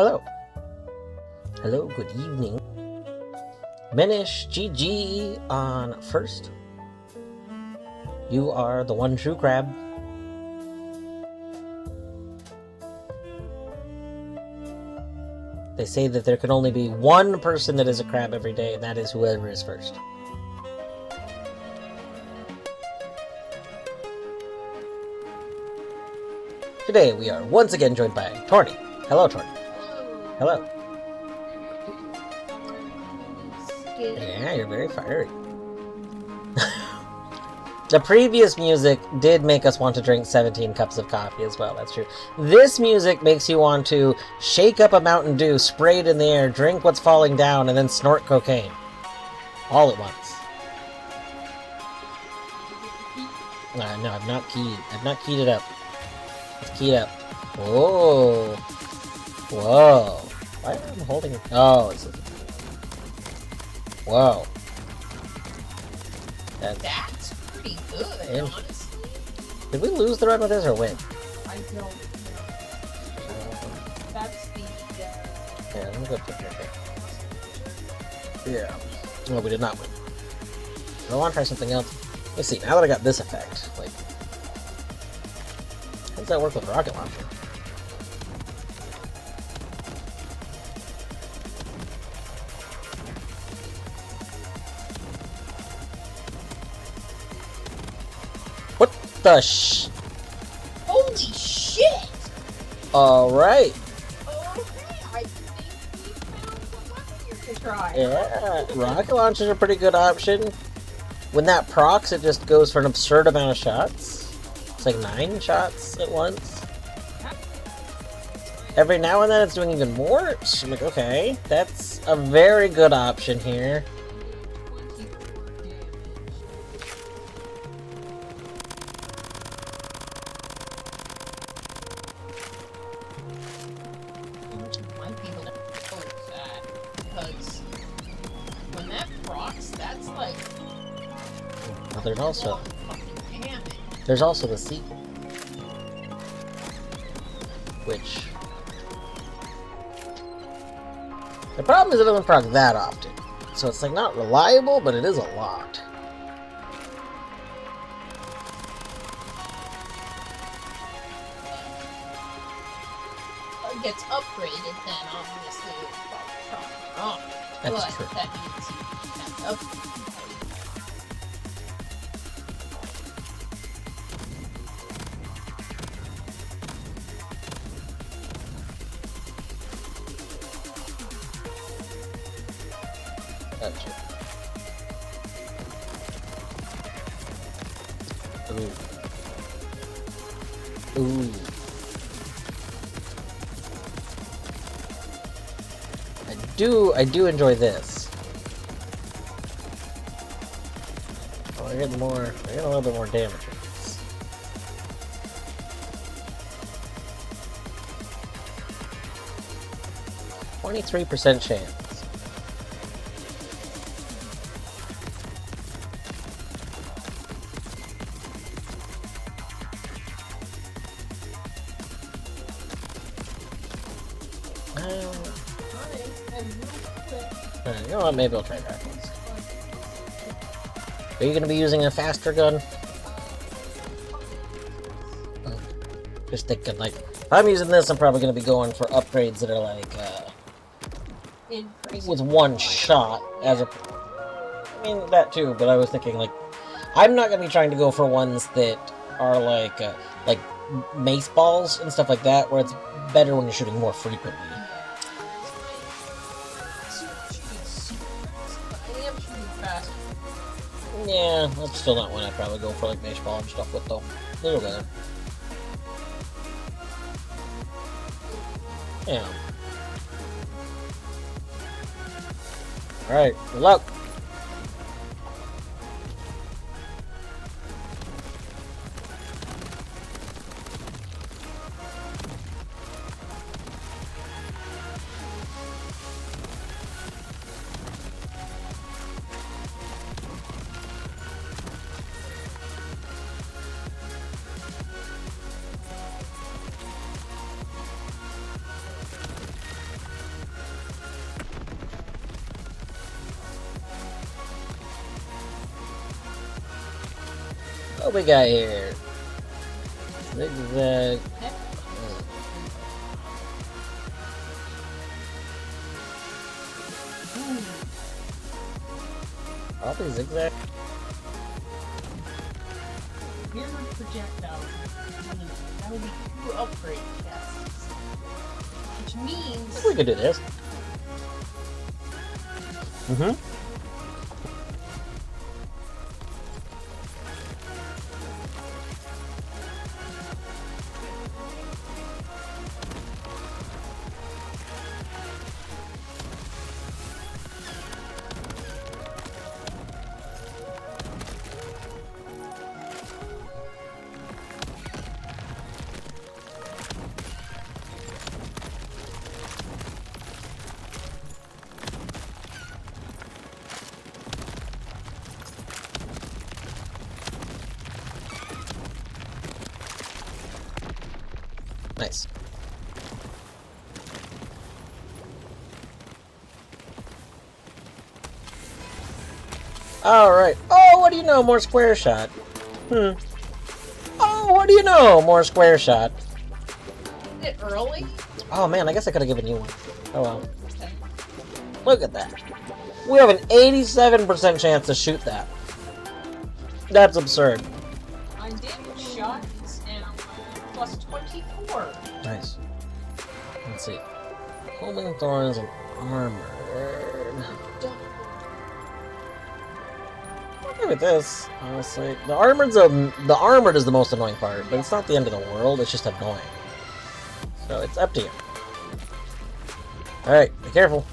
Hello. Hello, good evening. Minish GG on first. You are the one true crab. They say that there can only be one person that is a crab every day, and that is whoever is first. Today we are once again joined by Torny. Hello, Torny. Hello. Yeah, you're very fiery. The previous music did make us want to drink 17 cups of coffee as well, that's true. This music makes you want to shake up a Mountain Dew, spray it in the air, drink what's falling down, and then snort cocaine. All at once. No, I've not keyed. I've not keyed it up. Let's key it up. Whoa. Whoa. Why am I holding it? Oh, it's... Whoa. That's pretty good, honestly. Did we lose the run with this or win? I don't know. That's the, Yeah, let me go put it here. Yeah. No, we did not win. I want to try something else. Let's see, now that I got this effect, like... How does that work with rocket launcher? What the sh... Holy shit! Alright. Okay, I think we found what weapon you're gonna try. Yeah, rocket launchers are a pretty good option. When that procs, it just goes for an absurd amount of shots. It's like 9 shots at once. Every now and then it's doing even more. So I'm like, okay, that's a very good option here. Might be able to code that, because when that procs, that's like Well, there's also fucking damage. there's also the sequel, which the problem is it doesn't proc that often. So it's like not reliable, but it is a lot. It gets upgraded, then obviously it's probably wrong. That's But true. that means you can upgrade. Gotcha. Ooh. Ooh. I do enjoy this. Oh, I get more. I get a little bit more damage with this. %23 chance. You know what? Maybe I'll try that once. Are you going to be using a faster gun? Just thinking, like, if I'm using this, I'm probably going to be going for upgrades that are like, with one shot, as a... I mean, that too, but I was thinking, like, I'm not going to be trying to go for ones that are like mace balls and stuff like that, where it's better when you're shooting more frequently. Yeah, that's still not one I'd probably go for, like, mace ball and stuff with, though. A little better. Yeah. Alright, good luck! What we got here? Zigzag. All these zigzag. Mirror projectile. That would be 2 upgrade tests. Which means. We could do this. Mm-hmm. Nice. Alright. Oh, what do you know? More square shot. Oh, what do you know? More square shot. Is it early? Oh man, I guess I could have given you one. Oh well. Okay. Look at that. We have an 87% chance to shoot that. That's absurd. On damage shot is now plus 24. Nice. Let's see. Homing thorns and armored. Look at this, honestly. The armored is the most annoying part, but it's not the end of the world, it's just annoying. So it's up to you. Alright, be careful.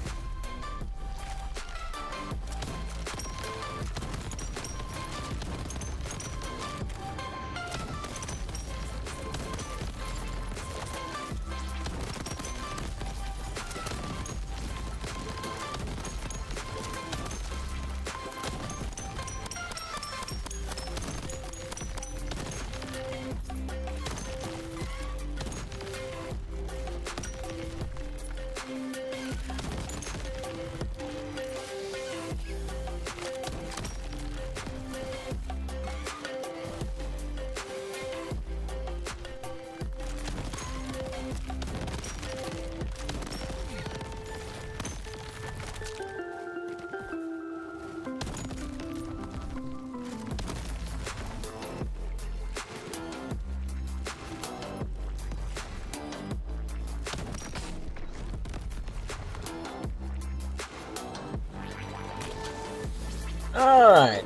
Alright.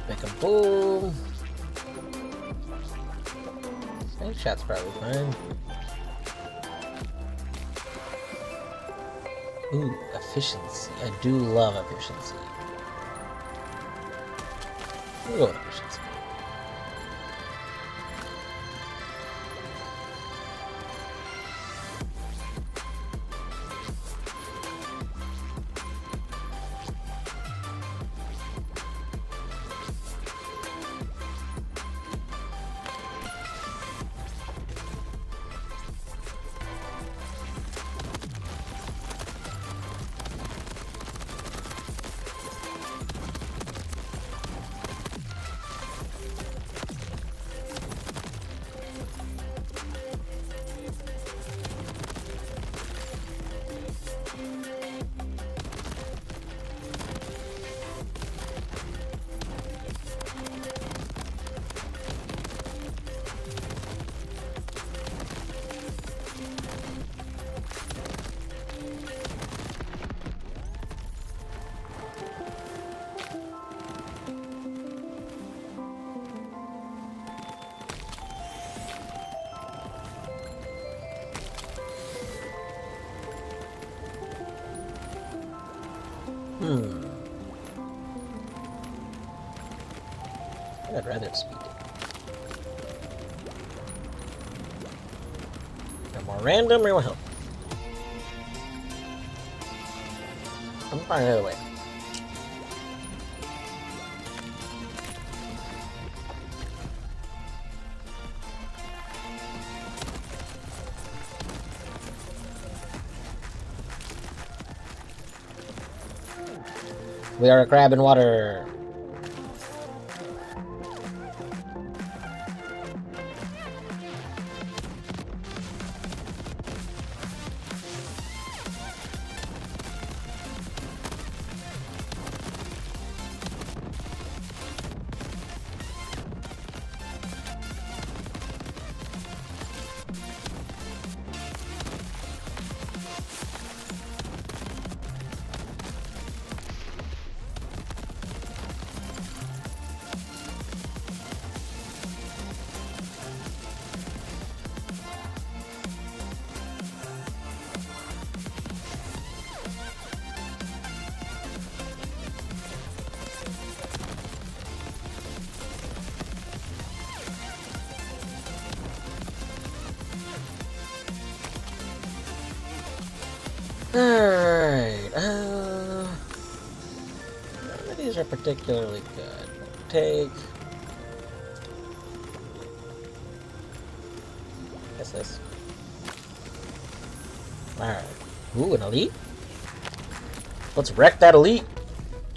Make a boom. Snake shot's probably fine. Ooh, efficiency. I do love efficiency. We'll go with efficiency. I'd rather speed it. Got more random or more help? I'm fine either way. We are a crab in water. Alright, none of these are particularly good. Take... What's this? Alright. Ooh, an elite? Let's wreck that elite!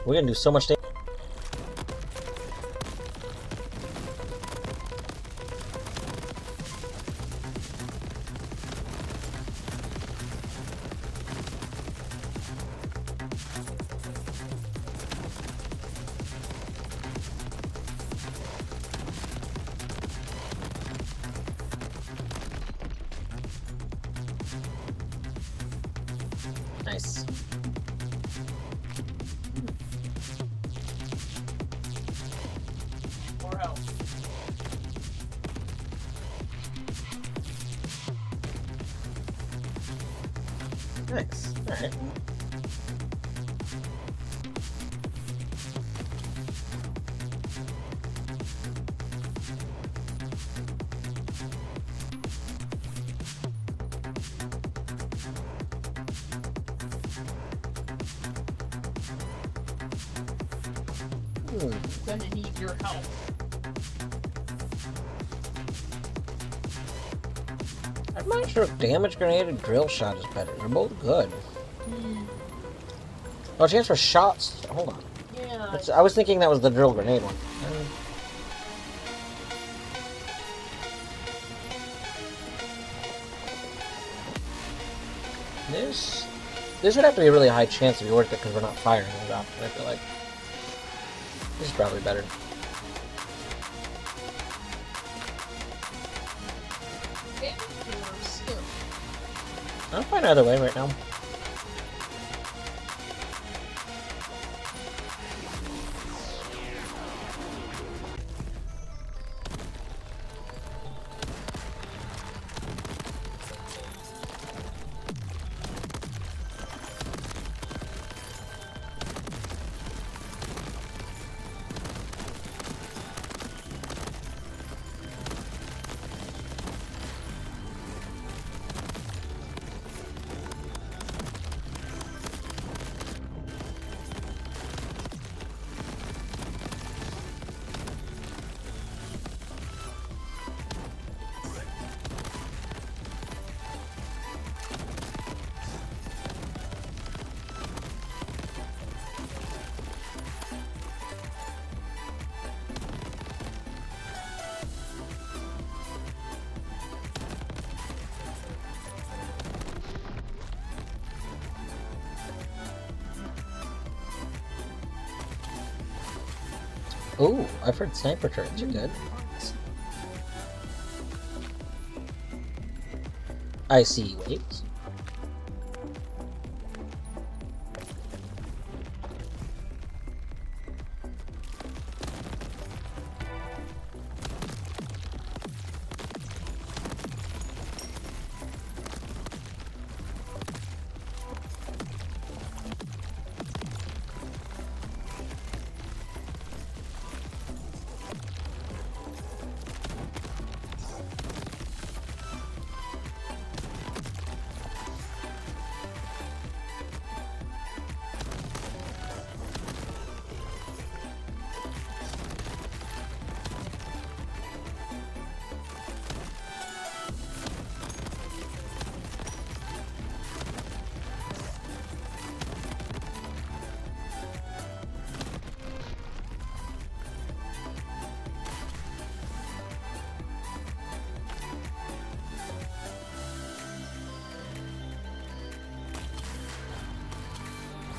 We're gonna do so much damage. Nice. More help. Nice. Alright. Gonna need your help. I'm not sure if damage grenade or drill shot is better. They're both good. Oh, chance for shots. Hold on. Yeah. I was thinking that was the drill grenade one. This would have to be a really high chance to be worth it because we're not firing as often, I feel like. This is probably better. Damage or skill? I'm fine either way right now. Ooh, I've heard sniper turrets are good. I see waves.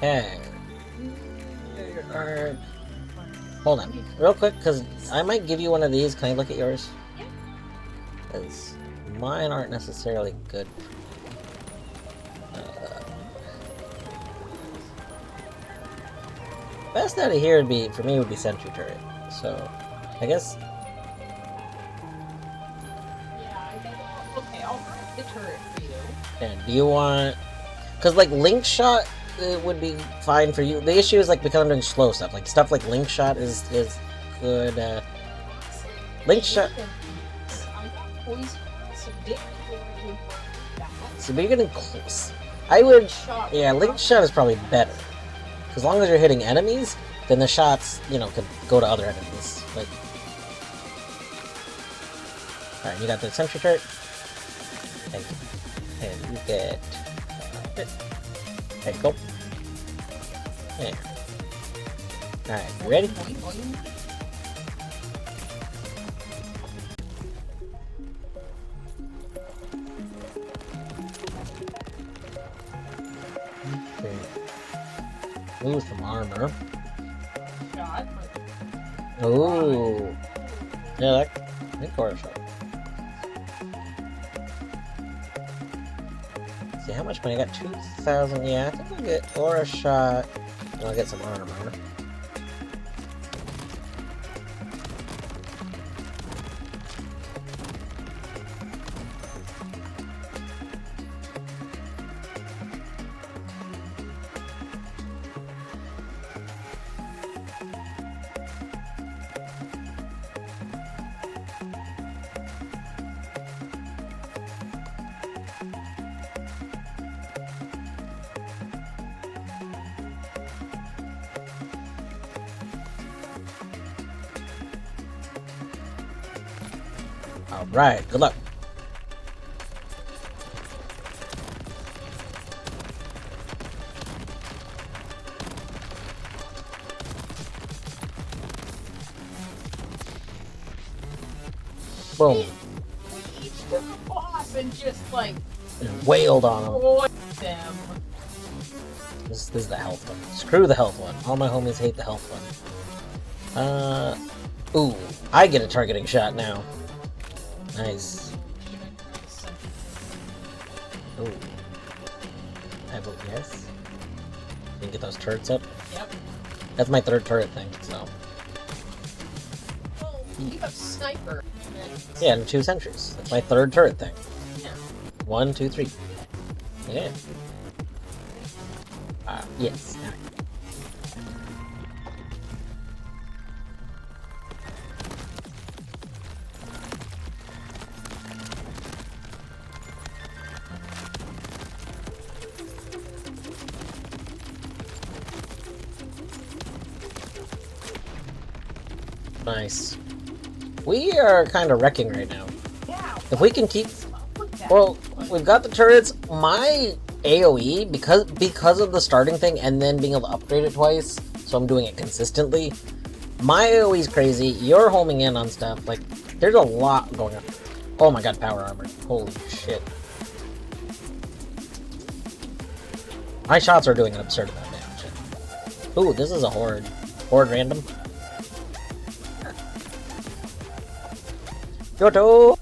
Okay. Hold on, real quick, because I might give you one of these. Can I look at yours? Yeah. Because mine aren't necessarily good. Best out of here would be, for me, would be sentry turret. So, I guess. Yeah, I think. Okay, I'll grab the turret for you. And do you want? Because like link shot would be fine for you. The issue is like because I'm doing slow stuff. Like stuff like link shot is good. Link shot. I got poison, so damage would work that. So we're getting close. I would... Shot. Yeah, linked shot is probably better. As long as you're hitting enemies, then the shots, you know, could go to other enemies. Like... Alright, you got the sentry turret. Thank you. And you get... Okay, go. There. Alright, you ready? Okay. Ooh, some armor. Shot. Ooh. Yeah, I think Aura shot. See, how much money? I got 2,000. Yeah, I think I'll get Aura shot. And I'll get some armor. Alright, good luck. Boom. We each took a boss and just like And wailed on him. destroyed them. This is the health one. Screw the health one. All my homies hate the health one. Ooh. I get a targeting shot now. Nice. Ooh. I vote yes. You can get those turrets up. Yep. That's my third turret thing, so. Well, you have sniper. Yeah, and 2 sentries. That's my third turret thing. Yeah. 1, 2, 3. Yeah. Yes. Nice. We are kind of wrecking right now. Yeah. If we can keep... Look at that. Well, we've got the turrets. My AoE, because of the starting thing and then being able to upgrade it twice, so I'm doing it consistently, my AoE is crazy. You're homing in on stuff. Like, there's a lot going on. Oh my god, power armor. Holy shit. My shots are doing an absurd amount of damage. Ooh, this is a horde. Horde random. Yoto!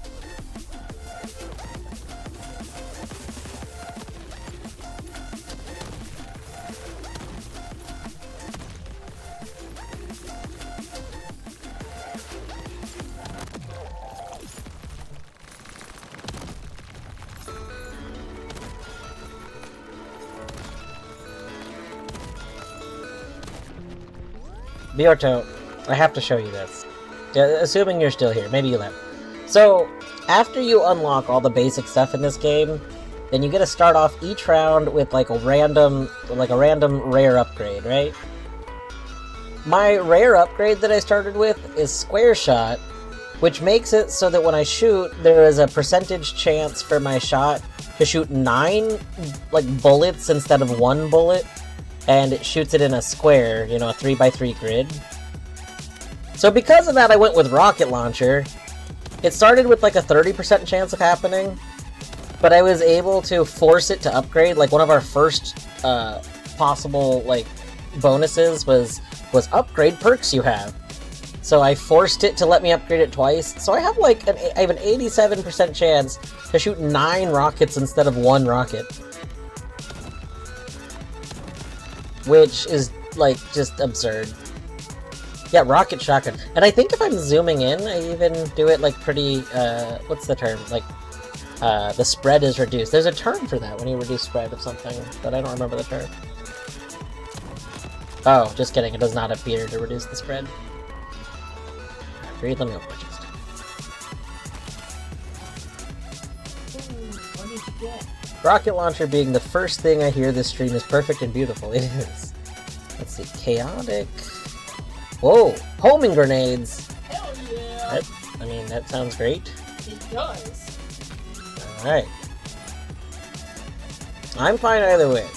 Byorto, I have to show you this. Yeah, assuming you're still here, maybe you left. So, after you unlock all the basic stuff in this game, then you get to start off each round with like a random rare upgrade, right? My rare upgrade that I started with is Square Shot, which makes it so that when I shoot, there is a percentage chance for my shot to shoot 9 like bullets instead of 1 bullet, and it shoots it in a square, you know, a 3x3 grid. So because of that, I went with Rocket Launcher. It started with like a 30% chance of happening, but I was able to force it to upgrade. Like one of our first possible like bonuses was upgrade perks you have. So I forced it to let me upgrade it twice. So I have like an 87% chance to shoot 9 rockets instead of 1 rocket, which is like just absurd. Yeah, rocket shotgun. And I think if I'm zooming in, I even do it like pretty, what's the term? Like, the spread is reduced. There's a term for that when you reduce spread of something, but I don't remember the term. Oh, just kidding. It does not appear to reduce the spread. Breathe, let me open my chest. Ooh, what did you get? Rocket launcher being the first thing I hear this stream is perfect and beautiful. It is. Let's see. Chaotic. Whoa! Homing grenades! Hell yeah! I mean, that sounds great. It does. Alright. I'm fine either way.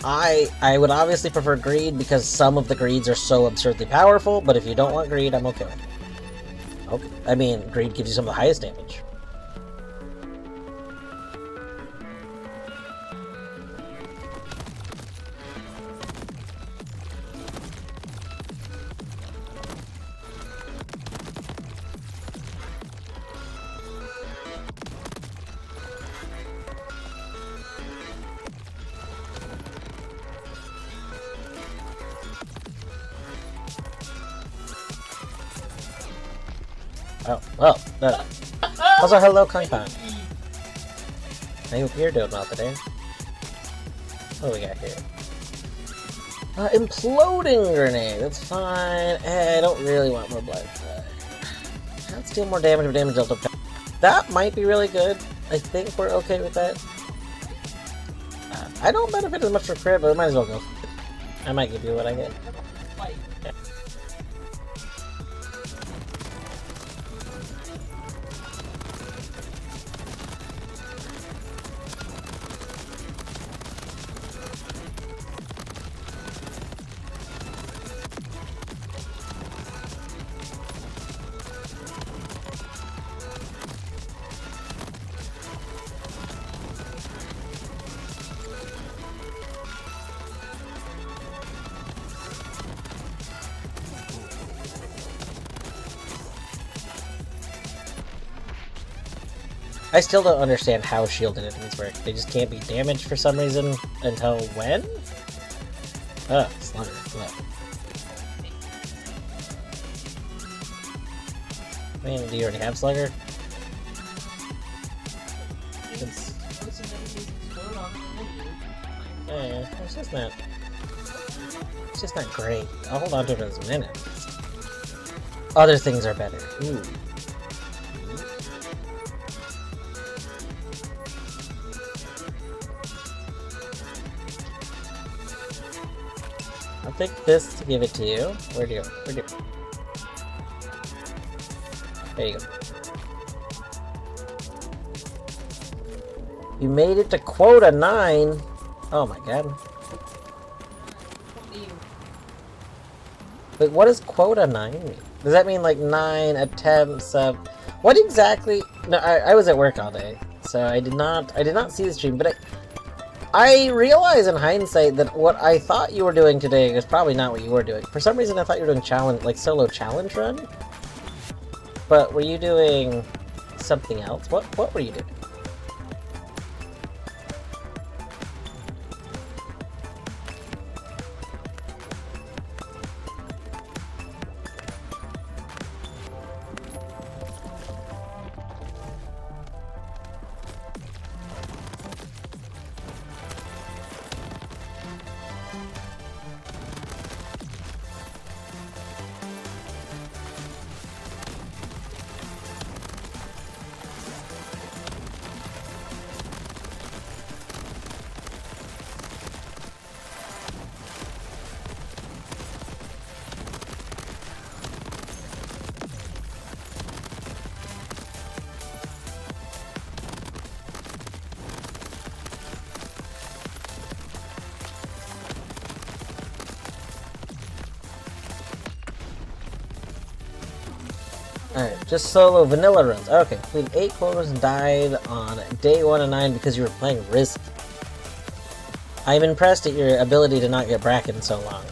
I would obviously prefer greed because some of the greeds are so absurdly powerful, but if you don't want greed, I'm okay with it. Okay. I mean, greed gives you some of the highest damage. Oh, well, also hello, Kungpan. I hope you're doing well today. What do we got here? Imploding grenade, that's fine. I don't really want more blood. Let's deal more damage with damage delta. That might be really good. I think we're okay with that. I don't benefit as much for crit, but I might as well go. I might give you what I get. Yeah. I still don't understand how shielded enemies work. They just can't be damaged for some reason until when? Oh, Slugger. What? Man, do you already have Slugger? It's... Yeah, it's just not... It's just not great. I'll hold on to it as a minute. Other things are better. Ooh. I'll take this to give it to you. Where'd you go? Where'd you go? There you go. You made it to quota 9! Oh my god. Wait, what does quota 9 mean? Does that mean like 9 attempts of... What exactly... No, I was at work all day, so I did not see the stream, but I realize in hindsight that what I thought you were doing today is probably not what you were doing. For some reason I thought you were doing challenge, like solo challenge run? But were you doing something else? What were you doing? Alright, just solo vanilla runs. Okay, completed 8 quotas and died on day 1 of 9 because you were playing Risk. I'm impressed at your ability to not get Bracken so long.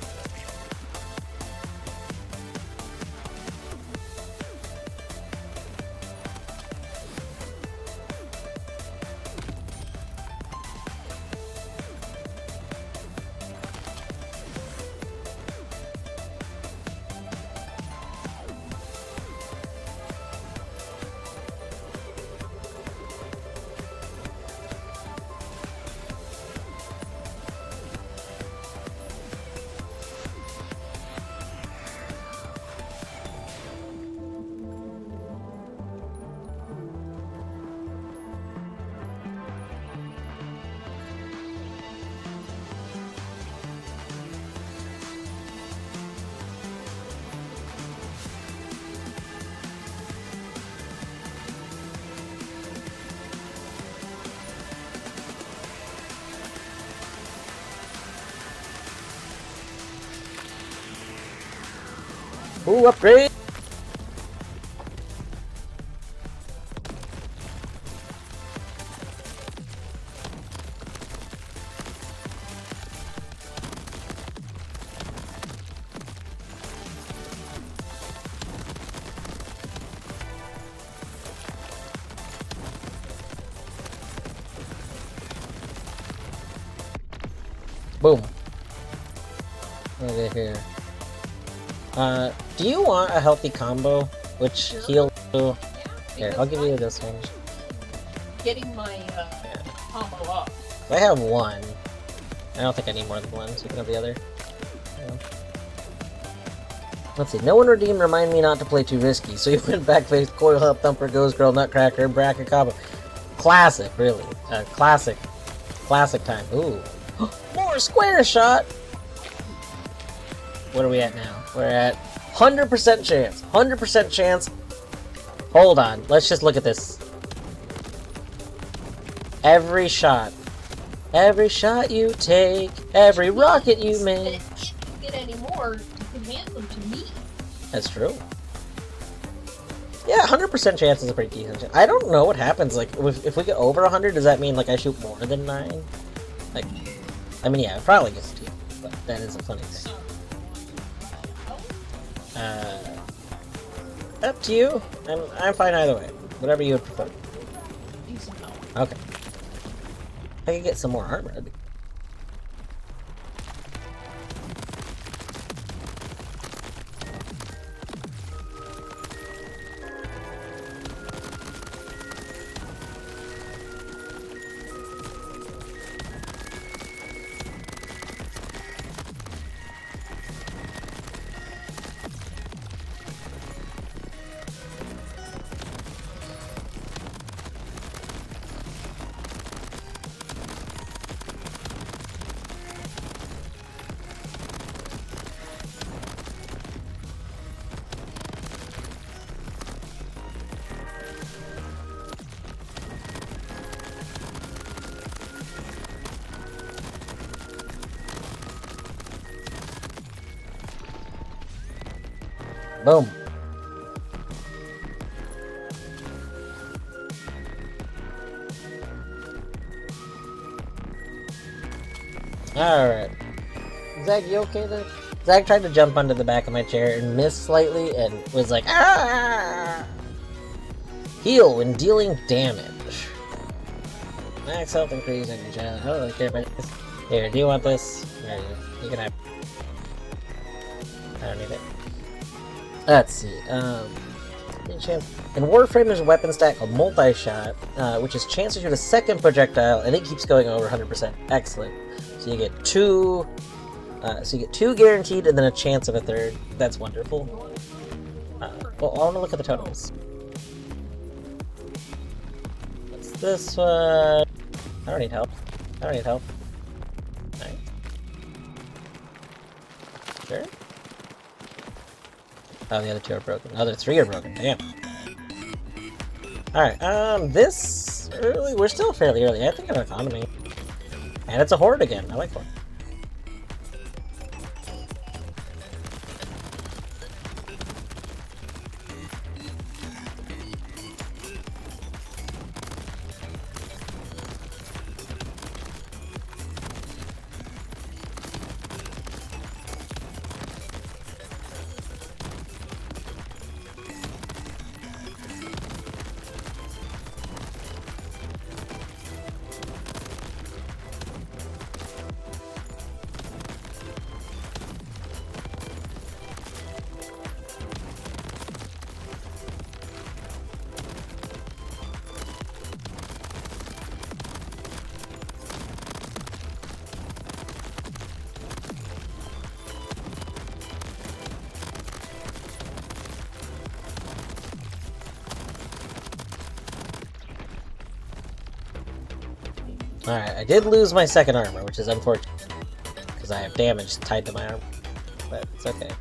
Ooh, upgrade! Boom. Okay, here. Do you want a healthy combo? Which heal you? Here, I'll give you this one. Getting my combo up. I have one. I don't think I need more than one, so you can have the other. Yeah. Let's see. No one redeemed Remind Me Not to Play Too Risky, so you went backface, Coil Hub Thumper, Ghost Girl, Nutcracker, Bracket Combo. Classic, really. Classic time. Ooh. More Square Shot! What are we at now? We're at 100% chance. 100% chance. Hold on. Let's just look at this. Every shot you take, every rocket you make. If you get any more, you can hand them to me. That's true. Yeah, 100% chance is a pretty decent chance. I don't know what happens. Like, if we get over 100, does that mean like I shoot more than 9? Like, I mean, yeah, it probably gets 2, but that is a funny thing. Up to you. I'm fine either way. Whatever you would prefer. Okay. I could get some more armor. Boom. Alright. Zach, you okay there? Zach tried to jump onto the back of my chair and missed slightly and was like, ah! Heal when dealing damage. Max health increase in your challenge. I don't really care about this. Here, do you want this? There you can have. I don't need it. Let's see. In Warframe, there's a weapon stack called Multi-Shot, which is chance to shoot a second projectile, and it keeps going over 100%. Excellent. So you get 2. So you get 2 guaranteed, and then a chance of a 3rd. That's wonderful. Well, I want to look at the totals. What's this one? I don't need help. Alright. Sure. Oh, the other 2 are broken. The other 3 are broken. Damn. Alright, this early, we're still fairly early. I think of economy. And it's a horde again. I like horde. Alright, I did lose my second armor, which is unfortunate. Because I have damage tied to my armor. But it's okay.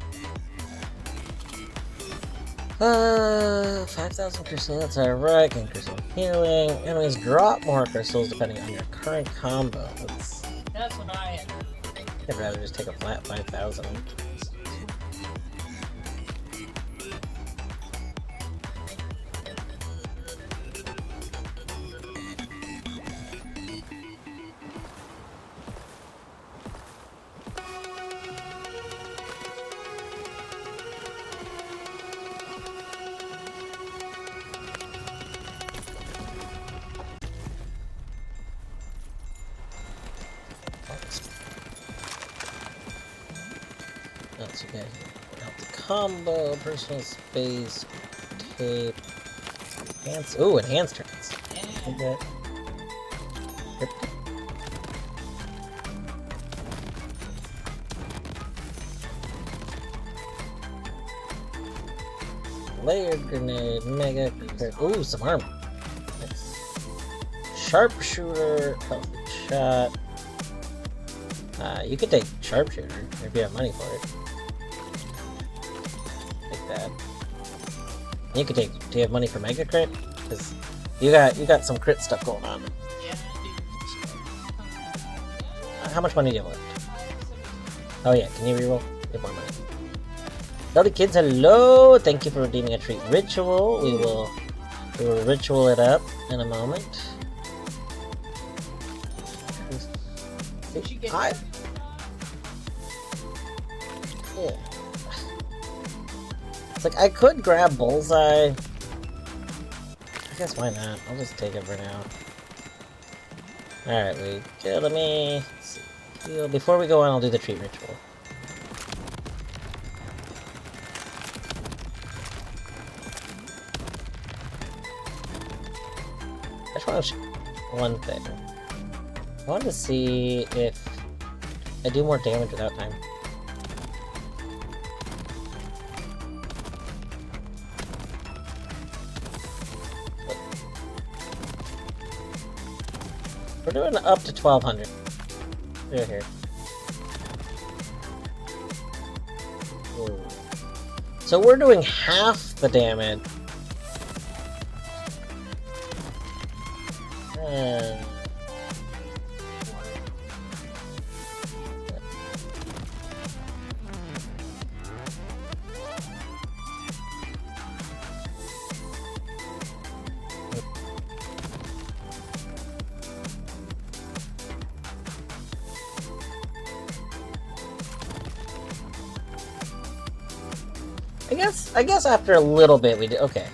5,000 crystals, that's alright. Getting crystal healing. Enemies drop more crystals depending on your current combo. That's what I had. I'd rather just take a flat 5,000. else you got here? Health combo, personal space, tape, enhanced. Ooh, enhanced turns. Yeah. Okay. Yep. Layered grenade, mega crit. Ooh, some armor. Nice. Sharpshooter, healthy shot. You could take sharpshooter if you have money for it. Take that. You could take. Do you have money for mega crit? Because you got some crit stuff going on. Yeah, How much money do you have left? Oh yeah, can you reroll? You have more money. Healthy kids, hello! Thank you for redeeming a treat ritual. We will ritual it up in a moment. Did you get Yeah. It's like I could grab Bullseye. I guess why not? I'll just take it for now. Alright, we kill me. Heal. Before we go on, I'll do the treat ritual. I just want to one thing. I want to see if I do more damage without time. We're doing up to 1200. Right here. Ooh. So we're doing half the damage. And I guess after a little bit we do. Okay.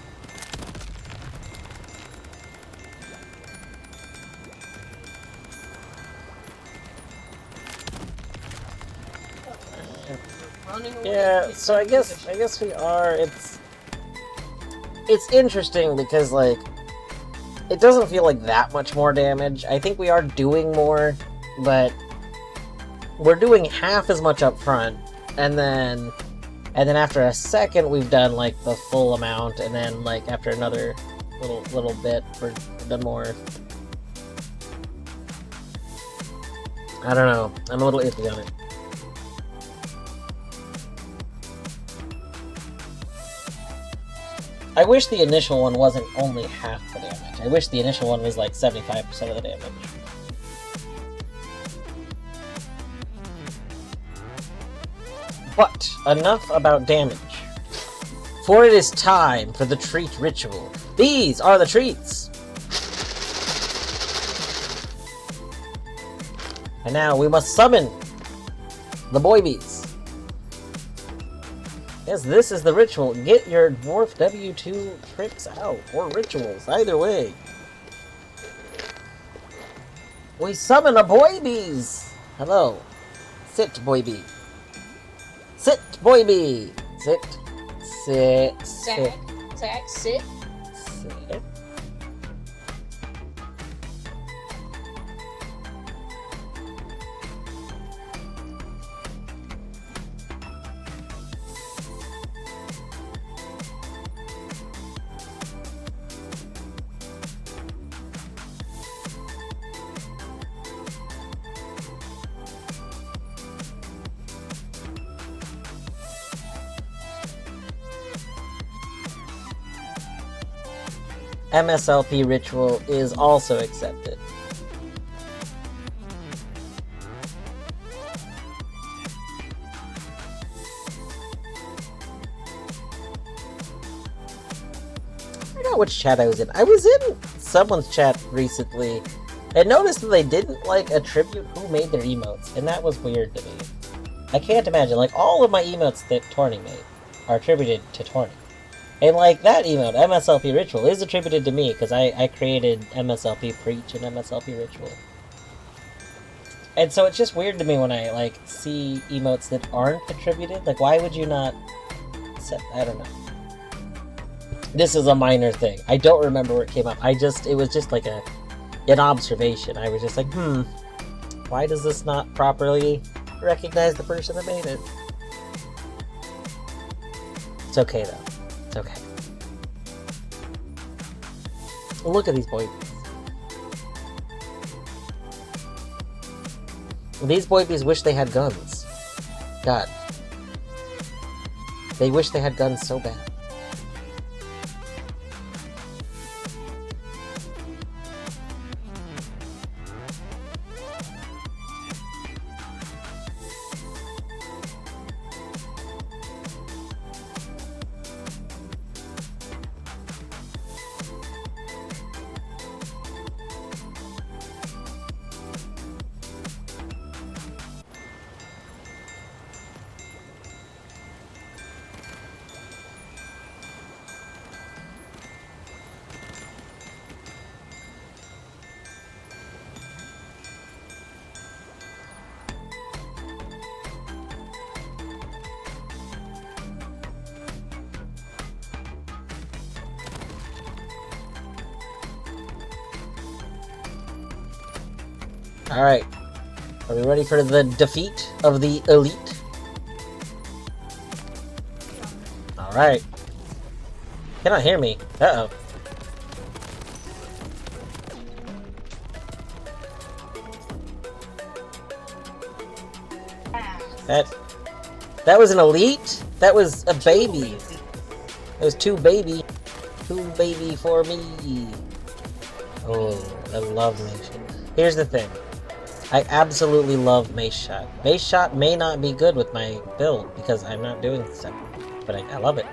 running away? Yeah, so I guess we are. It's interesting because like it doesn't feel like that much more damage. I think we are doing more, but we're doing half as much up front, and then after a second we've done like the full amount, and then like after another little bit we're done more. I don't know. I'm a little iffy on it. I wish the initial one wasn't only half the damage. I wish the initial one was like 75% of the damage. But enough about damage. For it is time for the treat ritual. These are the treats! And now we must summon the boy bees. Yes, this is the ritual. Get your Dwarf W2 tricks out, or rituals, either way. We summon a boy bees! Hello. Sit, boy bee. Sit, boy bee! Sit. Sit. Sit. Zach, sit. Sit. MSLP ritual is also accepted. I forgot which chat I was in. I was in someone's chat recently and noticed that they didn't like attribute who made their emotes, and that was weird to me. I can't imagine, like, all of my emotes that Torny made are attributed to Torny. And like that emote, MSLP Ritual, is attributed to me because I created MSLP Preach and MSLP Ritual. And so it's just weird to me when I, like, see emotes that aren't attributed. Like, why would you not set... I don't know. This is a minor thing. I don't remember where it came up. It was just like an observation. I was just like, why does this not properly recognize the person that made it? It's okay, though. It's okay. Look at these boy bees. These boy bees wish they had guns. God. They wish they had guns so bad. Alright. Are we ready for the defeat of the elite? Alright. Cannot hear me. Uh-oh. That was an elite? That was a baby. That was two baby. Two baby for me. Oh, I love Mace Shot. Here's the thing. I absolutely love Mace Shot. Mace Shot may not be good with my build because I'm not doing stuff, but I love it.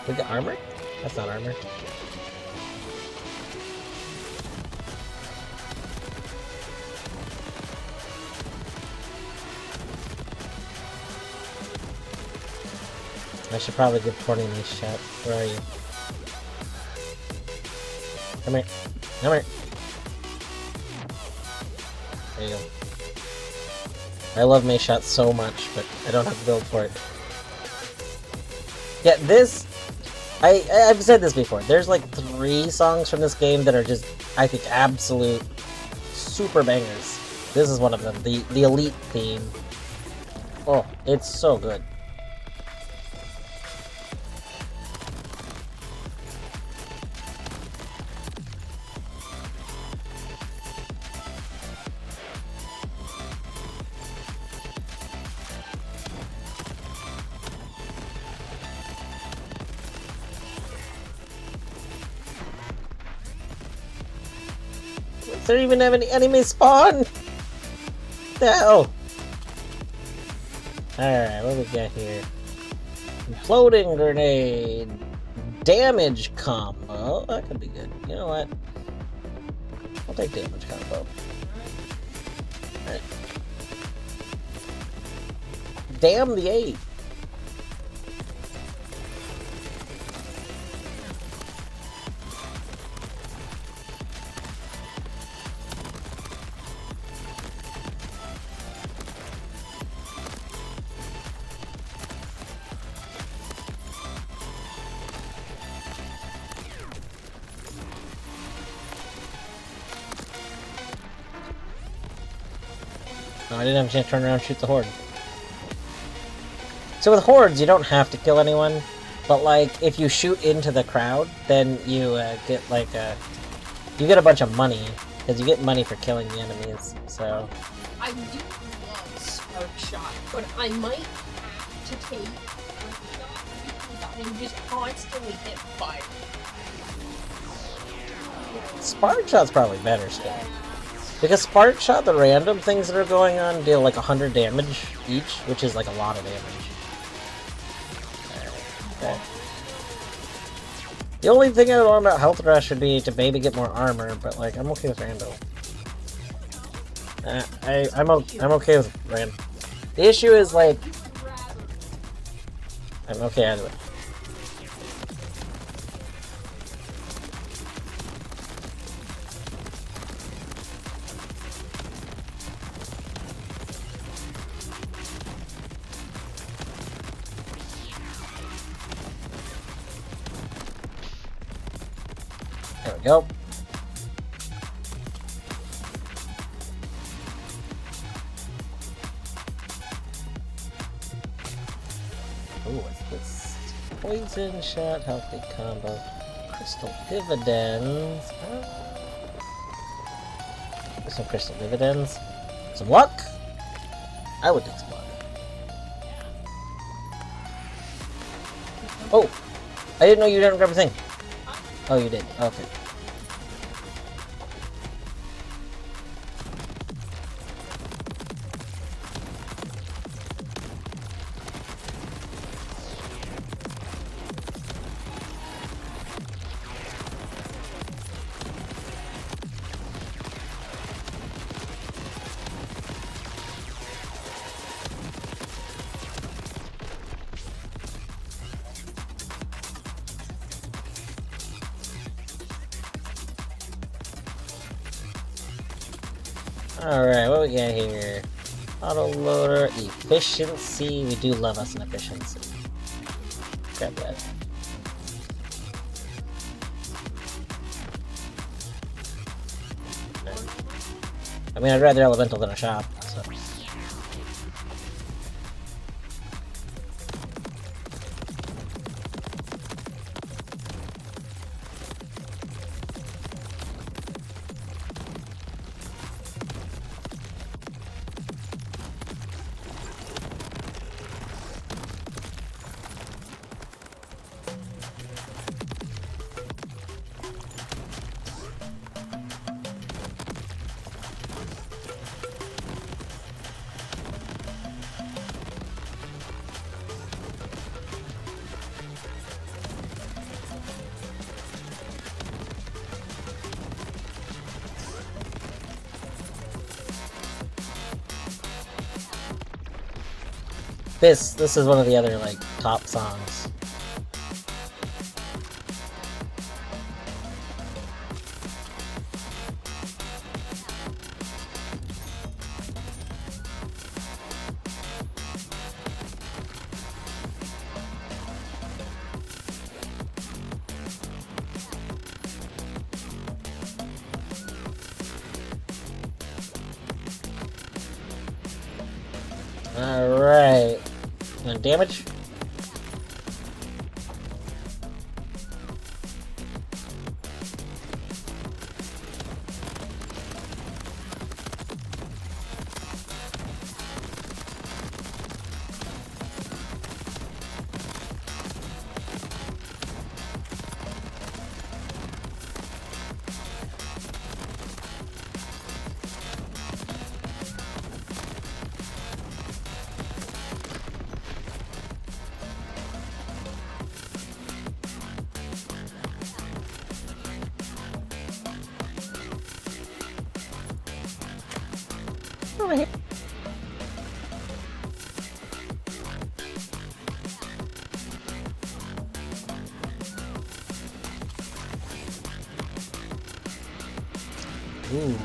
We got armor? That's not armor. I should probably give Corny Mace Shot. Where are you? Come here. Come here. There you go. I love Mace Shot so much, but I don't have to build for it. Yeah, this... I've said this before. There's like 3 songs from this game that are just, I think, absolute super bangers. This is one of them. The Elite theme. Oh, it's so good. Does there even have any enemies spawn? The hell? Alright, what do we got here? Floating grenade. Damage combo. That could be good. You know what? I'll take damage combo. Alright. Damn the 8. No, I didn't have a chance to turn around and shoot the horde. So with hordes, you don't have to kill anyone, but like if you shoot into the crowd, then you get like you get a bunch of money because you get money for killing the enemies. So I do love Spark Shot, but I might have to take Spark Shot because I'm just constantly hit fire. Spark Shot's probably better still. Because Spark Shot, the random things that are going on deal like 100 damage each, which is like a lot of damage. Okay. The only thing I want about Health Rush would be to maybe get more armor, but like I'm okay with Rando. I'm okay with Rand. The issue is like I'm okay either way. There we go. Ooh, what's this? Poison shot, healthy combo. Crystal dividends. Some crystal dividends. Some luck? I would take some luck. Oh! I didn't know you didn't grab a thing. Oh, you did. Okay. Alright, what we got here? Autoloader, efficiency. We do love us an efficiency. Grab that. I mean, I'd rather elemental than a shop, so. This is one of the other, like, top songs. Alright. And damage? Over here. Ooh.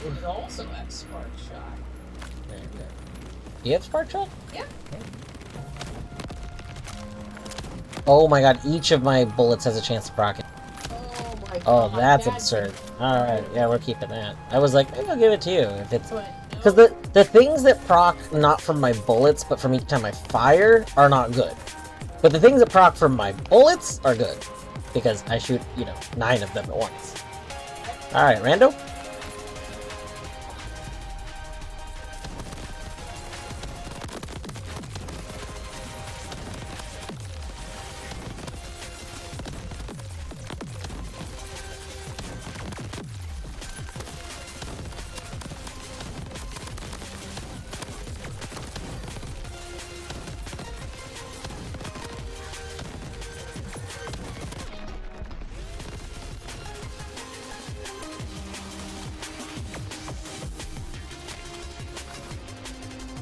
It also has Spark Shot. Very good. You have Spark Shot? Yeah. Oh my god, each of my bullets has a chance to proc it. Oh my god. Oh, that's absurd. Alright, yeah, we're keeping that. I was like, maybe I'll give it to you if it's... But Because the things that proc not from my bullets, but from each time I fire, are not good. But the things that proc from my bullets are good. Because I shoot, 9 of them at once. Alright, Rando?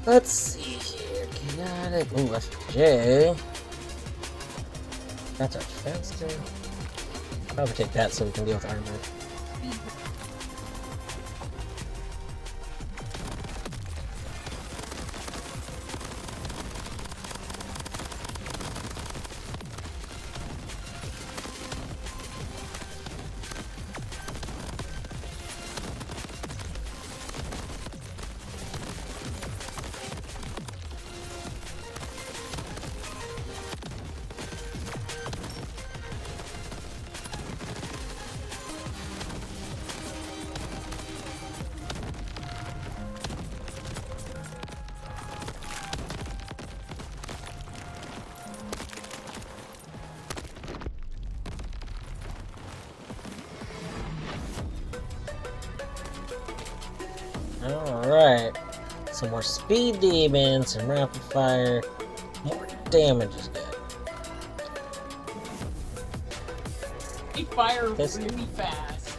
Let's see here. Chaotic. Ooh, FJ. That's our faster. Probably take that so we can deal with armor. Some more speed demons, some rapid fire. More damage is good. They fire This- really fast.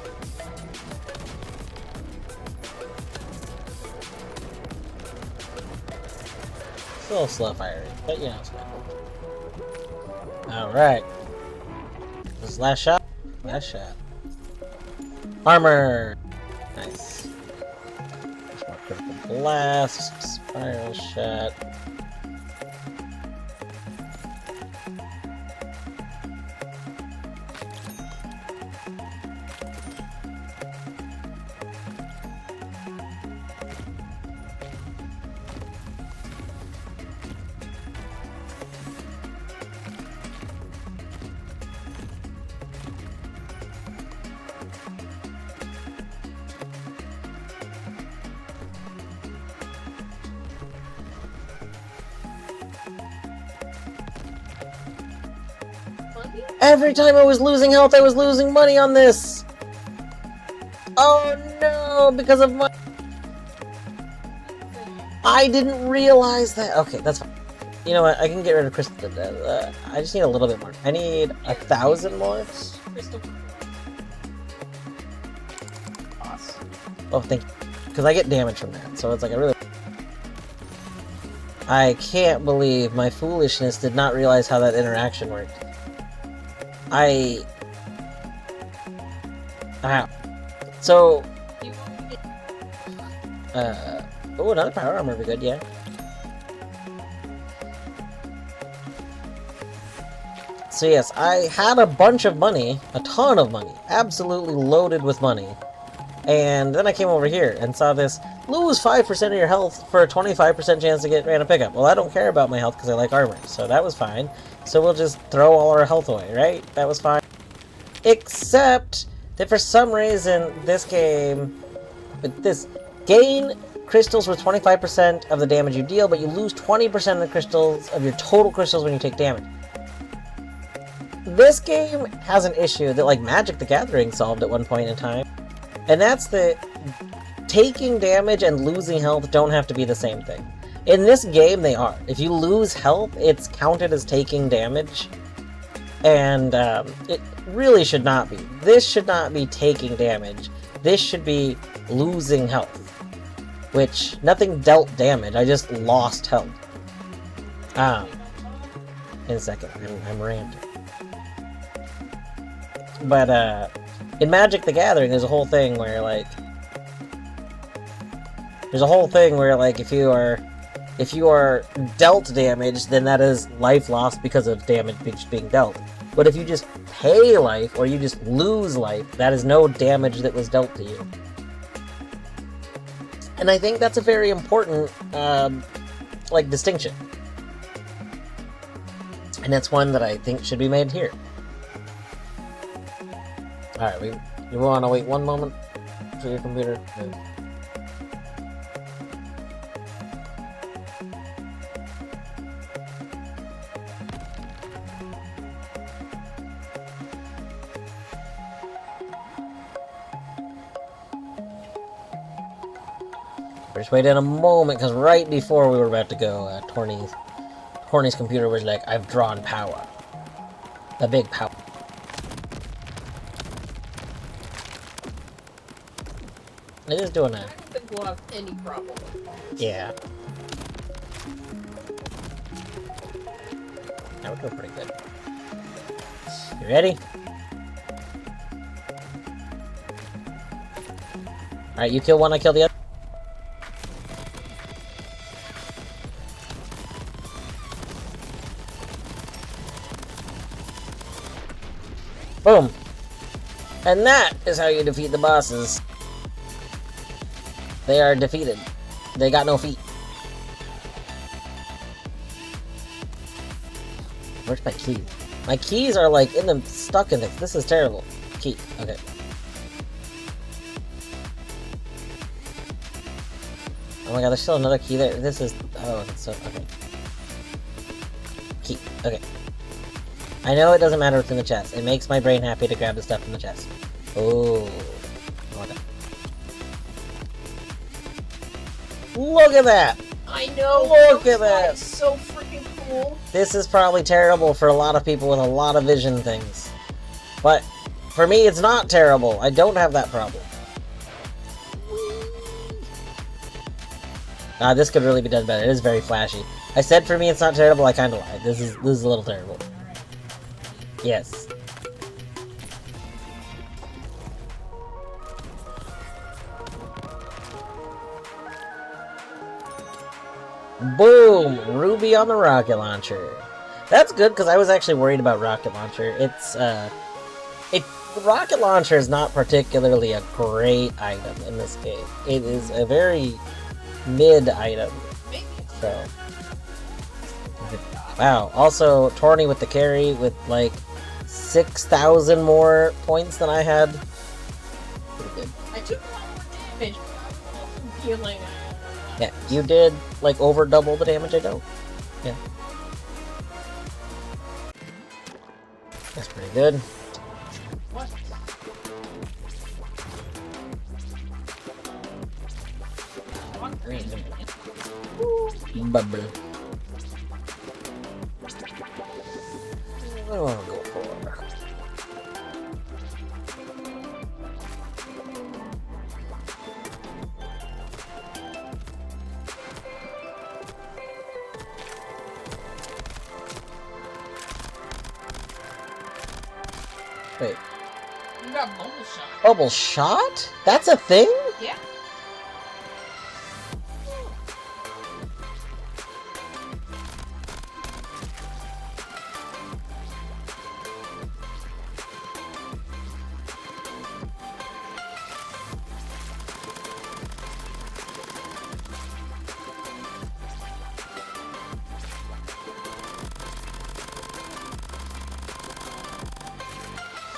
It's a little slow firing, but yeah, it's fine. Alright. This is last shot? Last shot. Armor! Nice. More critical blast, spiral shot. Funny? Every time I was losing health, I was losing money on this! Oh no, because of my... I didn't realize that. Okay, that's fine. You know what, I can get rid of crystal. I just need a little bit more. I need 1,000 more. Crystal. Awesome. Oh, thank you. Because I get damage from that, so it's like I really... I can't believe my foolishness did not realize how that interaction worked. Ow. So... You want to get Oh, another power armor would be good, yeah. So yes, I had a bunch of money, a ton of money, absolutely loaded with money. And then I came over here and saw this, lose 5% of your health for a 25% chance to get random pickup. Well, I don't care about my health because I like armor, so that was fine. So we'll just throw all our health away, right? That was fine. Except that for some reason, this game, gain crystals with 25% of the damage you deal, but you lose 20% of the crystals, of your total crystals when you take damage. This game has an issue that, like, Magic the Gathering solved at one point in time. And that's that taking damage and losing health don't have to be the same thing. In this game, they are. If you lose health, it's counted as taking damage. And it really should not be. This should not be taking damage. This should be losing health. Which, nothing dealt damage, I just lost health. In a second, I'm ranting. But, in Magic the Gathering, there's a whole thing where, like... if you are dealt damage, then that is life lost because of damage being dealt. But if you just pay life, or you just lose life, that is no damage that was dealt to you. And I think that's a very important, distinction. And that's one that I think should be made here. Alright, you want to wait one moment for your computer? No. Just wait in a moment, because right before we were about to go, Torny's computer was like, I've drawn power. The big power. It is doing that. I don't think we'll have any problem. Yeah. That would go pretty good. You ready? Alright, you kill one, I kill the other. Boom! And that is how you defeat the bosses. They are defeated. They got no feet. Where's my keys? My keys are like stuck in this. This is terrible. Key. Okay. Oh my god, there's still another key there. This is... Oh, it's so... Okay. Key. Okay. I know it doesn't matter what's in the chest. It makes my brain happy to grab the stuff in the chest. Oh. Oh my god. Look at that! I know. Look at that. It's so freaking cool. This is probably terrible for a lot of people with a lot of vision things. But for me, it's not terrible. I don't have that problem. This could really be done better. It is very flashy. I said for me it's not terrible, I kinda lied. This is a little terrible. Yes. Boom! Ruby on the rocket launcher. That's good, because I was actually worried about rocket launcher. The rocket launcher is not particularly a great item in this game. It is a very mid item. So. Wow. Also, Torny with the carry with like 6,000 more points than I had. Pretty good. I took a lot more damage, but I'm also feeling. Yeah, you did like over double the damage I don't. Yeah. That's pretty good. What? Bubble. What do I want to go for? Wait. You got bubble shot. Bubble shot? That's a thing? Yeah.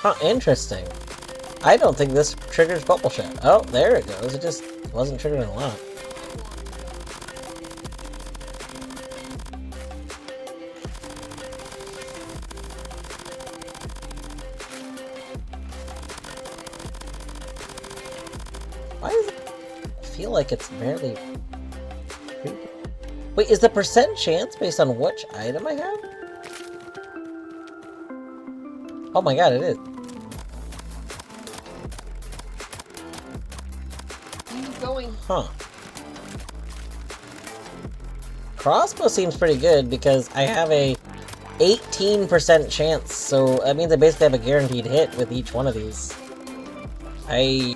Huh, interesting. I don't think this triggers bubble shot. Oh, there it goes. It just wasn't triggering a lot. Why does it feel like it's barely... Wait, is the percent chance based on which item I have? Oh my god, it is. Going. Huh. Crossbow seems pretty good because I have a 18% chance, so that means I basically have a guaranteed hit with each one of these. I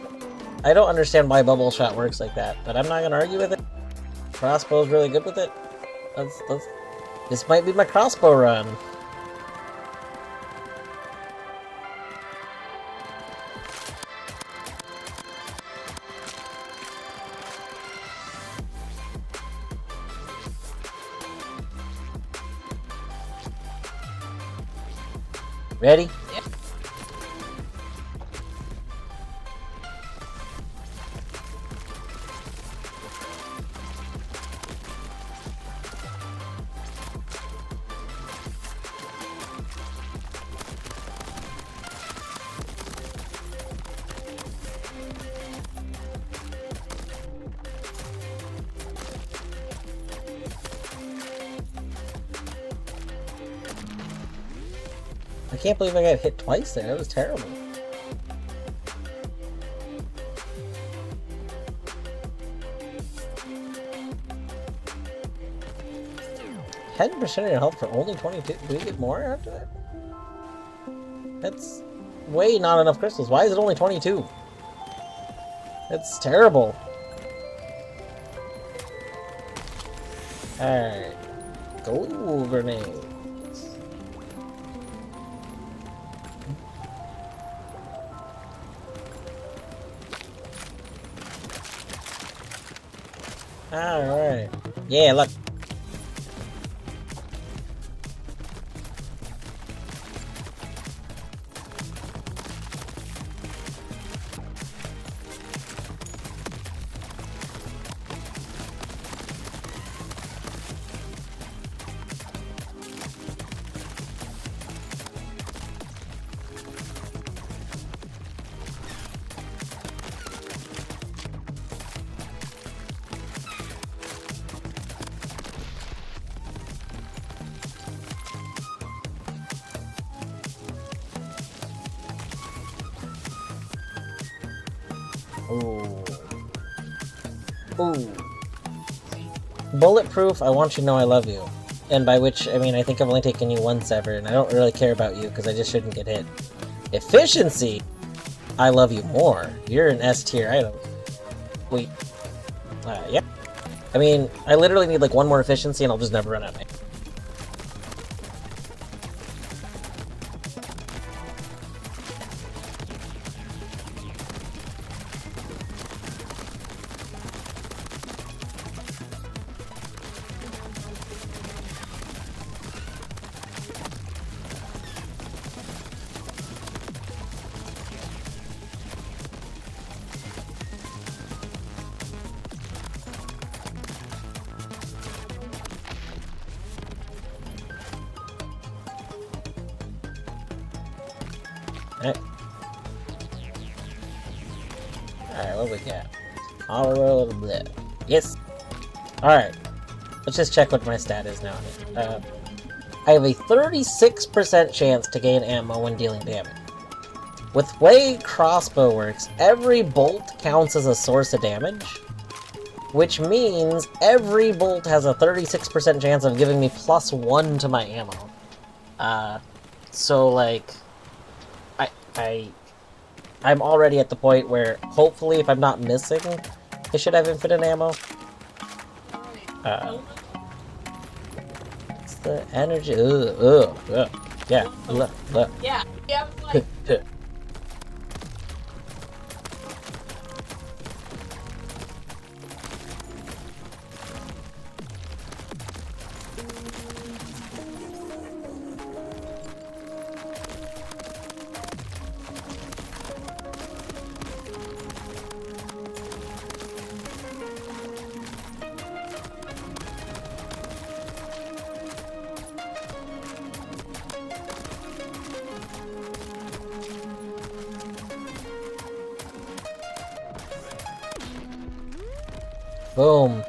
don't understand why bubble shot works like that, but I'm not gonna argue with it. Crossbow's really good with it. This might be my crossbow run. Ready? Yep. I can't believe I got hit twice there. That was terrible. Ten percent of your health for only 22. Do we get more after that? That's way not enough crystals. Why is it only 22? That's terrible. Alright. Go grenade. Alright. Yeah, look. Ooh. Ooh. Bulletproof, I want you to know I love you. And by which, I mean, I think I've only taken you once ever, and I don't really care about you because I just shouldn't get hit. Efficiency, I love you more. You're an S tier item. Wait. Yeah. I mean, I literally need like one more efficiency and I'll just never run out of it. Alright, what we got? All blah. Yes! Alright. Let's just check what my stat is now. I have a 36% chance to gain ammo when dealing damage. With the way crossbow works, every bolt counts as a source of damage, which means every bolt has a 36% chance of giving me +1 to my ammo. So like, I'm already at the point where, hopefully, if I'm not missing, I should have infinite ammo. It's the energy. Yeah. Yeah. Like, Boom.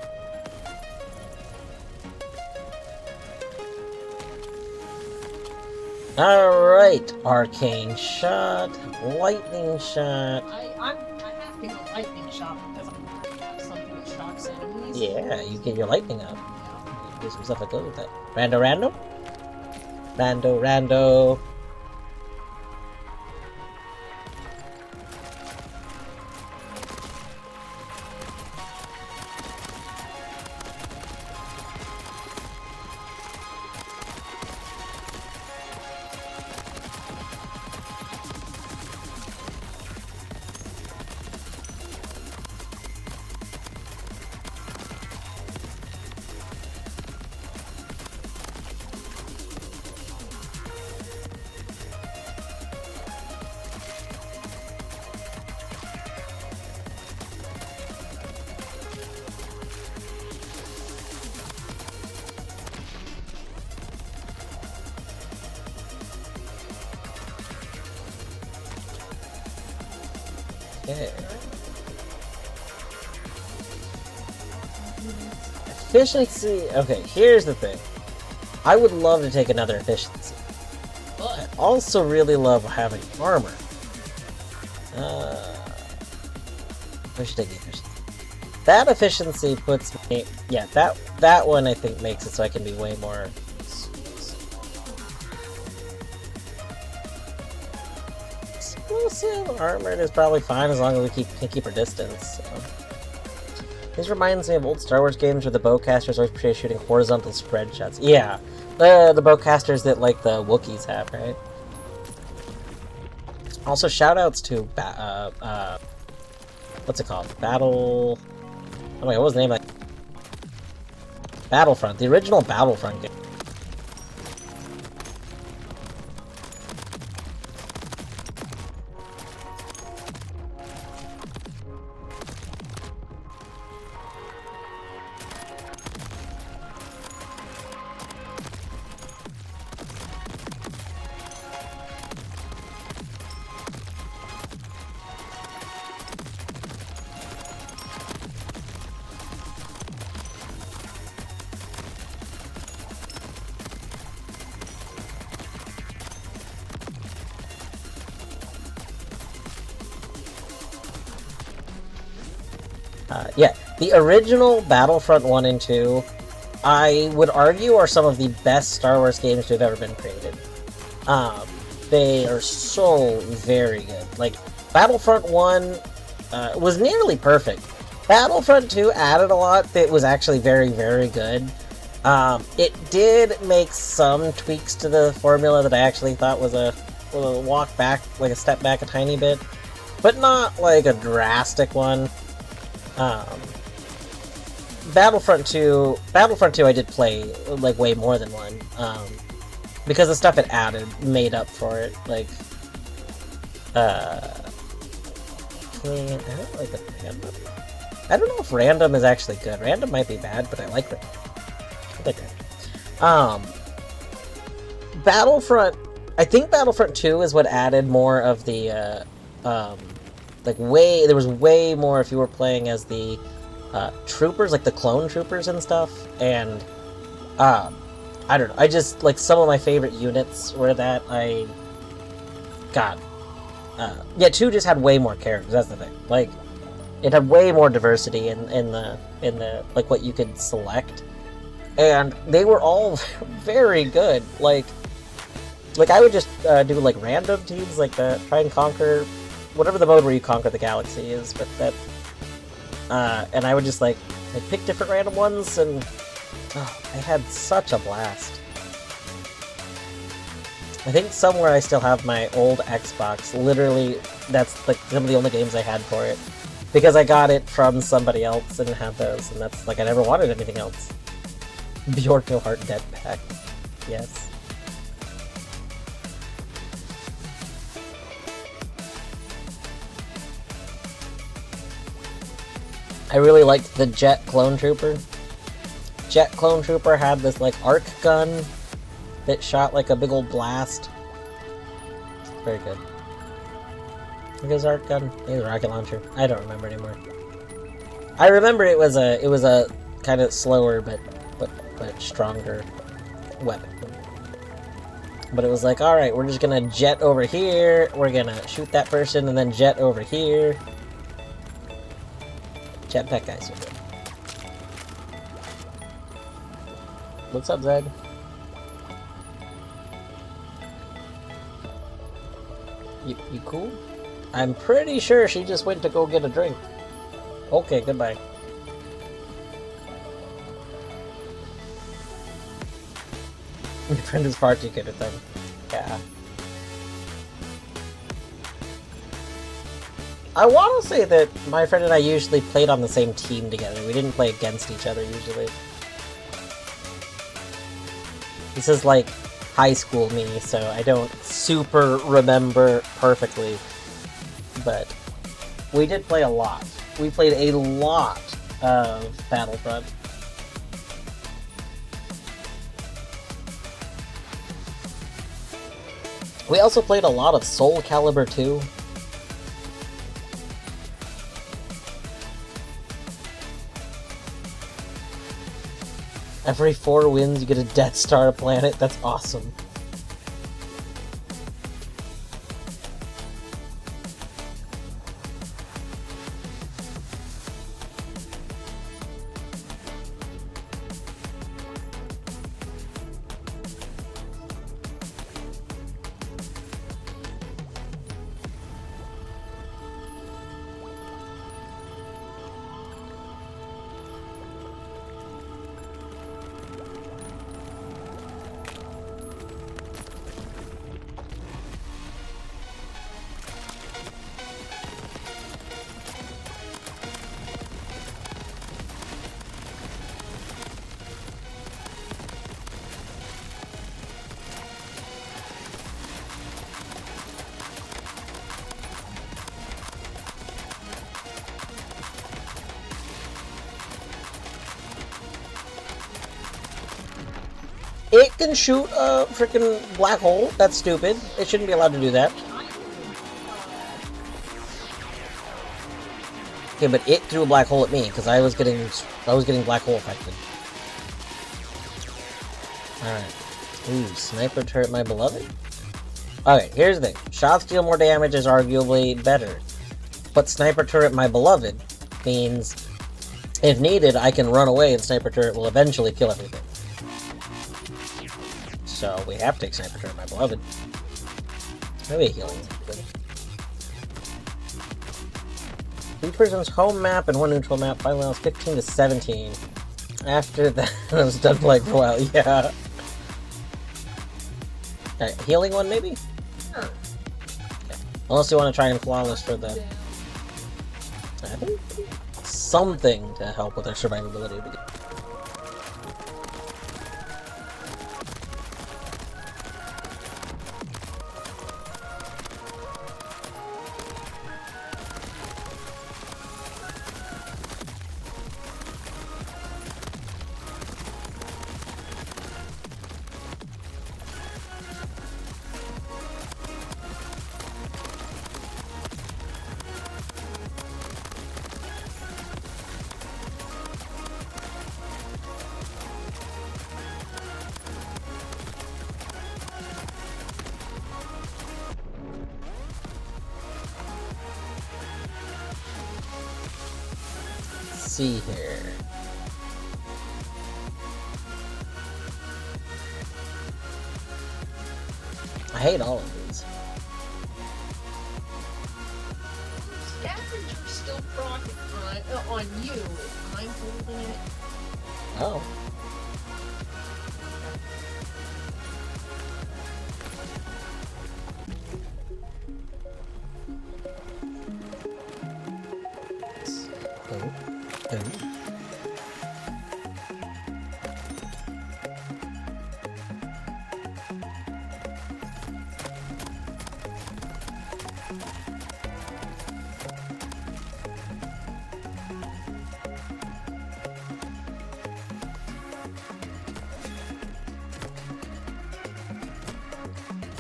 Alright, arcane shot, lightning shot. I have to go lightning shot because I already have something that shocks enemies. Yeah, you get your lightning up. You do some stuff that goes with that. Rando? Rando. Okay. Efficiency. Okay, here's the thing. I would love to take another efficiency. I also really love having armor. I should take the efficiency. That efficiency puts me. Yeah, that one I think makes it so I can be way more. Explosive armored is probably fine as long as we can keep our distance. So. This reminds me of old Star Wars games where the bowcasters always portray shooting horizontal spread shots. Yeah, the bowcasters that like the Wookiees have, right? Also, shoutouts to what's it called? Oh my god, what was the name of that? Battlefront, the original Battlefront game. Yeah, the original Battlefront 1 and 2, I would argue, are some of the best Star Wars games to have ever been created. They are so very good. Like, Battlefront 1 was nearly perfect. Battlefront 2 added a lot that was actually very, very good. It did make some tweaks to the formula that I actually thought was a walk back, like a step back a tiny bit, but not like a drastic one. Battlefront 2 I did play like way more than one, because the stuff it added made up for it. Like, I don't like the random. I don't know if random is actually good. Random might be bad, but I like random. Battlefront. I think Battlefront 2 is what added more of the there was way more if you were playing as the troopers, like the clone troopers and stuff, and I don't know, I just, like, some of my favorite units were that. Yeah, 2 just had way more characters, that's the thing. Like, it had way more diversity in the like, what you could select, and they were all very good. Like I would just do, like, random teams, like, try and conquer whatever the mode where you conquer the galaxy is, but that, and I would just, like pick different random ones, and I had such a blast. I think somewhere I still have my old Xbox. Literally, that's, like, some of the only games I had for it, because I got it from somebody else and had those, and that's, like, I never wanted anything else. Bjork No Heart Dead Pack. Yes. I really liked the Jet Clone Trooper. Jet Clone Trooper had this, like, arc gun that shot like a big old blast. Very good. I think it was arc gun. Maybe it was a rocket launcher. I don't remember anymore. I remember it was a kind of slower but stronger weapon. But it was like, all right, we're just gonna jet over here. We're gonna shoot that person and then jet over here. Jetpack guys are good. What's up, Zed? You cool? I'm pretty sure she just went to go get a drink. Okay, goodbye. Your friend is far too good at them. Yeah. I want to say that my friend and I usually played on the same team together. We didn't play against each other usually. This is like high school me, so I don't super remember perfectly. But we did play a lot. We played a lot of Battlefront. We also played a lot of Soul Calibur 2. Every 4 wins, you get a Death Star planet. That's awesome. It can shoot a freaking black hole. That's stupid. It shouldn't be allowed to do that. Okay, but it threw a black hole at me because I was getting black hole affected. Alright. Ooh, sniper turret, my beloved. Okay, here's the thing. Shots deal more damage is arguably better. But sniper turret, my beloved, means If needed, I can run away and Sniper Turret will eventually kill everything. So we have to take Sniper Turret, my beloved. Maybe a healing. Good. Each person's home map and one neutral map. Finally, I was 15 to 17. After that, I was done playing for a while. Yeah. Alright, healing one maybe? Sure. Okay. Unless you want to try and flawless for the... I think something to help with our survivability. See here. I hate all of these. Scavenger's still procking on you. I'm holding it. Oh.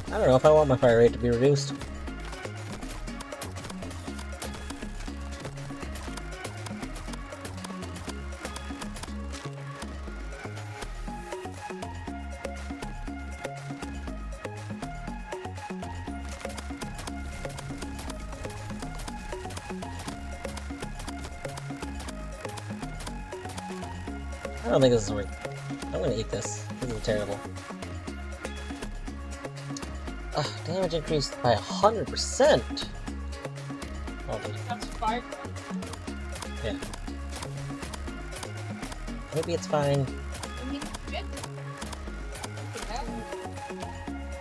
I don't know if I want my fire rate to be reduced. I don't think this is right. I'm gonna eat this. This is terrible. Damage increased by 100%. Oh, That's fire. yeah. Maybe it's fine. I mean, shit.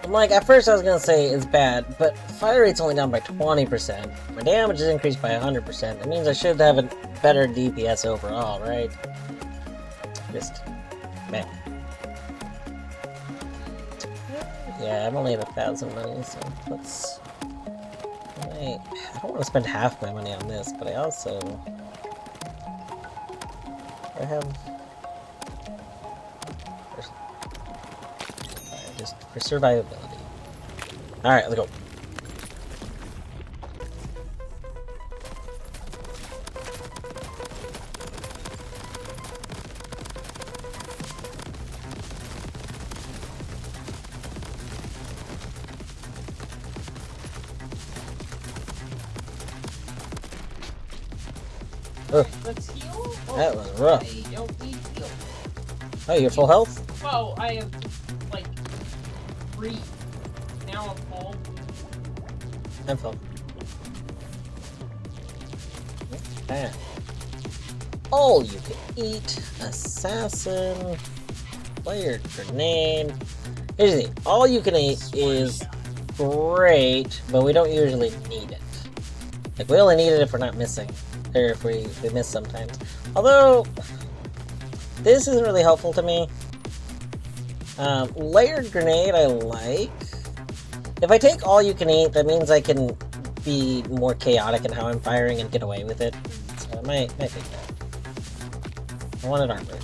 I'm like, at first I was gonna say it's bad, but fire rate's only down by 20%. My damage is increased by 100%. That means I should have a better DPS overall, right? Just, man. Yeah, I'm only at 1,000 money, so let's... I don't want to spend half my money on this, but I also... I have... Just for survivability. Alright, let's go. Let's heal. Oh, That was rough. I don't need heal. Oh, you're full health? Well, I have like 3. Now I'm full. I'm full. Bad. All you can eat, assassin, layered grenade. Here's the thing, all you can eat is great, but we don't usually need it. Like, we only need it if we're not missing. Or if we miss sometimes. Although, this isn't really helpful to me. Layered grenade I like. If I take all you can eat, that means I can be more chaotic in how I'm firing and get away with it. So I might take that. I wanted armor.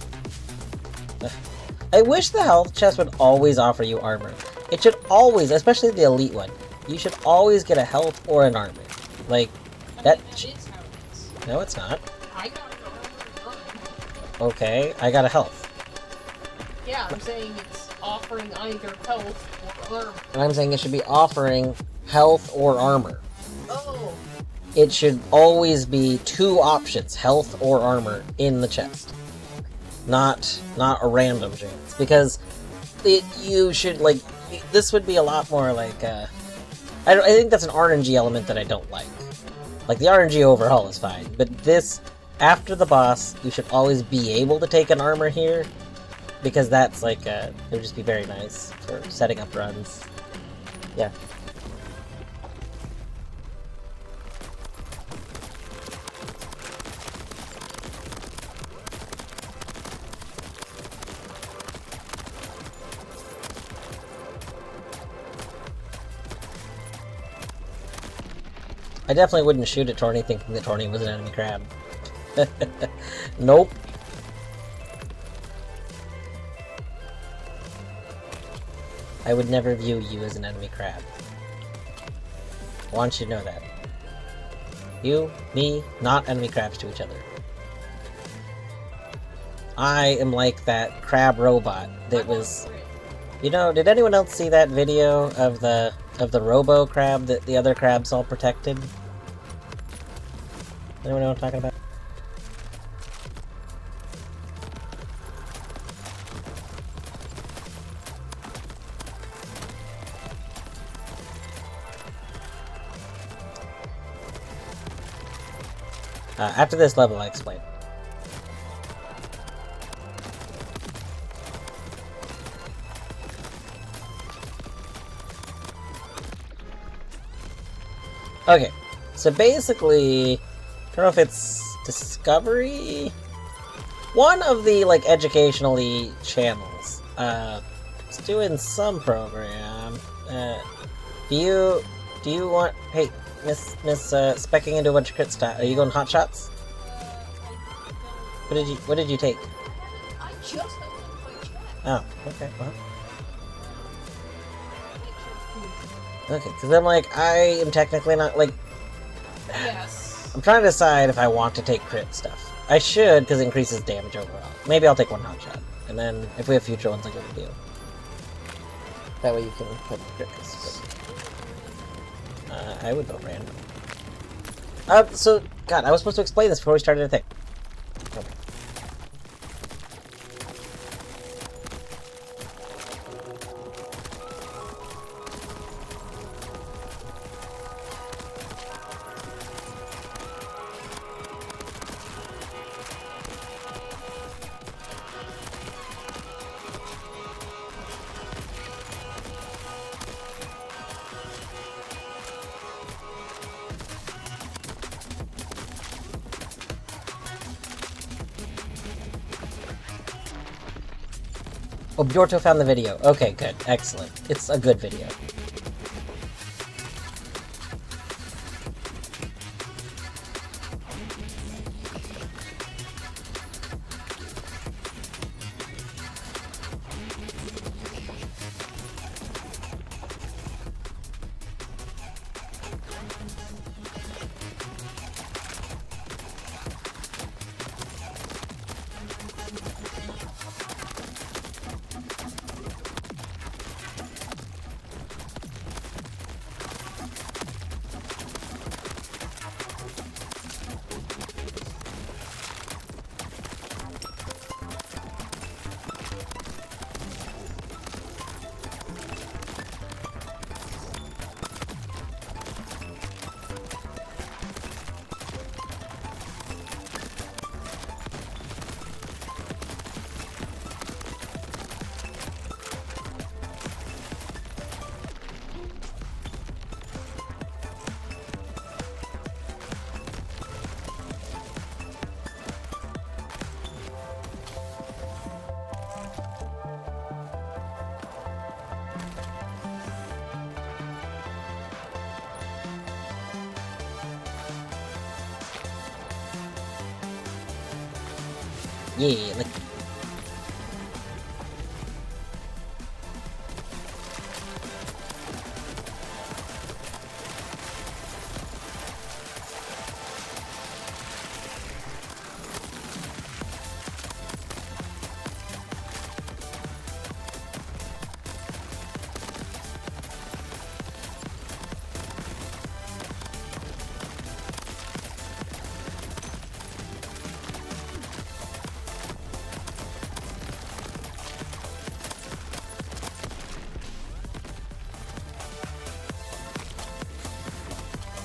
I wish the health chest would always offer you armor. It should always, especially the elite one, you should always get a health or an armor. Like, that... is how it is. No, it's not. I got an armor. Okay, I got a health. Yeah, I'm saying it's offering either health or armor. And I'm saying it should be offering health or armor. Oh. it should always be 2 options, health or armor, in the chest. Not a random chance. Because you should, like, this would be a lot more like, I think that's an RNG element that I don't like. Like, the RNG overhaul is fine, but this, after the boss, you should always be able to take an armor here, because that's, like, it would just be very nice for setting up runs. Yeah. I definitely wouldn't shoot at Torny thinking that Torny was an enemy crab. Nope. I would never view you as an enemy crab. I want you to know that. You, me, not enemy crabs to each other. I am like that crab robot that was... You know, did anyone else see that video of the robo crab that the other crabs all protected? Anyone know what I'm talking about? After this level, I explain. Okay, so basically, I don't know if it's Discovery? One of the, like, educationally channels, is doing some program. Do you want, hey, Miss, specking into a bunch of crit stat, are you going hot shots? What did you take? I just opened my chat. Oh, okay, well. Okay, because I'm like, I am technically not, like... Yes. I'm trying to decide if I want to take crit stuff. I should, because it increases damage overall. Maybe I'll take one hot shot. And then, if we have future ones, I'll give it to you. That way you can put crit stuff. I would vote random. So, God, I was supposed to explain this before we started the thing. Okay. Oh, Bjorto found the video. Okay, good. Excellent. It's a good video. Yeah, like...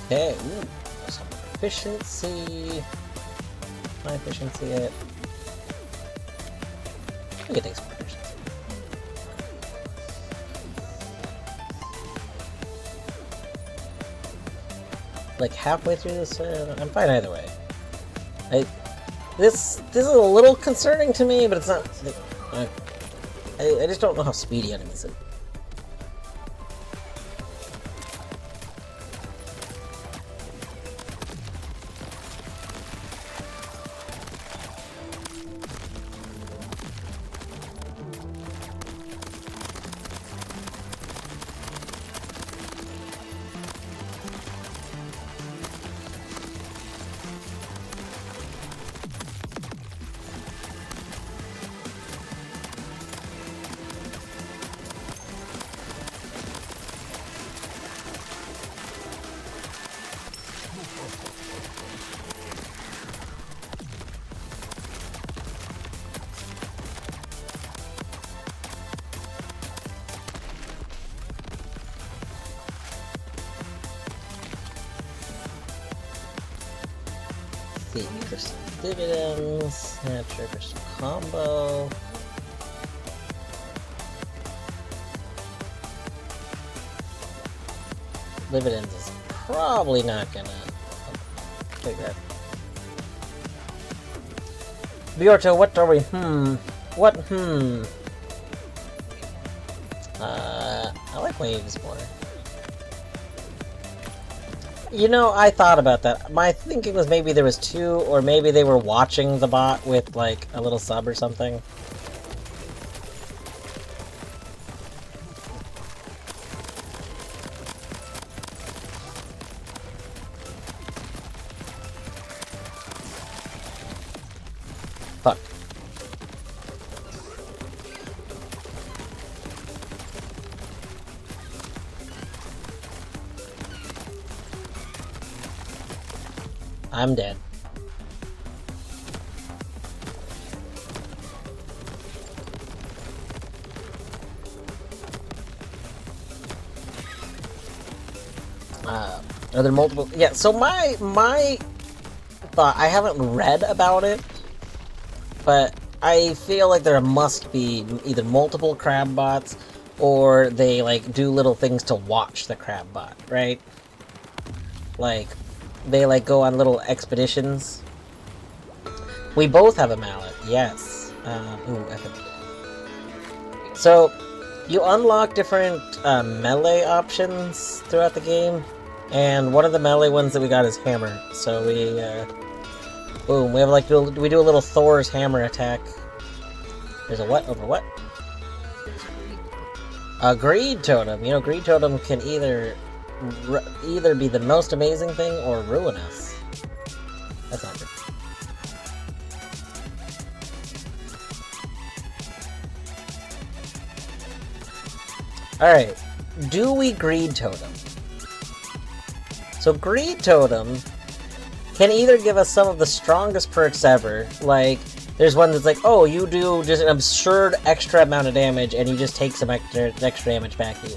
Okay, ooh, some efficiency. My efficiency it. We can take some efficiency. Like halfway through this, I'm fine either way. This is a little concerning to me, but it's not. I just don't know how speedy enemies are. Crystal dividends, natural crystal combo. Dividends is probably not gonna take that. Bjorto, what are we? What? I like waves more. You know, I thought about that. My thinking was maybe there was two, or maybe they were watching the bot with, like, a little sub or something. Fuck. I'm dead. Are there multiple? Yeah, so my thought, I haven't read about it, but I feel like there must be either multiple crab bots, or they, like, do little things to watch the crab bot, right? Like, they, like, go on little expeditions. We both have a mallet, yes. So, you unlock different melee options throughout the game, and one of the melee ones that we got is hammer. So we, boom, we have, like, we do a little Thor's hammer attack. There's a what over what? A greed totem. You know, greed totem can either be the most amazing thing or ruin us. That's not good. Alright, do we greed totem? So greed totem can either give us some of the strongest perks ever, like, there's one that's like, oh, you do just an absurd extra amount of damage and you just take some extra damage back to you.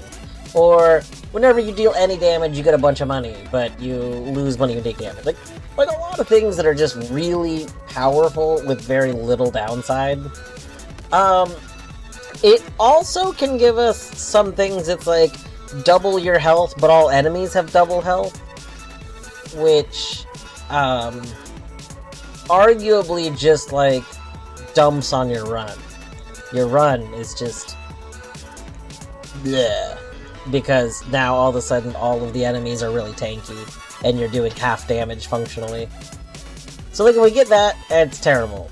Or, whenever you deal any damage, you get a bunch of money, but you lose money when you take damage. Like a lot of things that are just really powerful with very little downside. It also can give us some things that's like, double your health, but all enemies have double health. Which, arguably just, like, dumps on your run. Your run is just... bleh. Because now, all of a sudden, all of the enemies are really tanky, and you're doing half damage functionally. So, like, if we get that, it's terrible.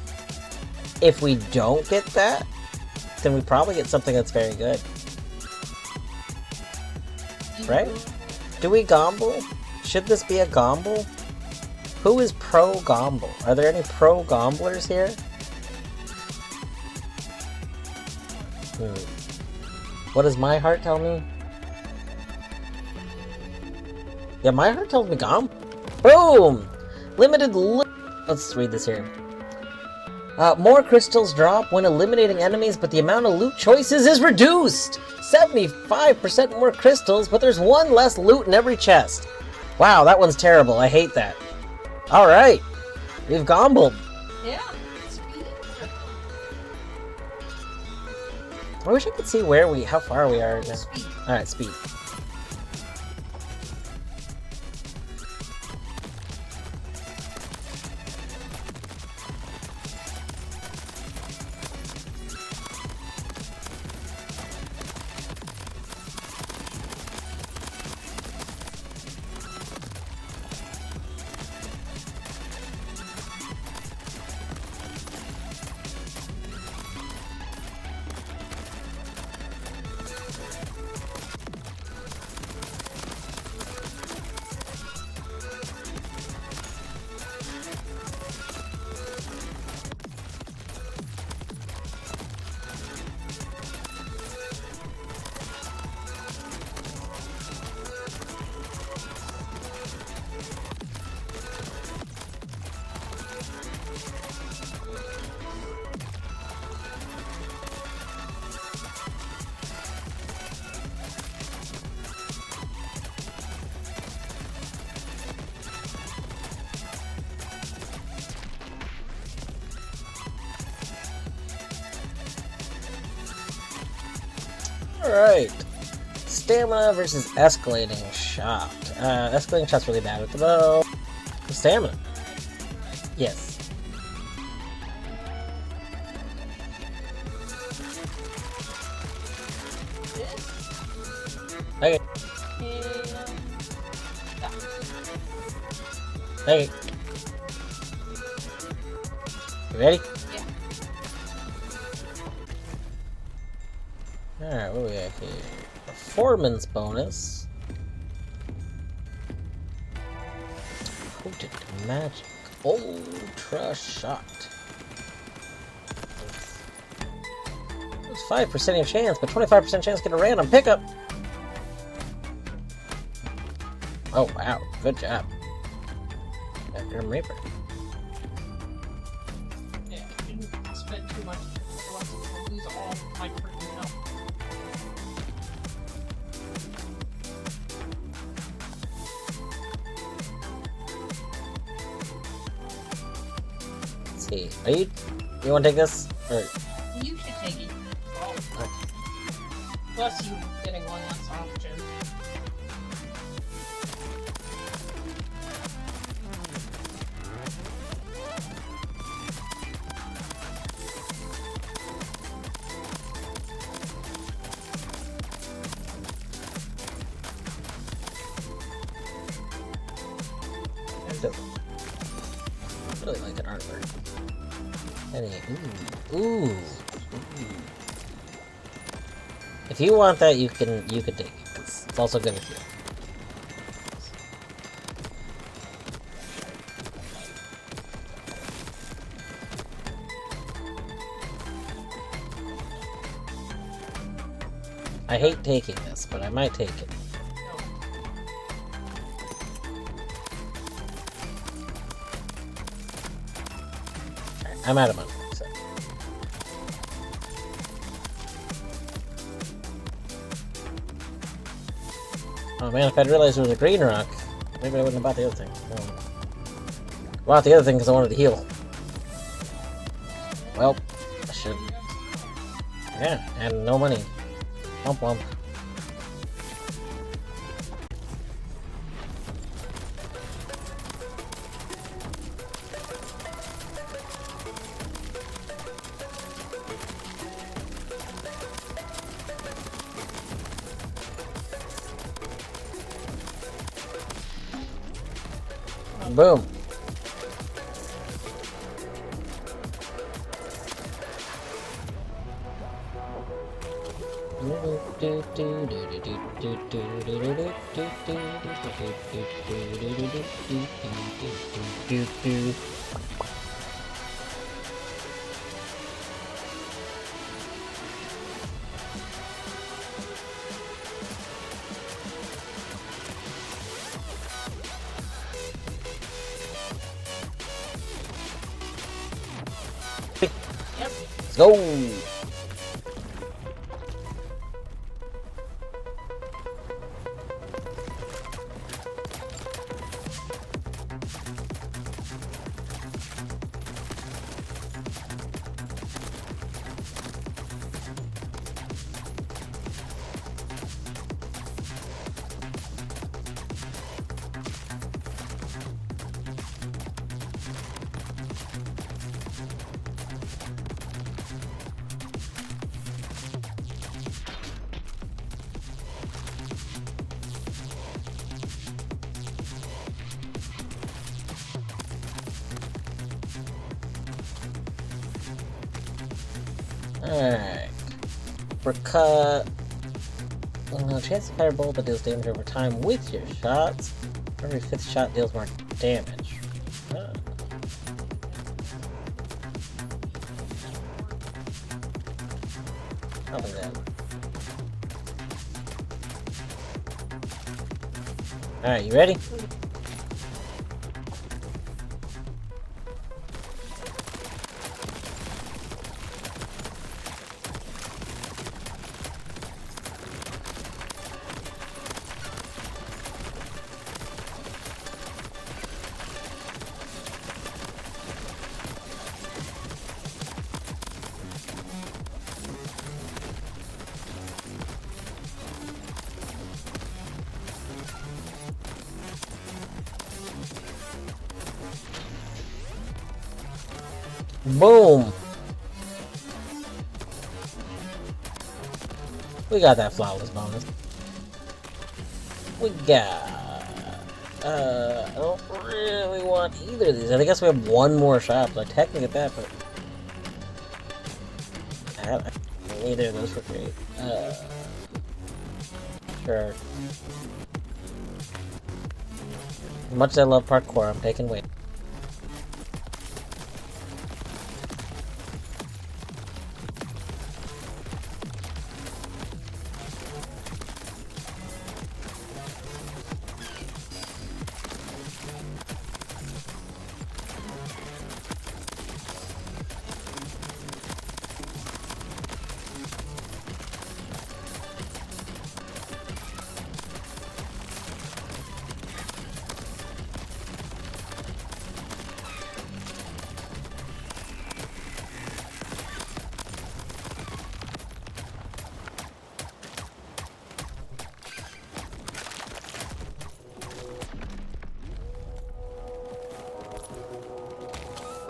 If we don't get that, then we probably get something that's very good. Right? Do we gomble? Should this be a gomble? Who is pro gomble? Are there any pro gomblers here? What does my heart tell me? Yeah, my heart tells me gomble. Boom! Let's read this here. More crystals drop when eliminating enemies, but the amount of loot choices is reduced! 75% more crystals, but there's one less loot in every chest. Wow, that one's terrible. I hate that. Alright. We've gombled. Yeah. Speed. I wish I could see how far we are now. Speed. Alright, speed. Alright. Stamina versus escalating shot. Escalating shot's really bad with the bow. Stamina. Yes. Okay. Okay. You ready? Yeah. Alright, what do we got here? Performance bonus. Potent magic. Ultra shot. It's 5% of your chance, but 25% chance to get a random pickup. Oh wow, good job. Grim Reaper. Yeah, I didn't spend too much. Otherwise I'll lose all my freaking health. Let's see. You want to take this? Or You should take it. Oh. Plus you getting one less option. I really like that artwork. Ooh. If you want that, you can take it. It's also good with you. I hate taking this, but I might take it. I'm out of money, so. Oh man, if I'd realized it was a green rock, maybe I wouldn't have bought the other thing. No. I bought the other thing because I wanted to heal. Well, I should. Yeah, and no money. Womp womp. Boom. Let's go. Alright. Recut. Chance to fire a bullet that deals damage over time with your shots. Every 5th shot deals more damage. Probably that. Alright, you ready? Boom! We got that flawless bonus. We got... I don't really want either of these. I guess we have one more shop, so I technically get that, but... neither of those were great. Sure. As much as I love parkour, I'm taking weight.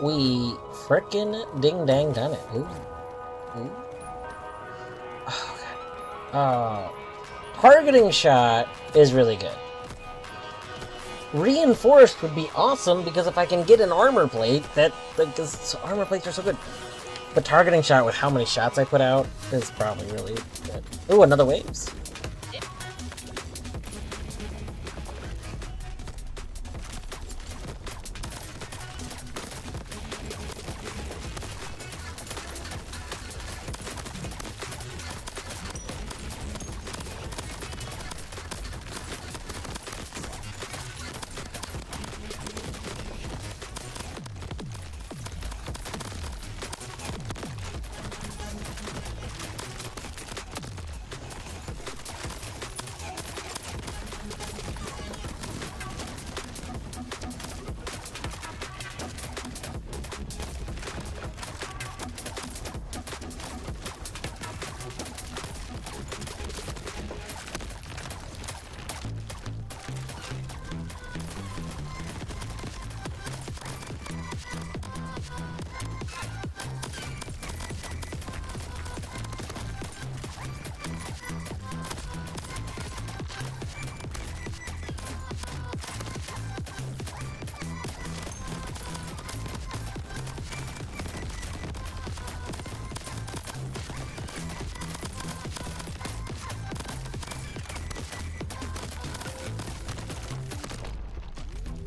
We frickin' ding dang done it. Ooh. Ooh. Oh, God. Targeting shot is really good. Reinforced would be awesome because if I can get an armor plate, because armor plates are so good. But targeting shot with how many shots I put out is probably really good. Ooh, another waves.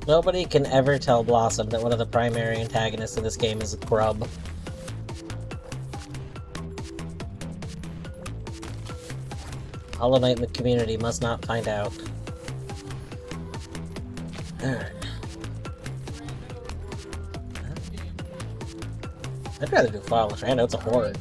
Nobody can ever tell Blossom that one of the primary antagonists in this game is a grub. Hollow Knight in the community must not find out. Alright. I'd rather do Flawless. I know it's a horde.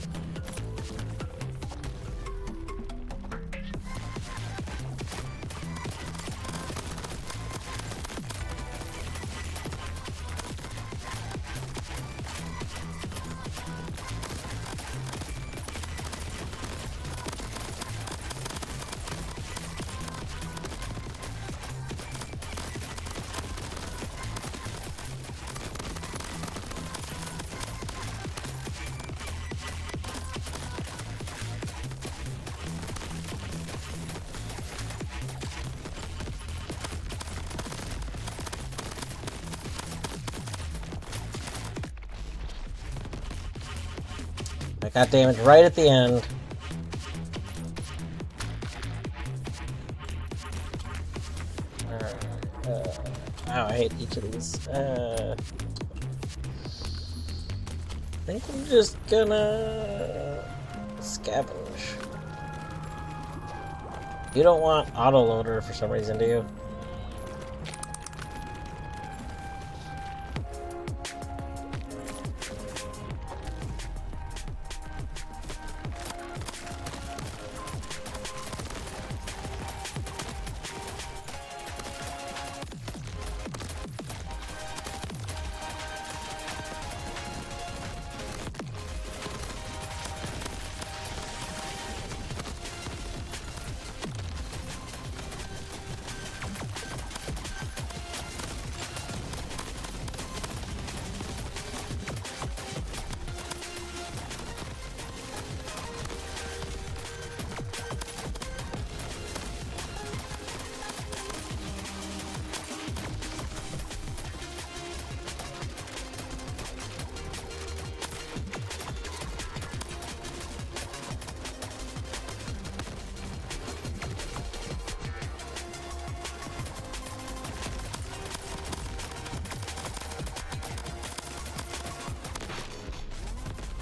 I got damage right at the end. Wow, I hate each of these. I think I'm just gonna scavenge. You don't want autoloader for some reason, do you?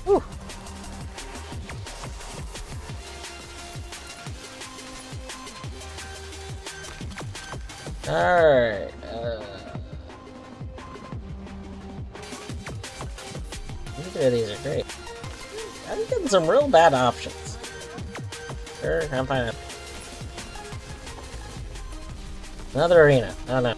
Whew. Alright, neither of these are great. I'm getting some real bad options. Sure, I'm fine. Another arena. Oh no.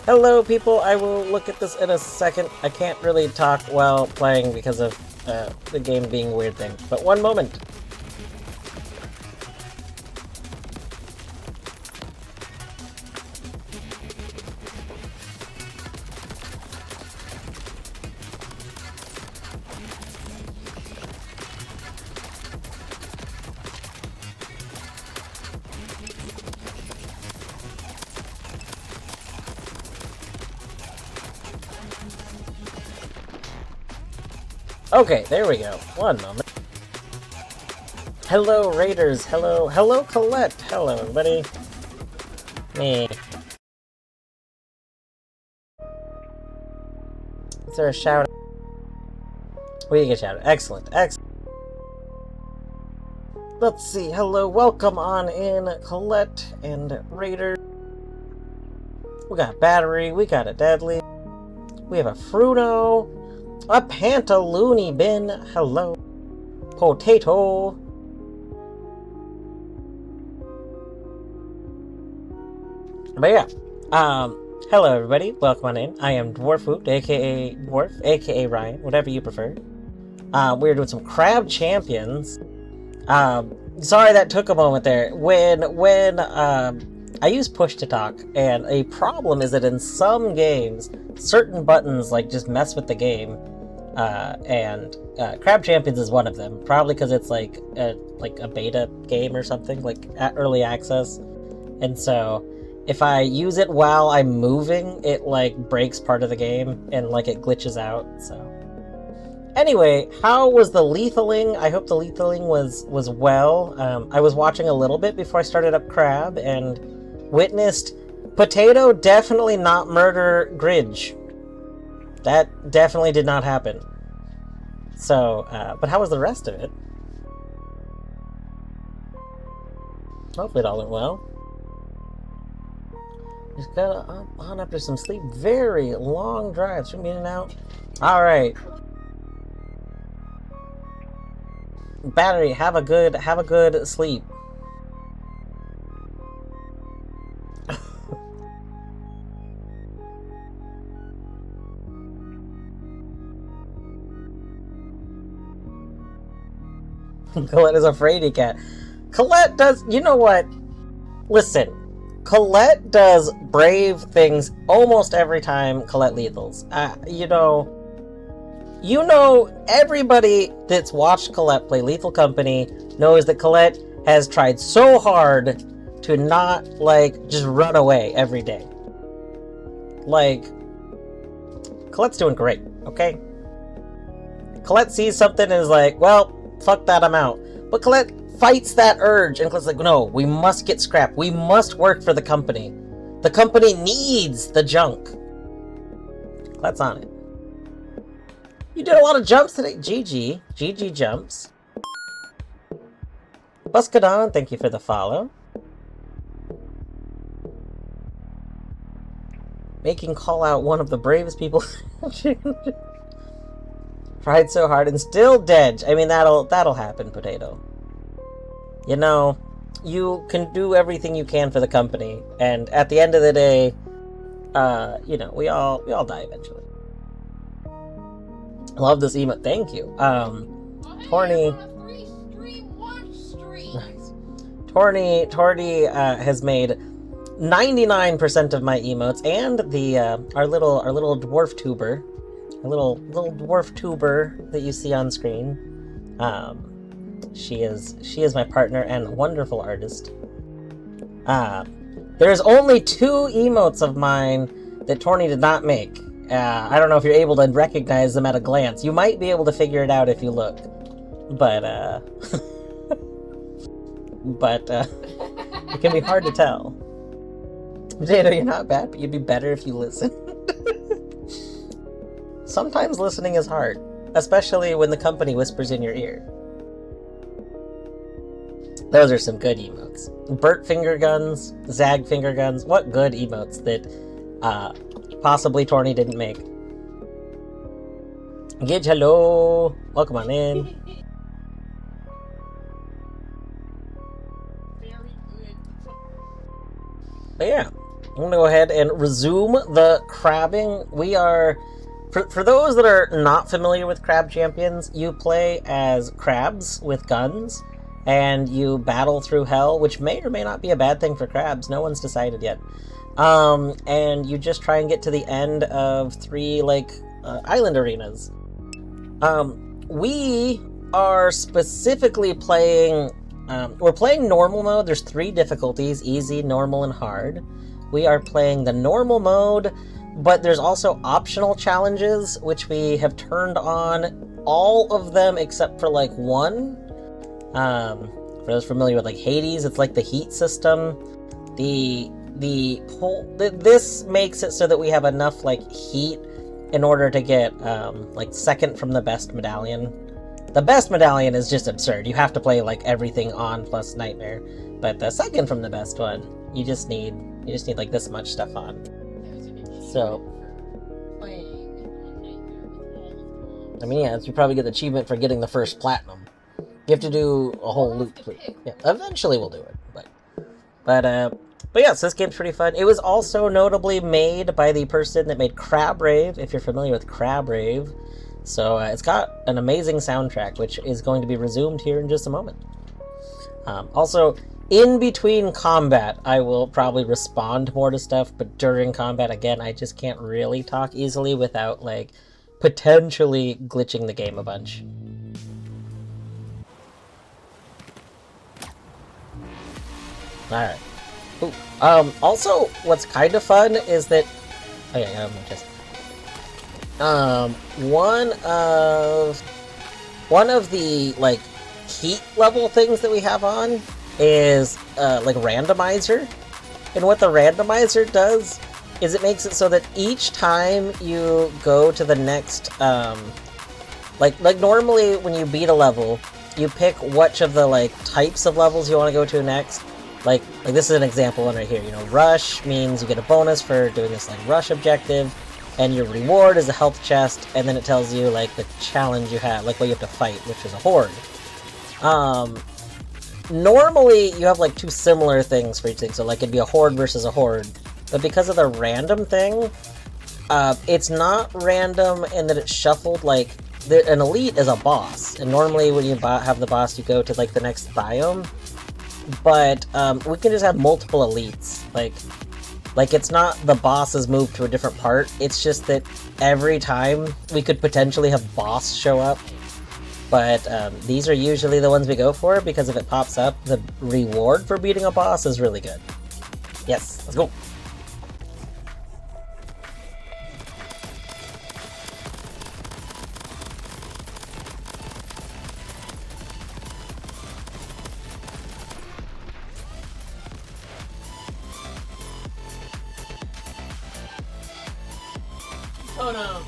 Hello, people. I will look at this in a second. I can't really talk while playing because of the game being a weird thing. But one moment. Okay, there we go. One moment. Hello, Raiders. Hello, Colette. Hello, everybody. Me. Is there a shout? We get shouted. Excellent. Let's see. Hello, welcome on in, Colette and Raider. We got Battery. We got a Deadly. We have a Fruno. A Pantaloony Bin. Hello. Potato. But yeah. Hello everybody. Welcome on in. I am Dwarfoot, aka Dwarf, aka Ryan, whatever you prefer. We're doing some Crab Champions. Sorry that took a moment there. When I use push to talk, and a problem is that in some games, certain buttons like just mess with the game. And Crab Champions is one of them, probably because it's like a beta game or something, like at early access. And so if I use it while I'm moving, it like breaks part of the game and like it glitches out. So anyway, how was the lethaling? I hope the lethaling was well. I was watching a little bit before I started up Crab and witnessed Potato definitely not murder Gridge. That definitely did not happen. So, but how was the rest of it? Hopefully it all went well. Just got on after some sleep. Very long drives from in and out. Alright. Battery, have a good sleep. Colette is a fraidy cat. Colette does... You know what? Listen. Colette does brave things almost every time Colette lethals. You know, everybody that's watched Colette play Lethal Company knows that Colette has tried so hard to not, like, just run away every day. Like, Colette's doing great, okay? Colette sees something and is like, well, fuck that, I'm out. But Colette fights that urge, and Colette's like, no, we must get scrap. We must work for the company. The company needs the junk. Colette's on it. You did a lot of jumps today. GG jumps. Buskadon, thank you for the follow. Making call out one of the bravest people. Tried so hard and still dead. I mean, that'll happen, Potato. You know, you can do everything you can for the company, and at the end of the day, you know, we all die eventually. Love this emote. Thank you. Torny. Nice. Torny has made 99% of my emotes, and the our little dwarf tuber, a little dwarf tuber that you see on screen. She is my partner and wonderful artist. There's only 2 emotes of mine that Torny did not make. I don't know if you're able to recognize them at a glance. You might be able to figure it out if you look, but it can be hard to tell. Potato, you're not bad, but you'd be better if you listened. Sometimes listening is hard, especially when the company whispers in your ear. Those are some good emotes. Burt finger guns, Zag finger guns. What good emotes that possibly Torny didn't make. Gidge, hello. Welcome on in. Very good. But yeah, I'm going to go ahead and resume the crabbing. We are... For those that are not familiar with Crab Champions, you play as crabs with guns, and you battle through hell, which may or may not be a bad thing for crabs. No one's decided yet. And you just try and get to the end of 3, island arenas. We are specifically playing... we're playing normal mode. There's 3 difficulties, easy, normal, and hard. We are playing the normal mode, but there's also optional challenges, which we have turned on all of them except for, 1. For those familiar with, Hades, it's like the heat system. This makes it so that we have enough, heat in order to get, second from the best medallion. The best medallion is just absurd. You have to play, everything on plus Nightmare. But the second from the best one, you just need, this much stuff on. So, I mean, yeah, you probably get the achievement for getting the first platinum. You have to do a whole loop. Yeah, eventually we'll do it. But yeah, so this game's pretty fun. It was also notably made by the person that made Crab Rave, if you're familiar with Crab Rave. So it's got an amazing soundtrack, which is going to be resumed here in just a moment. Also, in between combat, I will probably respond more to stuff, but during combat, again, I just can't really talk easily without, potentially glitching the game a bunch. Alright. Ooh. Also, what's kind of fun is that... Oh yeah, one of the, heat level things that we have on is, randomizer. And what the randomizer does is it makes it so that each time you go to the next, normally when you beat a level, you pick which of the, types of levels you want to go to next. Like this is an example one right here. Rush means you get a bonus for doing this, rush objective, and your reward is a health chest, and then it tells you, the challenge you have, what you have to fight, which is a horde. Normally, you have, 2 similar things for each thing, so, it'd be a horde versus a horde. But because of the random thing, it's not random in that it's shuffled, an elite is a boss, and normally when you have the boss, you go to like the next biome. But we can just have multiple elites. Like it's not the bosses move to a different part. It's just that every time we could potentially have boss show up. But these are usually the ones we go for because if it pops up, the reward for beating a boss is really good. Yes, let's go.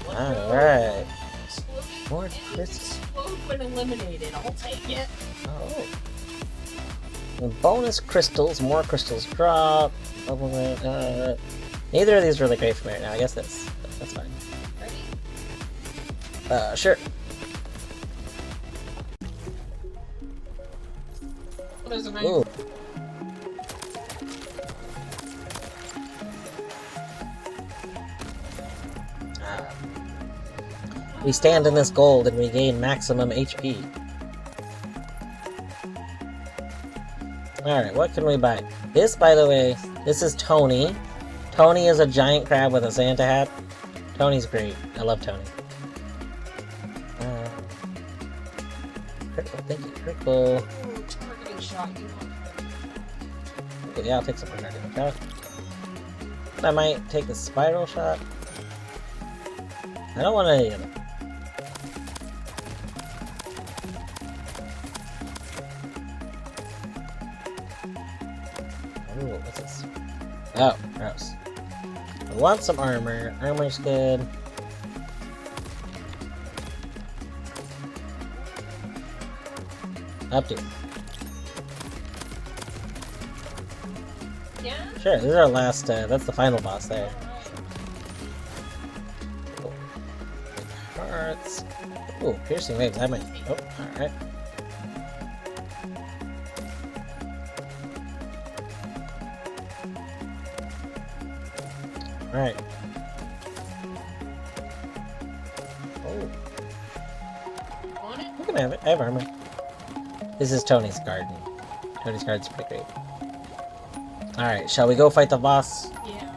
Alright. More crystals. Explode when eliminated. I'll take it. Oh. And bonus crystals, more crystals drop. Neither of these are really great for me right now. I guess this. That's fine. Ready? Sure. What is it, man? Ooh. We stand in this gold and we gain maximum HP. Alright, what can we buy? This, by the way, this is Tony. Tony is a giant crab with a Santa hat. Tony's great. I love Tony. Critical, thank you. Critical. Ooh, targeting shot. You want Okay, yeah, I'll take some targeting shot. I might take the spiral shot. I don't want any of them. Ooh, what's this? Oh, gross. I want some armor. Armor's good. Up to. Yeah? Sure, this is our last, that's the final boss there. Cool. Hearts. Ooh, piercing waves. I might. Oh, alright. Alright. Oh. Want it? You can have it. I have armor. This is Tony's garden. Tony's garden's pretty great. Alright, shall we go fight the boss? Yeah.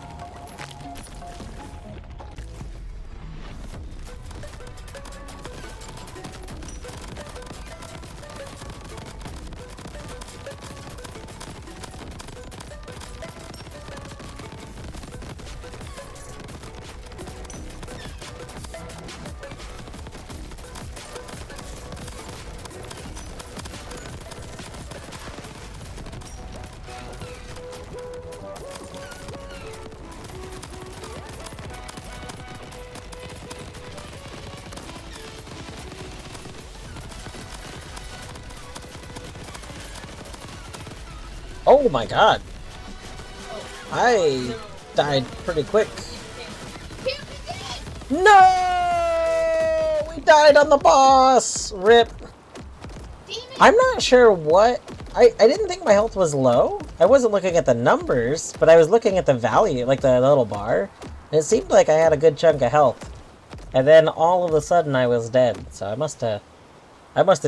Oh my god! Oh, I no. died pretty quick. Can't be dead! No! We died on the boss! Rip. Damn it! I'm not sure what... I didn't think my health was low. I wasn't looking at the numbers, but I was looking at the value, like the little bar. And it seemed like I had a good chunk of health. And then all of a sudden I was dead. So I must have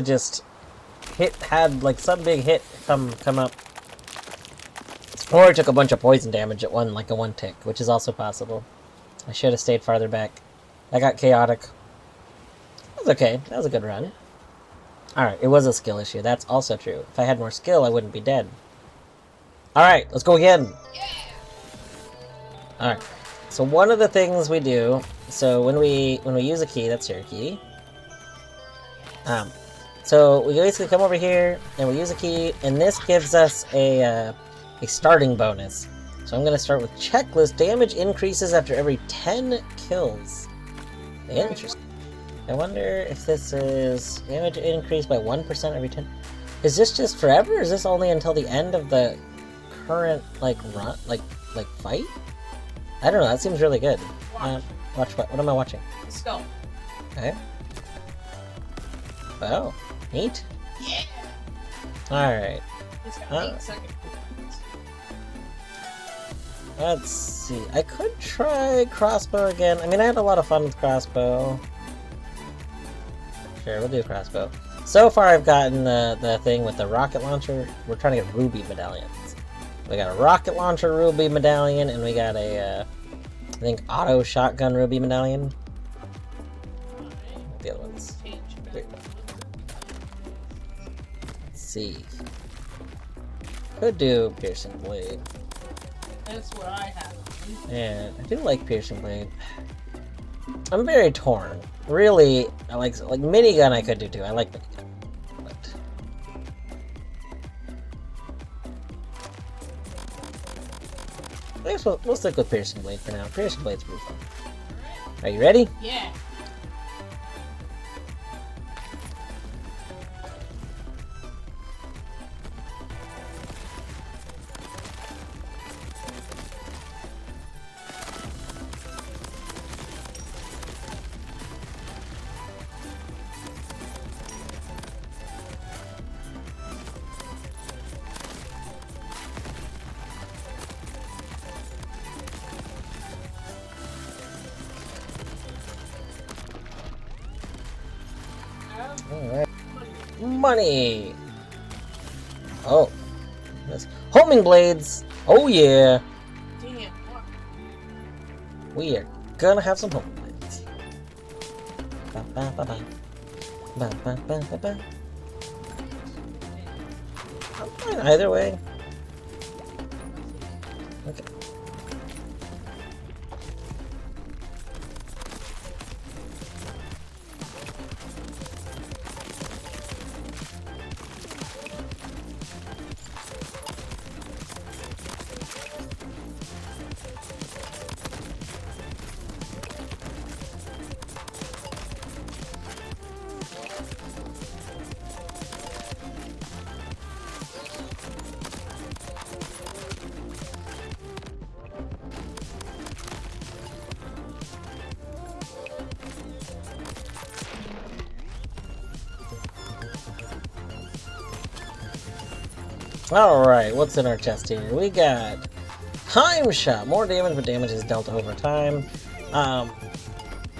just had like some big hit come up. Or I took a bunch of poison damage at one tick, which is also possible. I should have stayed farther back. I got chaotic. That was okay. That was a good run. Alright, it was a skill issue. That's also true. If I had more skill, I wouldn't be dead. Alright, let's go again. Yeah! Alright. So one of the things we do, so when we use a key, that's your key. So we basically come over here and we use a key, and this gives us a starting bonus. So I'm gonna start with checklist. Damage increases after every 10 kills. Interesting. I wonder if this is damage increase by 1% every 10. Is this just forever, or is this only until the end of the current like run, like fight? I don't know. That seems really good. Watch. Watch what? What am I watching? The skull. Okay. Oh, neat. Yeah! All right. It's got Uh. 8 second cooldowns. Let's see. I could try crossbow again. I mean, I had a lot of fun with crossbow. Sure, we'll do a crossbow. So far, I've gotten the thing with the rocket launcher. We're trying to get ruby medallions. We got a rocket launcher ruby medallion, and we got a, I think, auto shotgun ruby medallion. The other ones. Let's see. Could do piercing blade. That's what I have. And I do like piercing blade. I'm very torn. Really, I like minigun. I could do too. I like minigun. But I guess we'll stick with piercing blade for now. Piercing blade's pretty fun. Are you ready? Yeah. Alright. Money! Oh. That's homing blades! Oh yeah! Damn. What? We are gonna have some homing blades. Ba ba ba ba. Ba ba ba ba ba. I'm fine either way. Okay. Alright, what's in our chest here? We got Time Shot. More damage, but damage is dealt over time.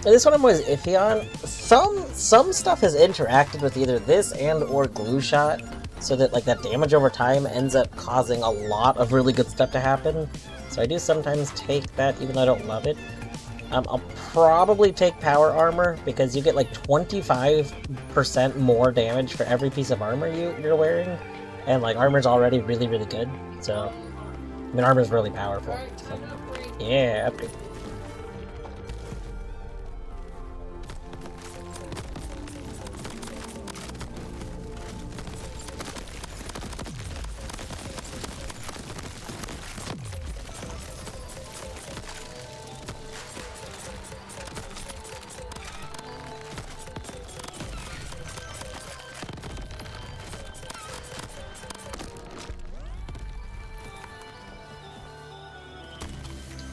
This one I'm always iffy on. Some stuff has interacted with either this and or Glue Shot, so that like that damage over time ends up causing a lot of really good stuff to happen. So I do sometimes take that, even though I don't love it. I'll probably take Power Armor, because you get like 25% more damage for every piece of armor you're wearing. And like armor's already really, really good, so I mean armor's really powerful. So, yeah, upgrade.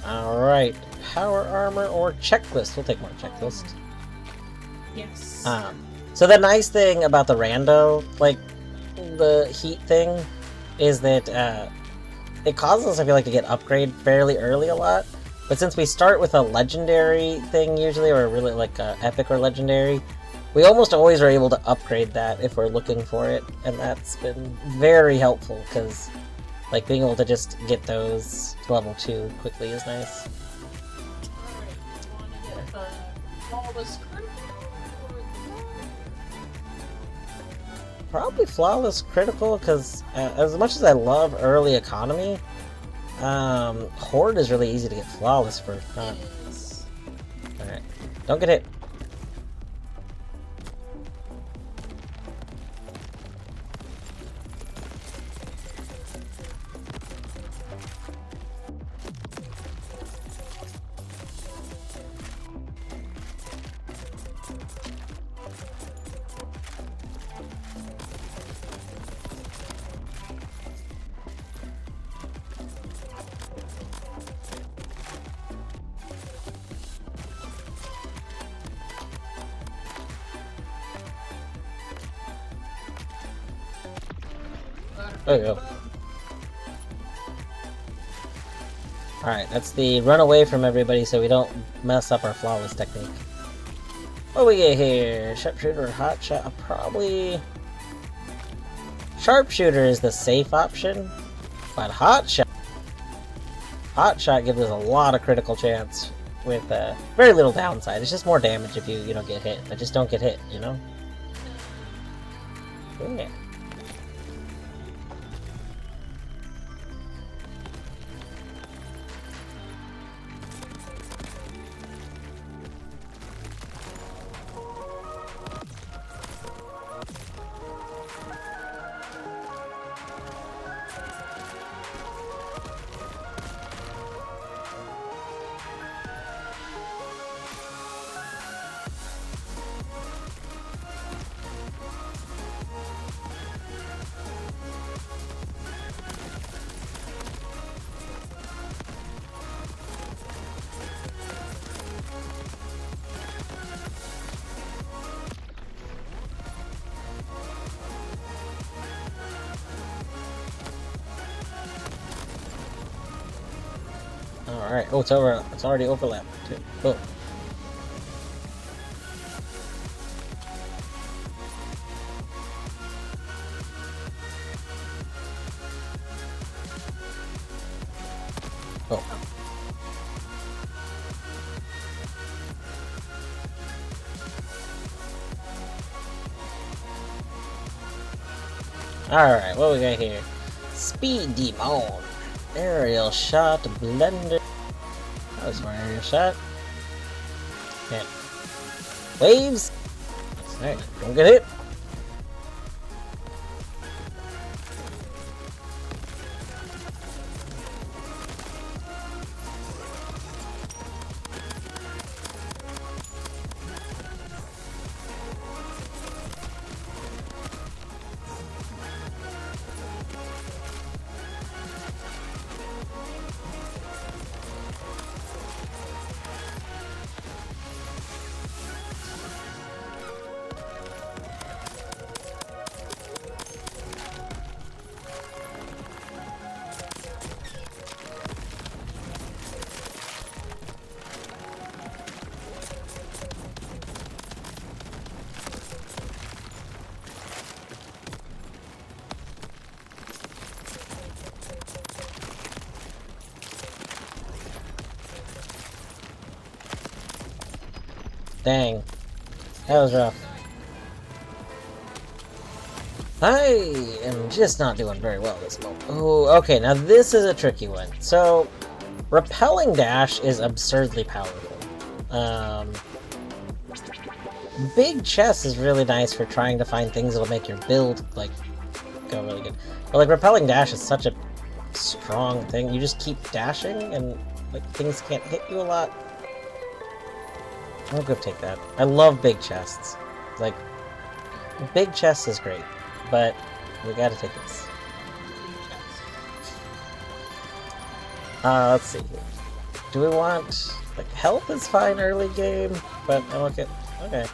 Alright, Power Armor or Checklist? We'll take more Checklist. Yes. So the nice thing about the rando, like, the heat thing, is that it causes us, I feel like, to get upgrade fairly early a lot. But since we start with a legendary thing usually, or really like epic or legendary, we almost always are able to upgrade that if we're looking for it. And that's been very helpful, because like being able to just get those to level 2 quickly is nice. Alright, you want to get the flawless critical or Probably Flawless Critical, because as much as I love early economy, Horde is really easy to get Flawless for. yes. Alright, don't get hit. There you go. Alright, that's the run away from everybody so we don't mess up our flawless technique. What we get here? Sharpshooter or hot shot? Probably... Sharpshooter is the safe option, but hot shot gives us a lot of critical chance with very little downside. It's just more damage if you don't get hit, but just don't get hit, you know? Yeah. Alright, oh, it's over. It's already overlapped, too. Boom. Oh. Alright, what we got here? Speed Demon. Aerial shot, blender. That was my aerial shot. Yeah. Waves. Alright, don't get hit. Dang. That was rough. I am just not doing very well this moment. Oh, okay, now this is a tricky one. So, Repelling Dash is absurdly powerful. Big Chest is really nice for trying to find things that'll make your build, like, go really good. But, like, Repelling Dash is such a strong thing. You just keep dashing, and, like, things can't hit you a lot. I'll go take that. I love big chests. Like, big chest is great, but we gotta take this. Let's see. Do we want... like, health is fine early game, but I won't get... okay.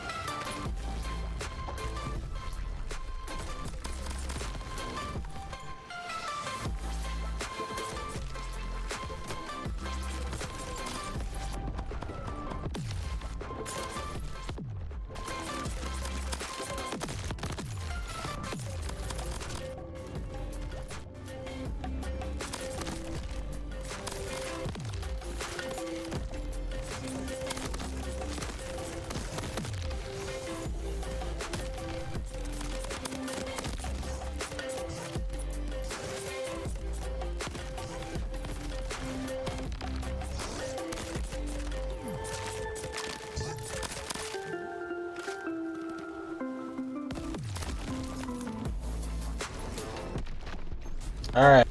Alright.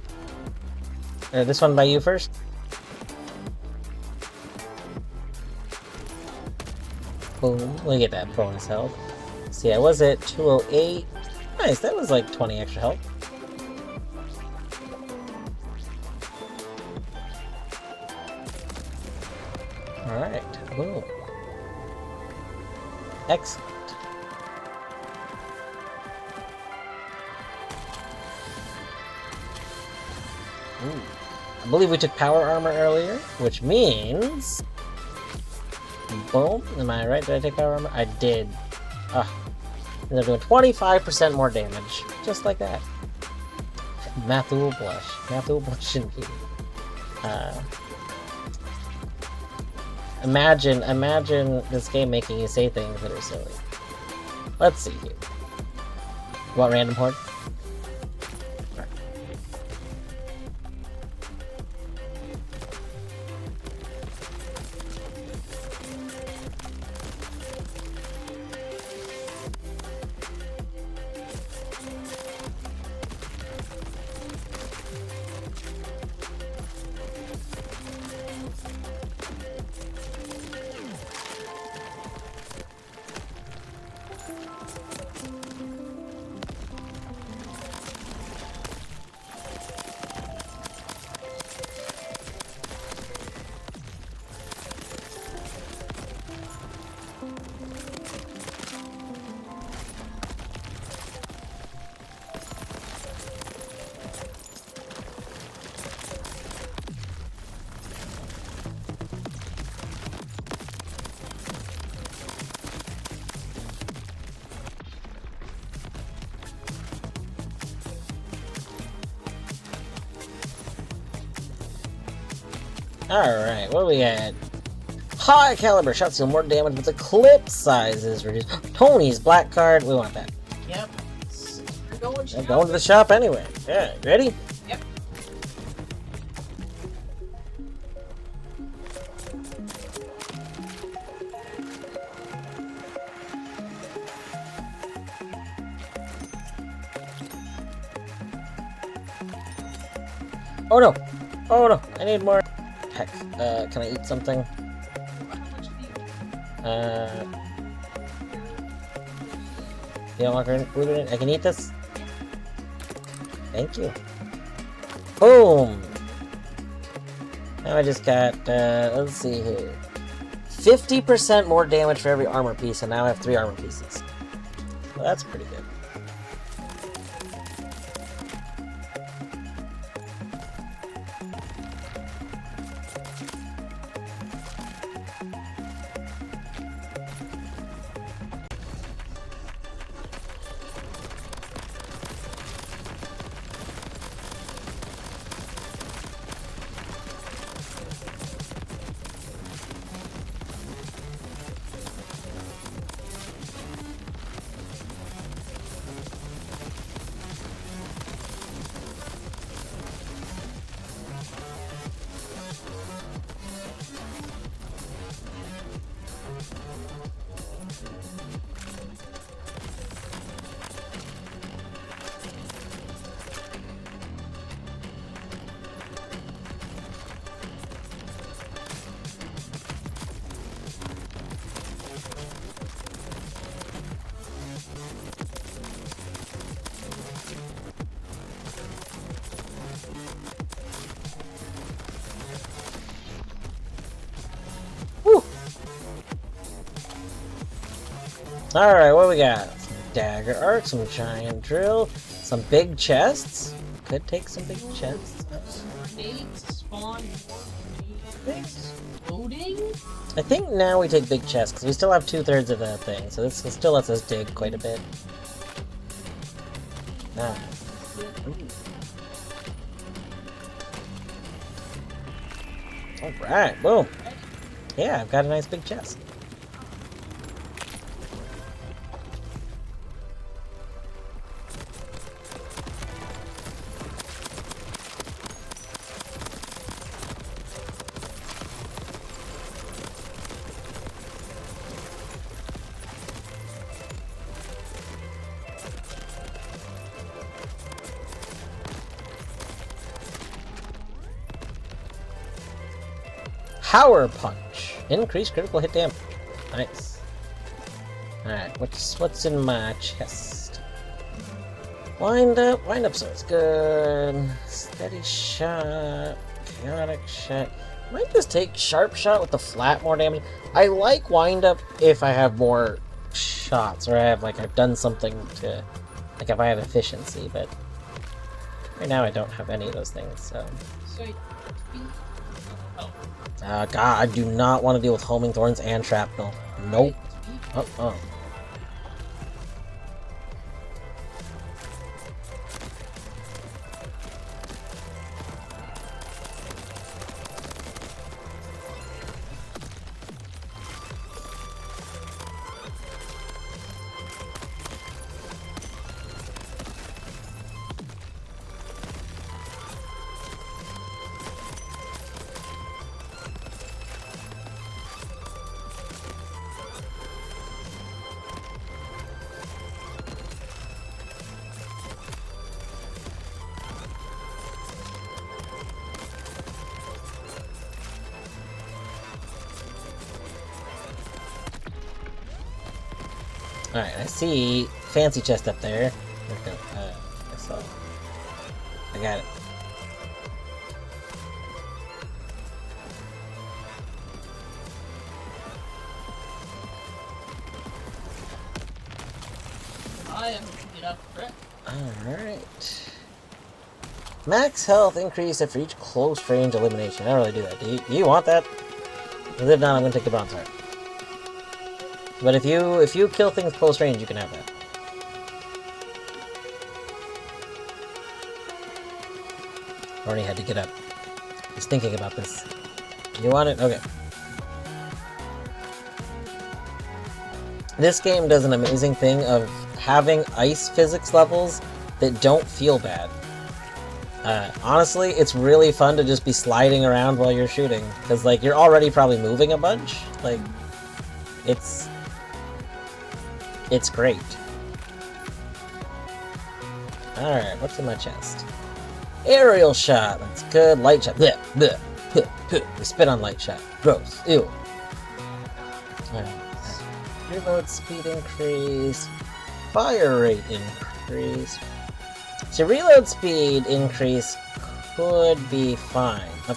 This one by you first? Boom. Let me get that bonus health. See, I was at 208. Nice, that was like 20 extra health. Alright, boom. Excellent. Ooh. I believe we took power armor earlier, which means Boom. Am I right? Did I take power armor? I did. Ah. And they're doing 25% more damage. Just like that. Mathul Blush. Mathul Blush indeed. Imagine this game making you say things that are silly. Let's see here. What random horde? Alright, what do we got? High caliber shots deal more damage, but the clip size is reduced. Tony's black card, we want that. Yep. We're going I'm going to the shop anyway. Yeah, ready? Yep. Oh no! Oh no! I need more. Heck, can I eat something? You don't want food in it? I can eat this? Thank you. Boom! Now I just got, let's see here. 50% more damage for every armor piece, and now I have 3 armor pieces. Well, that's pretty good. Alright, what we got? Some dagger arc, some giant drill, some big chests. Could take some big chests. Grenades, spawn, loading. I think now we take big chests, because we still have 2/3 of that thing, so this still lets us dig quite a bit. Now. Alright, boom. Yeah, I've got a nice big chest. Power Punch. Increased critical hit damage. Nice. Alright, what's in my chest? Wind up sounds good. Steady shot. Chaotic shot. Might just take sharp shot with the flat more damage. I like wind up if I have more shots, or I've done something to, like if I have efficiency, but right now I don't have any of those things, so. So, Oh. God, I do not want to deal with homing thorns and shrapnel. Nope. Oh, oh. Alright, I see fancy chest up there. Okay, I got it. I am picking up correct. Alright. Max health increase after each close range elimination. I don't really do that. Do you want that? If not, I'm gonna take the bronze heart. But if you kill things close range, you can have that. Already had to get up. He's thinking about this. You want it? Okay. This game does an amazing thing of having ice physics levels that don't feel bad. Honestly, it's really fun to just be sliding around while you're shooting, because like you're already probably moving a bunch. Like, it's great. Alright, what's in my chest? Aerial shot, that's good. Light shot, bleh, bleh, bleh, bleh. We spit on light shot. Gross. Ew. Alright. Reload speed increase. Fire rate increase. So reload speed increase could be fine. The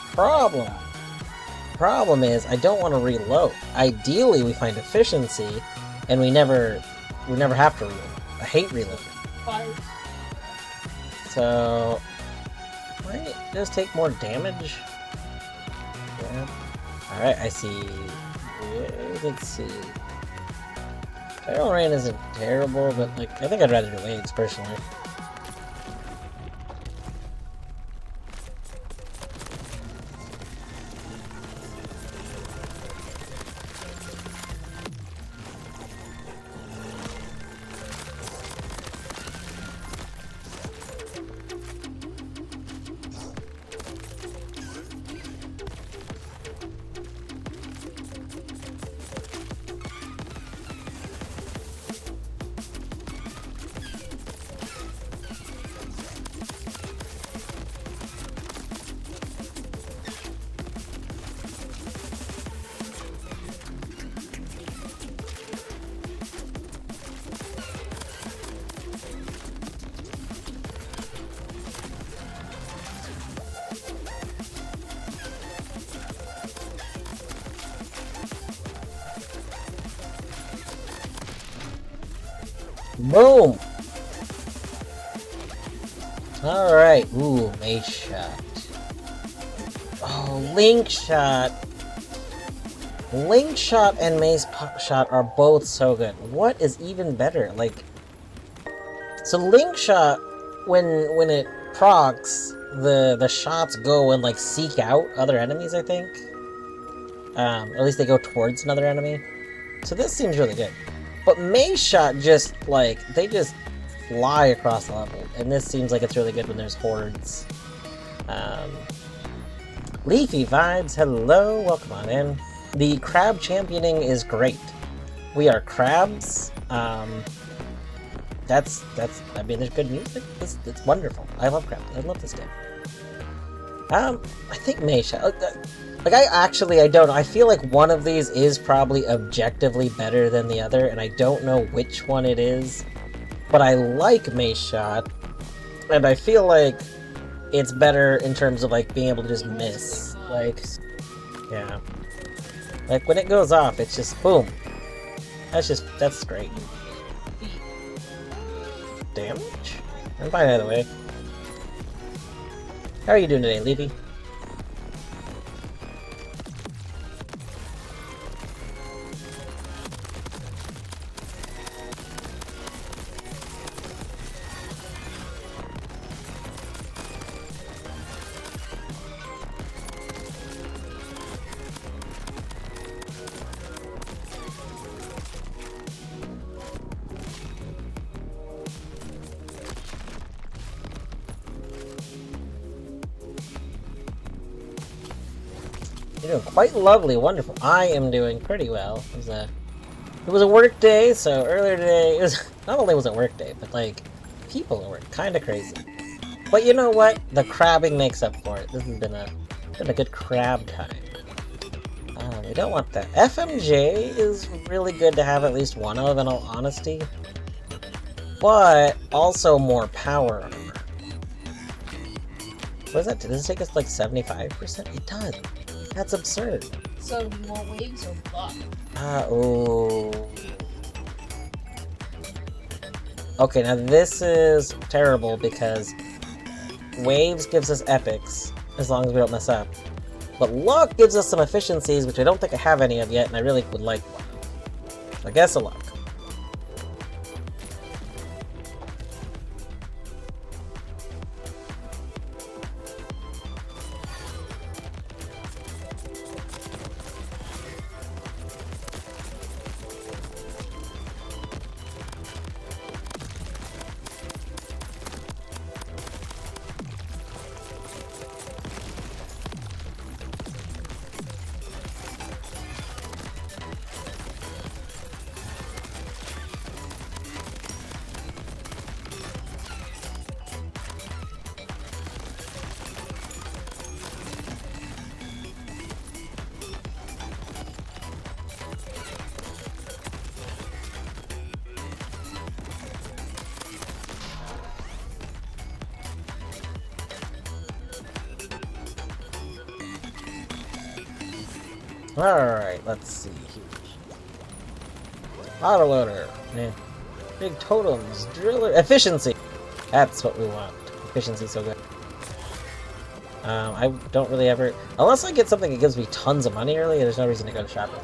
problem is I don't want to reload. Ideally we find efficiency and we never have to reload. I hate reloading. Fire. So might just take more damage. Yeah. Alright, I see. Let's see. Barrel rain isn't terrible, but like I think I'd rather do waves personally. Boom! Alright. Ooh, mace shot. Oh, link shot. Link shot and mace shot are both so good. What is even better? Like, so link shot, when it procs, the shots go and like seek out other enemies, I think. Or at least they go towards another enemy. So this seems really good. But mace shot just, like, they just fly across the level. And this seems like it's really good when there's hordes. Leafy Vibes, hello, welcome on in. The crab championing is great. We are crabs. I mean, there's good music. It's wonderful. I love crabs. I love this game. I think mace shot. Like, I don't know. I feel like one of these is probably objectively better than the other, and I don't know which one it is. But I like mace shot, and I feel like it's better in terms of, like, being able to just miss. Like, yeah. Like, when it goes off, it's just, boom. That's great. Damage? I'm fine either way. How are you doing today, Leafy? You're doing quite lovely, wonderful. I am doing pretty well. It was a work day, so earlier today, it was, not only was it work day, but like, people at work, kinda crazy. But you know what? The crabbing makes up for it. This has been a good crab time. We don't want that. FMJ is really good to have at least one of, in all honesty. But also more power armor. What does that do? Does it take us like 75%? It does. That's absurd. So, do you want waves or luck? Oh. Okay, now this is terrible because waves gives us epics, as long as we don't mess up. But luck gives us some efficiencies, which I don't think I have any of yet, and I really would like one. I guess a luck. Alright, let's see here. Autoloader. Yeah. Big totems. Driller. Efficiency! That's what we want. Efficiency so good. I don't really ever... Unless I get something that gives me tons of money early, there's no reason to go to shopping.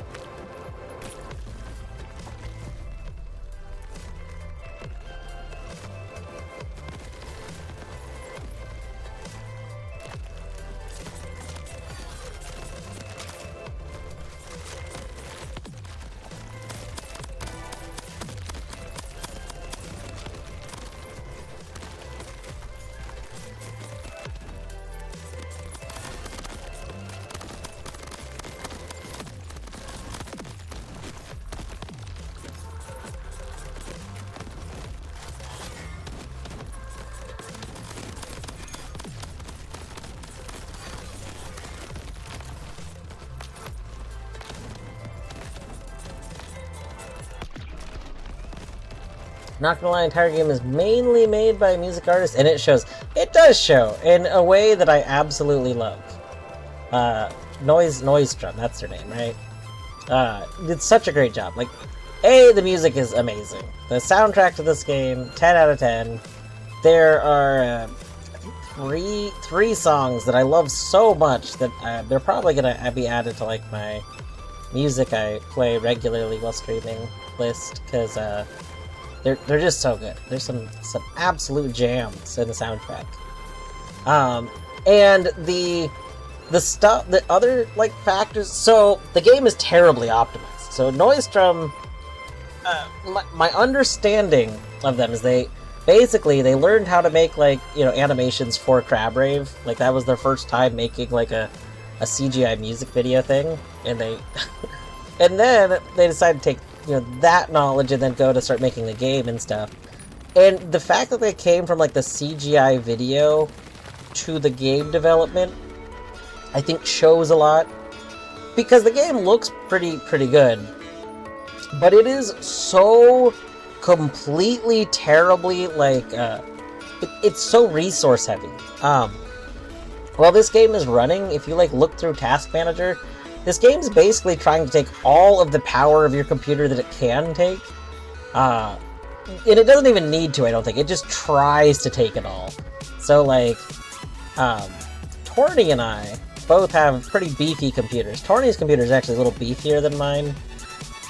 Not gonna lie, the entire game is mainly made by a music artist, and it shows. It does show in a way that I absolutely love. Noisestrum, that's her name, right? Did such a great job. Like, the music is amazing. The soundtrack to this game, 10 out of 10. There are three songs that I love so much that they're probably gonna be added to like my music I play regularly while streaming list, because they're just so good. There's some absolute jams in the soundtrack. And the other like factors. So the game is terribly optimized. So Noisestrum, my understanding of them is they learned how to make like animations for Crab Rave. Like that was their first time making like a CGI music video thing, and and then they decided to take that knowledge and then go to start making the game and stuff. And the fact that they came from like the CGI video to the game development, I think shows a lot, because the game looks pretty good, but it is so completely terribly like it's so resource heavy. While this game is running, if you like look through Task Manager, this game's basically trying to take all of the power of your computer that it can take, and it doesn't even need to, I don't think. It just tries to take it all. So, like, Torny and I both have pretty beefy computers. Torny's computer is actually a little beefier than mine,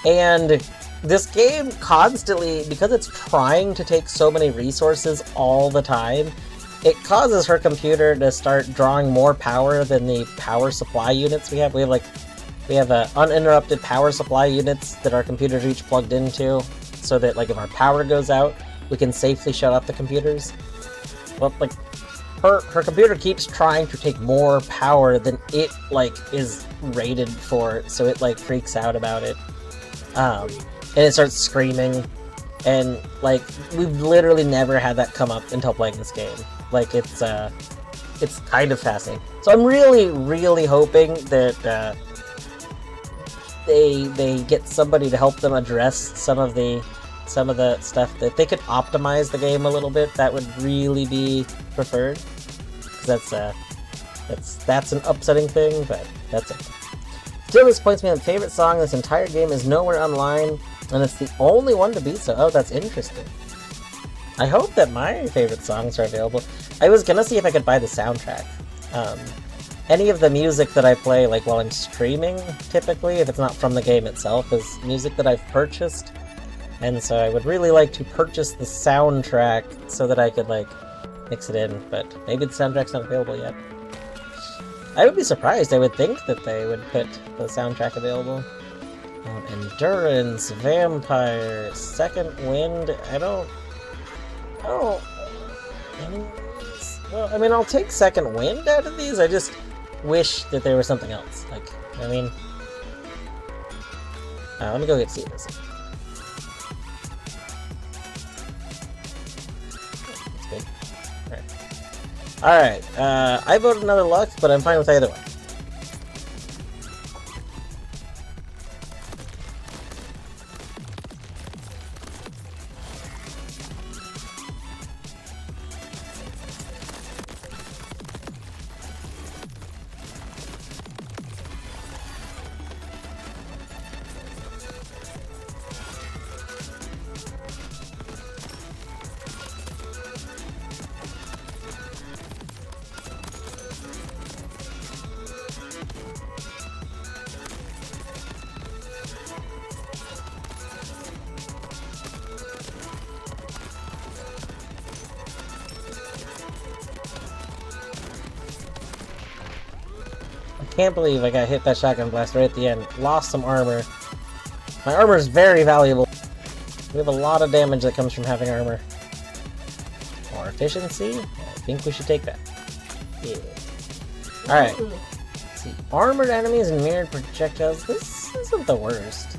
and this game constantly, because it's trying to take so many resources all the time, it causes her computer to start drawing more power than the power supply units we have. We have uninterrupted power supply units that our computers are each plugged into, so that like if our power goes out, we can safely shut off the computers. Well, like her computer keeps trying to take more power than it like is rated for, so it like freaks out about it, and it starts screaming, and like we've literally never had that come up until playing this game. Like it's kind of fascinating. So I'm really hoping that they get somebody to help them address some of the stuff, that they could optimize the game a little bit. That would really be preferred, because that's an upsetting thing, but that's it. Still disappoints me that the favorite song in this entire game is nowhere online, and it's the only one to beat, so oh, that's interesting. I hope that my favorite songs are available. I was gonna see if I could buy the soundtrack. Any of the music that I play, like while I'm streaming, typically, if it's not from the game itself, is music that I've purchased. And so I would really like to purchase the soundtrack so that I could, like, mix it in, but maybe the soundtrack's not available yet. I would be surprised. I would think that they would put the soundtrack available. Endurance, Vampire, Second Wind, well, I mean, I'll take Second Wind out of these. I just wish that there was something else. Like, I mean... let me go get Seedless. That's good. Alright. I voted another Lux, but I'm fine with either one. I can't believe I got hit that shotgun blast right at the end. Lost some armor. My armor is very valuable. We have a lot of damage that comes from having armor. More efficiency? I think we should take that. Yeah. Alright. Let's see. Armored enemies and mirrored projectiles. This isn't the worst.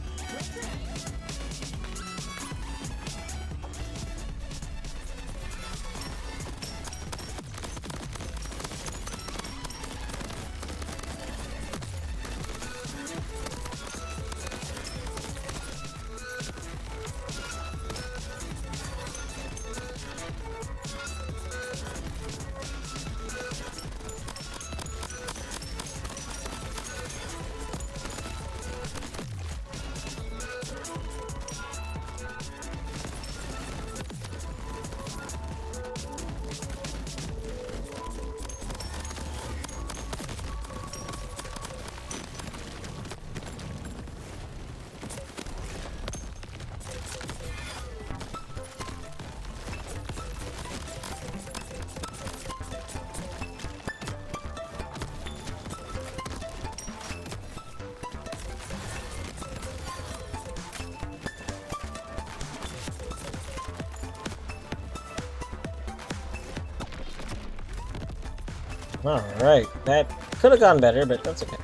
Alright, that could have gone better, but that's okay.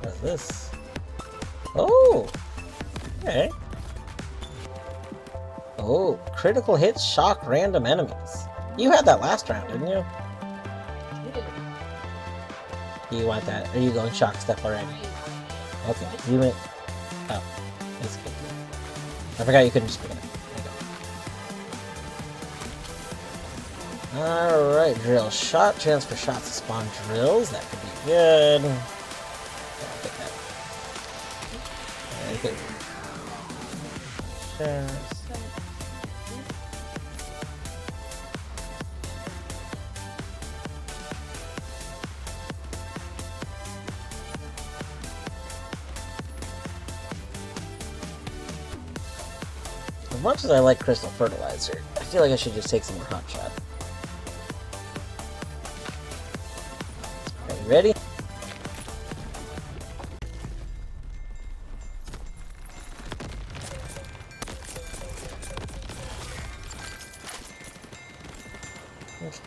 What's this? Oh! Okay. Oh, critical hits shock random enemies. You had that last round, didn't you? You want that? Are you going shock stuff already? Okay, you may... Oh, that's good. I forgot you couldn't just pick it up. Alright, drill shot. Chance for shots to spawn drills. That could be good. Yeah, I'll take that. Very good. Sure. As much as I like Crystal Fertilizer, I feel like I should just take some more Hot Shot. Ready?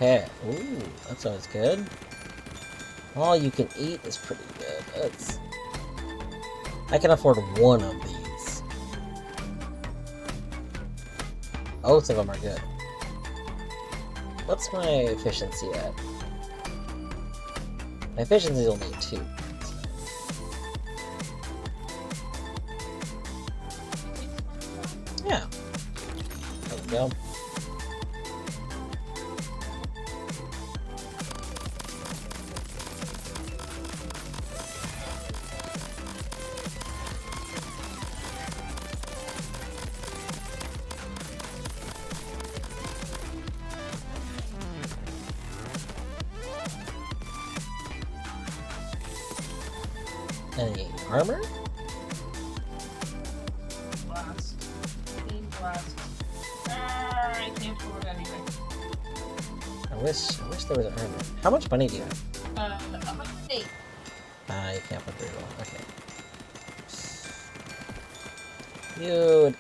Okay. Ooh, that's always good. All you can eat is pretty good. I can afford one of these. Both of them are good. What's my efficiency at? My efficiency is only 2. Yeah. There we go. Any armor? Blast. Clean blast. I can't afford anything. I wish there was armor. How much money do you have? 108. You can't put 3 roll. Okay. Dude.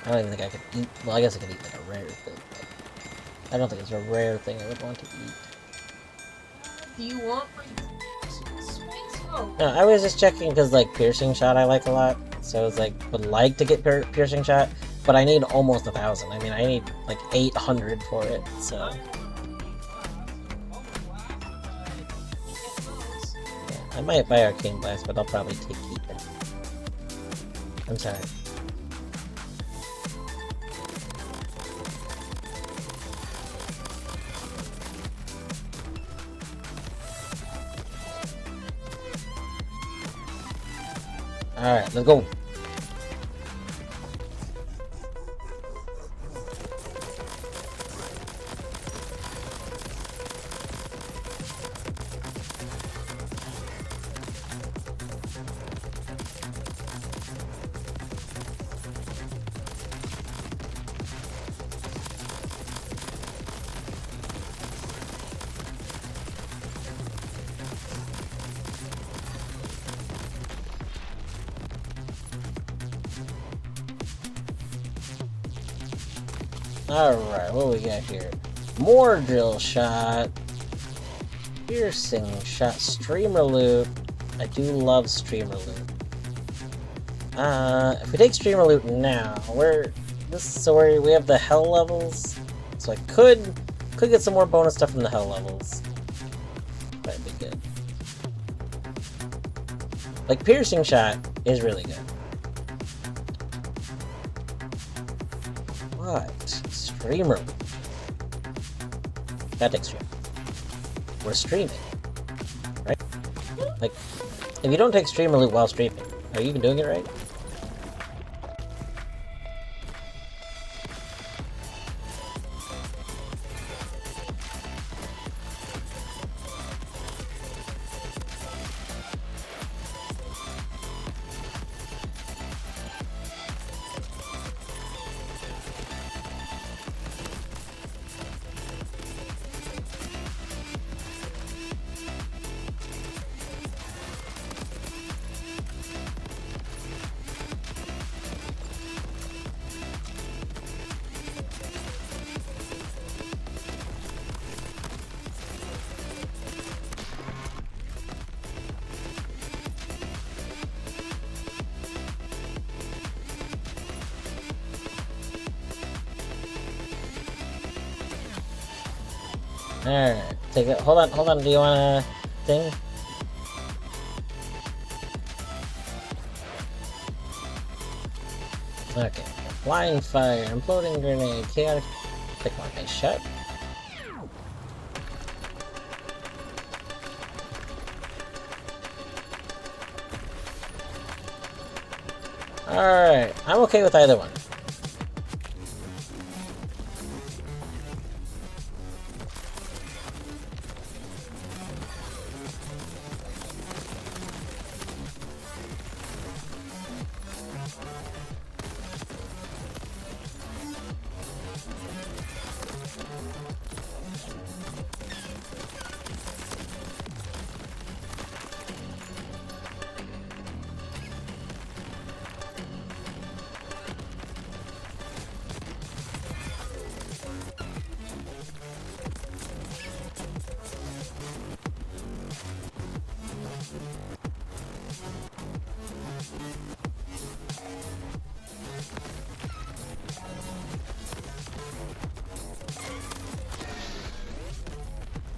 I don't even think I could eat. Well, I guess I could eat like a rare thing, but I don't think it's a rare thing I would want to eat. Do you want my space? Oh. No, I was just checking because like piercing shot I like a lot. So I was like, would like to get piercing shot, but I need almost 1,000. I mean, I need like 800 for it. So yeah, I might buy Arcane Blast, but I'll probably take Keeper. I'm sorry. Alright, let's go. Alright, what we got here? More drill shot. Piercing shot. Streamer loot. I do love streamer loot. If we take streamer loot now, we have the hell levels. So I could get some more bonus stuff from the hell levels. That'd be good. Like piercing shot is really good. What? Streamer loot. That takes stream. We're streaming. Right? Like, if you don't take streamer loot while streaming, are you even doing it right? Alright, take it. Hold on, do you want a thing? Okay. Flying fire, imploding grenade, chaotic. Pick one, nice shot. Alright, I'm okay with either one.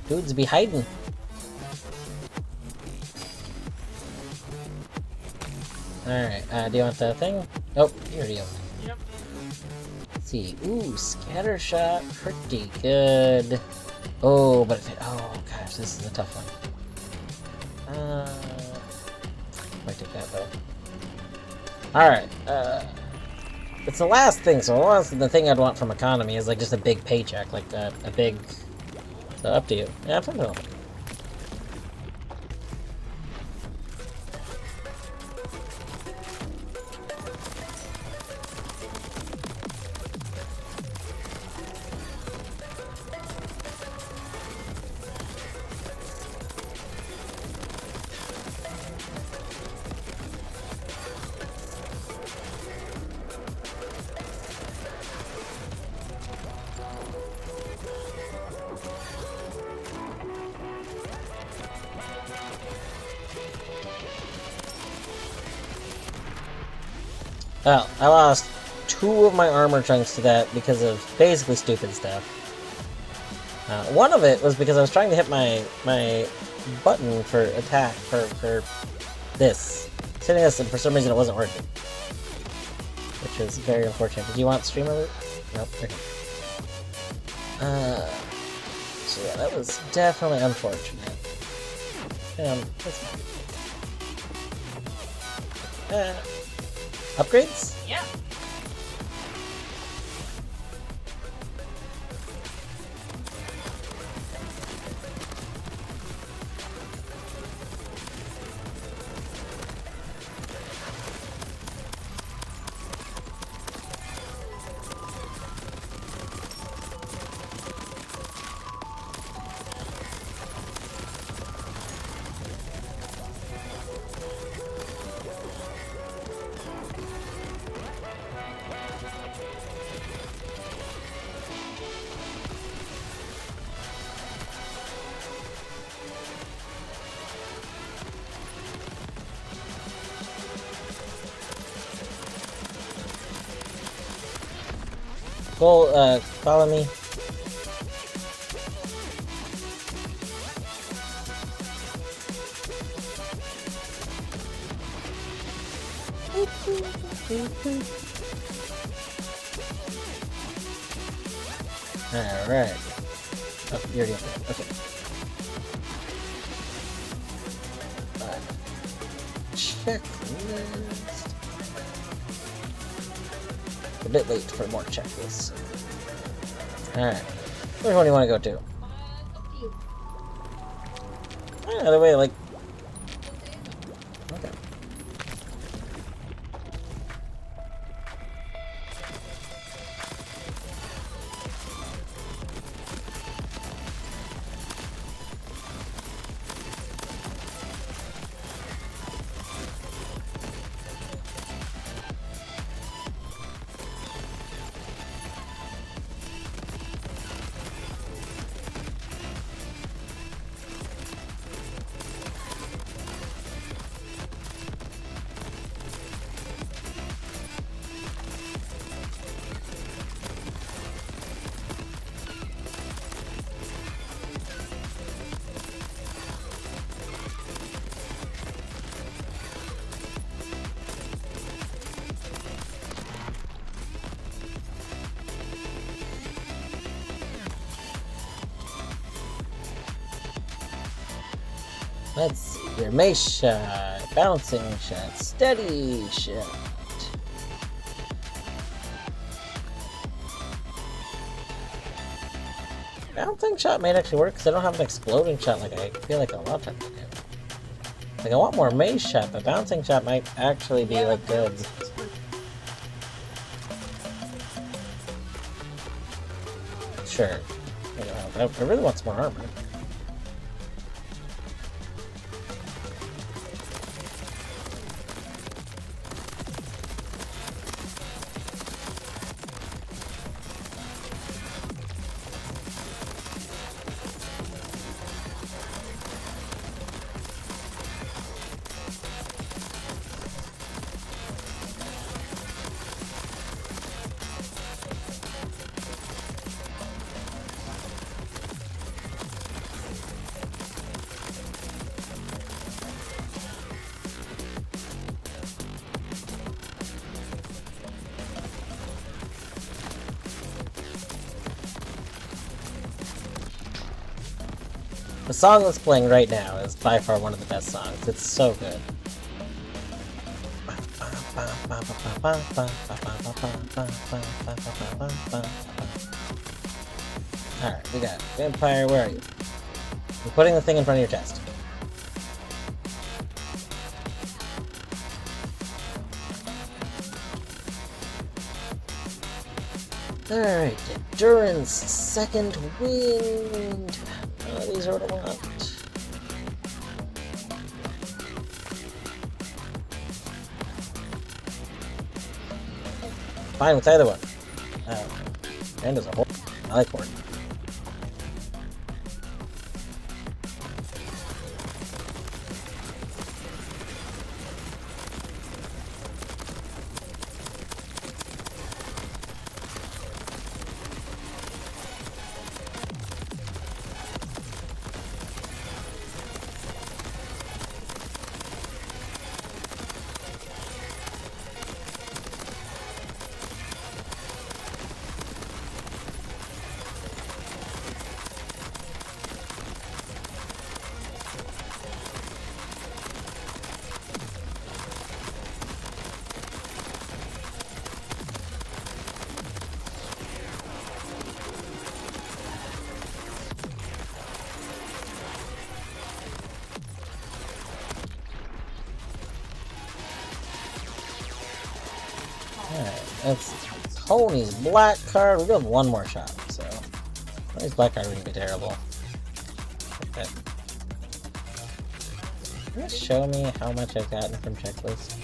Dudes be hiding. Alright, do you want the thing? Oh, you already opened it. Yep. Let's see. Ooh, scatter shot. Pretty good. Oh, but oh gosh, this is a tough one. Might take that though. Alright, it's the last thing, so honestly the thing I'd want from economy is like just a big paycheck, like a big... So up to you. Yeah, I'm fine with it. Well, I lost 2 of my armor chunks to that because of basically stupid stuff. One of it was because I was trying to hit my button for attack for this. Hitting this, and for some reason it wasn't working. Which is very unfortunate. Did you want stream alert? Nope. Okay. So yeah, that was definitely unfortunate. That's fine. Upgrades? Yeah. Cole, follow me. Alright. Oh, you already opened it. Okay. Checklist. A bit late for more checklists. Alright. Which one do you want to go to? Up to you. Either way, like... Okay. Let's see. Your mace shot, bouncing shot, steady shot. Bouncing shot might actually work because I don't have an exploding shot like I feel like a lot of times I do. Like I want more mace shot, but bouncing shot might actually be like good. Sure. I really want some more armor. The song that's playing right now is by far one of the best songs. It's so good. Alright, we got it. Vampire, where are you? I'm putting the thing in front of your chest. Alright, Endurance, Second Wind. Oh, these are what I want. Fine with either one. And as a whole, I like Horde. Alright, that's Tony's black card. We do have one more shot, so Tony's black card wouldn't be terrible. Okay. Can you show me how much I've gotten from checklist?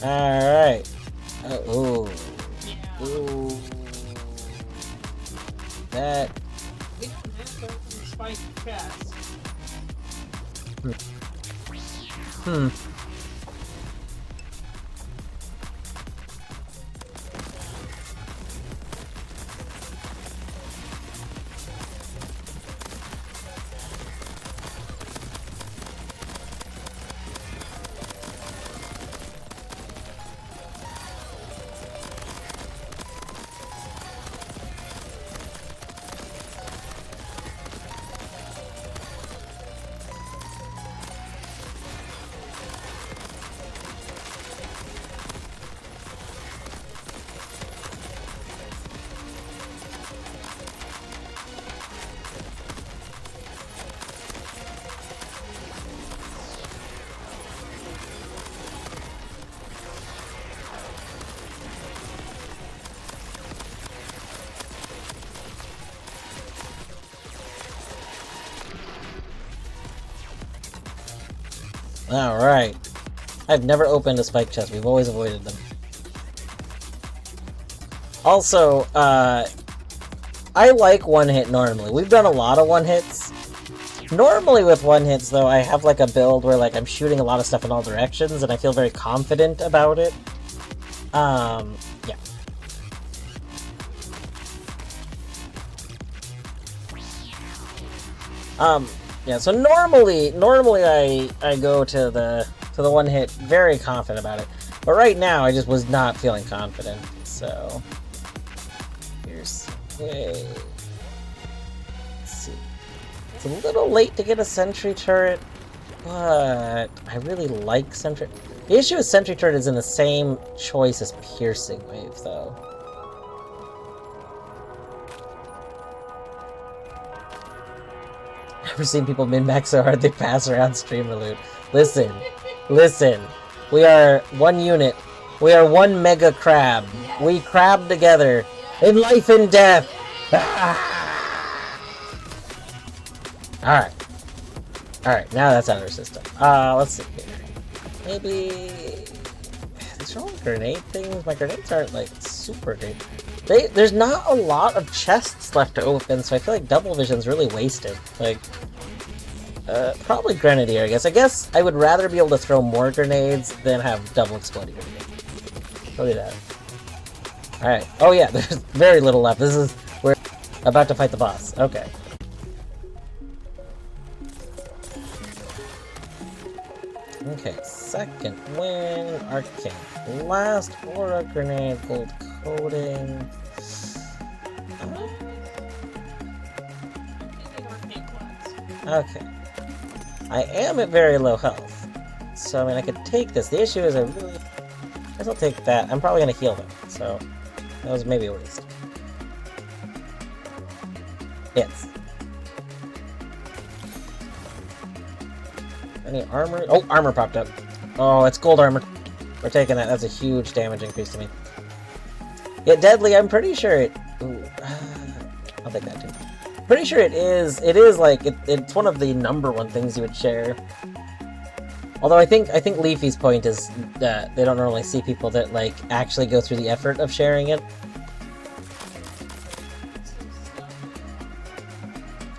Oh. Alright. Ooh. Ooh. That. We don't have to open the spike chest. Hmm. Alright. I've never opened a spike chest. We've always avoided them. Also, I like one hit normally. We've done a lot of one hits. Normally with one hits, though, I have like a build where like I'm shooting a lot of stuff in all directions and I feel very confident about it. Yeah. Yeah, so normally I go to the one hit very confident about it. But right now I just was not feeling confident. So here's let's see. It's a little late to get a sentry turret, but I really like sentry. The issue with sentry turret is in the same choice as piercing wave though. Ever seen people min-max so hard they pass around streamer loot? Listen, listen. We are one unit. We are one mega crab. Yes. We crab together in life and death. Alright. Alright, now that's out of our system. Let's see here. Maybe... These are all grenade things. My grenades aren't, like, super great. There's not a lot of chests left to open, so I feel like double vision's really wasted. Like, probably grenadier, I guess. I guess I would rather be able to throw more grenades than have double exploding grenades. Probably that. Alright. Oh yeah, there's very little left. We're about to fight the boss. Okay. Okay, second win, arcane blast, aura grenade, gold coating. Okay. I am at very low health. So, I mean, I could take this. The issue is I guess I'll take that. I'm probably going to heal them. So, that was maybe a waste. Yes. Any armor? Oh, armor popped up. Oh, it's gold armor. We're taking that. That's a huge damage increase to me. Yeah, deadly, I'm pretty sure it... Ooh, I'll take that too. Pretty sure it is like, it's one of the #1 things you would share. Although I think Leafy's point is that they don't normally see people that, like, actually go through the effort of sharing it.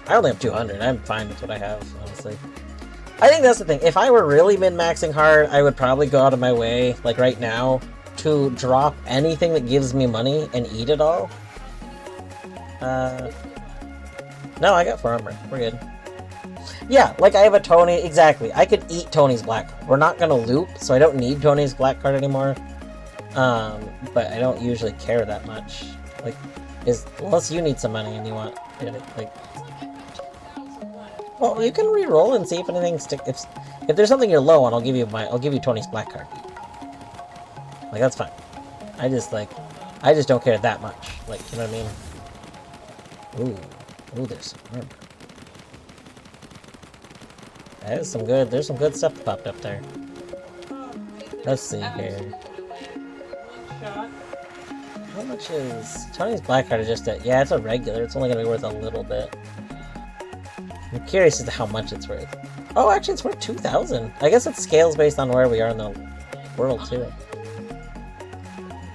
I only have 200. I'm fine with what I have, honestly. I think that's the thing. If I were really min-maxing hard, I would probably go out of my way, like right now, to drop anything that gives me money and eat it all. No, I got 4 armor. We're good. Yeah, like I have a Tony. Exactly. I could eat Tony's black card. We're not gonna loop, so I don't need Tony's black card anymore. But I don't usually care that much. Like, unless you need some money and you want it, like. Well, you can re-roll and see if anything sticks. If there's something you're low on, I'll give you Tony's black card. Like, that's fine. I just don't care that much. Like, you know what I mean? Ooh, there's some armor. There's some good stuff that popped up there. Let's see here. How much is Tony's black card? Is just yeah, it's a regular. It's only gonna be worth a little bit. I'm curious as to how much it's worth. Oh, actually, it's worth 2,000. I guess it scales based on where we are in the world too.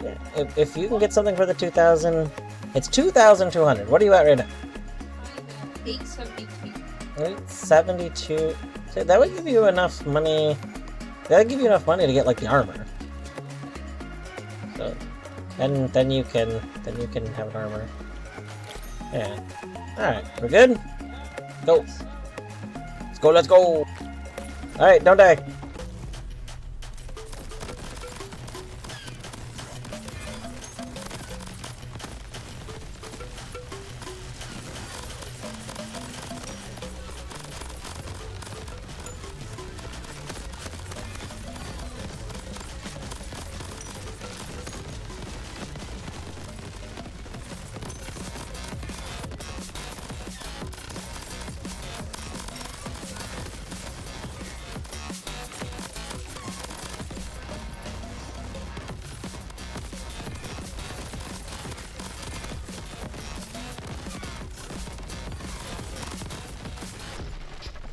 Yeah, if you can get something for the 2,000, it's 2,200. What are you at right now? 872. 872. So that would give you enough money. That would give you enough money to get like the armor. So, and then you can have an armor. Yeah. All right, we're good. Go. Let's go. All right, don't die.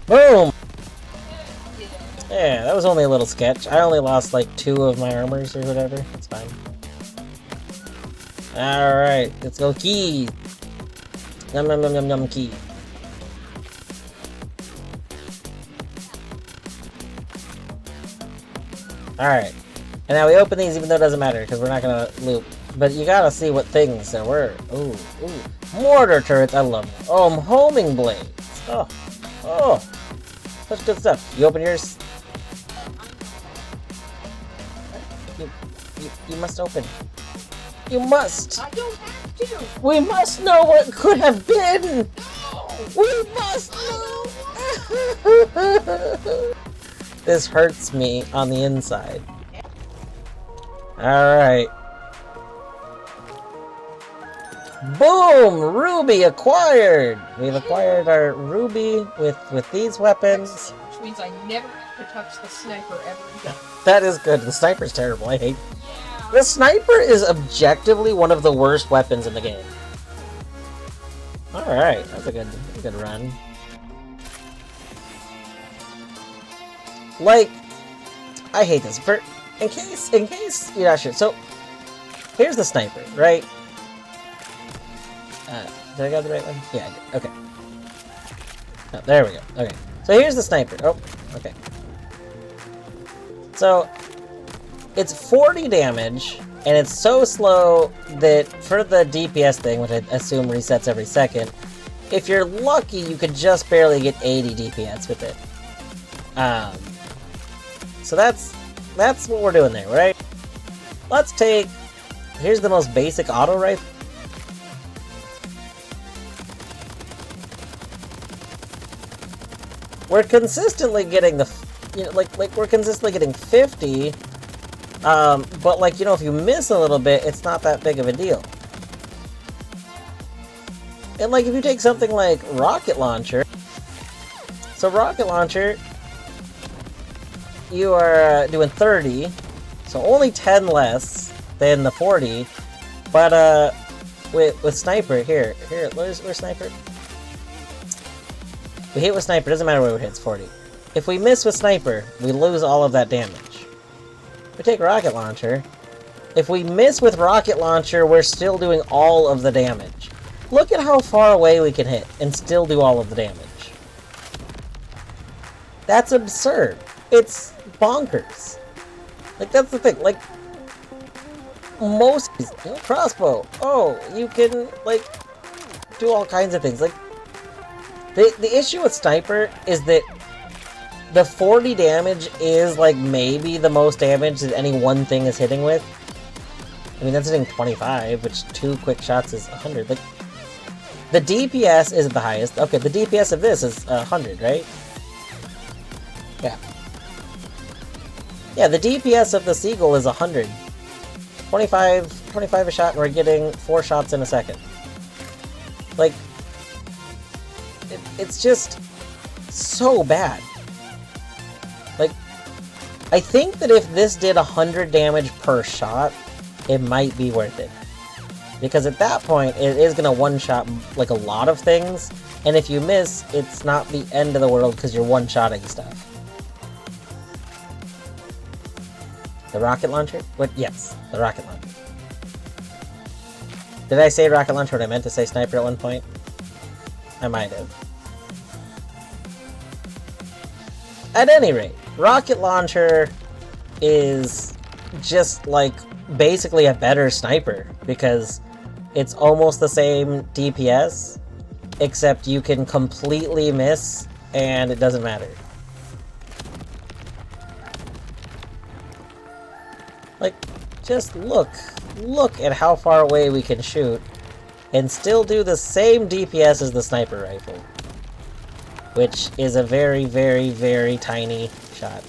Boom! Yeah, that was only a little sketch. I only lost like 2 of my armors or whatever. That's fine. Alright, let's go key. Yum yum yum yum yum key. Alright. And now we open these even though it doesn't matter because we're not gonna loop. But you gotta see what things there were. Ooh. Mortar turrets, I love them. Oh, homing blades. Oh. Such good stuff. You open yours. You must open. You must. I don't have to. We must know what could have been. No. We must know. This hurts me on the inside. Alright. Boom! Ruby acquired! We've acquired our Ruby with these weapons. Which means I never have to touch the sniper ever again. That is good. The sniper's terrible. I hate. Yeah. The sniper is objectively one of the worst weapons in the game. Alright, that's a good run. Like, I hate this. In case you're not sure. So, here's the sniper, right? Did I get the right one? Yeah, I did. Okay. Oh, there we go. Okay. So here's the sniper. Oh, okay. So, it's 40 damage, and it's so slow that for the DPS thing, which I assume resets every second, if you're lucky, you could just barely get 80 DPS with it. So that's what we're doing there, right? Let's take... Here's the most basic auto rifle. we're consistently getting the, like we're consistently getting 50, but like, if you miss a little bit, it's not that big of a deal. And like, if you take something like Rocket Launcher, so Rocket Launcher, you are doing 30, so only 10 less than the 40, but with Sniper, here, where's Sniper? We hit with Sniper, doesn't matter where we hit, it's 40. If we miss with Sniper, we lose all of that damage. We take Rocket Launcher. If we miss with Rocket Launcher, we're still doing all of the damage. Look at how far away we can hit and still do all of the damage. That's absurd. It's bonkers. Like, that's the thing. Like, most crossbow. Oh, you can, like, do all kinds of things. Like, the issue with Sniper is that the 40 damage is, like, maybe the most damage that any one thing is hitting with. I mean, that's hitting 25, which 2 quick shots is 100. Like, the DPS isn't the highest. Okay, the DPS of this is 100, right? Yeah. Yeah, the DPS of the Seagull is 100. 25 a shot, and we're getting 4 shots in a second. Like, it's just so bad. Like, I think that if this did 100 damage per shot, it might be worth it. Because at that point, it is going to one-shot, like, a lot of things, and if you miss, it's not the end of the world because you're one-shotting stuff. The rocket launcher? What? Yes, the rocket launcher. Did I say rocket launcher when I meant to say sniper at one point? I might have. At any rate, rocket launcher is just, like, basically a better sniper, because it's almost the same DPS, except you can completely miss, and it doesn't matter. Like, just look at how far away we can shoot, and still do the same DPS as the sniper rifle, which is a very, very, very tiny shot.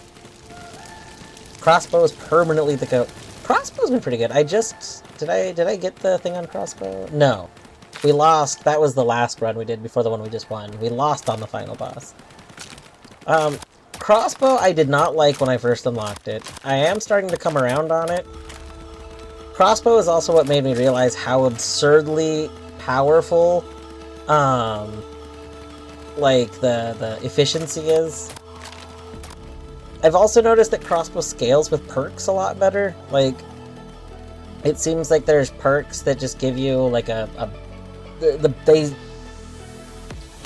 Crossbow is permanently the goat. Crossbow's been pretty good. Did I get the thing on crossbow? No. We lost. That was the last run we did before the one we just won. We lost on the final boss. Crossbow I did not like when I first unlocked it. I am starting to come around on it. Crossbow is also what made me realize how absurdly powerful, like, the efficiency is. I've also noticed that crossbow scales with perks a lot better. Like, it seems like there's perks that just give you, like,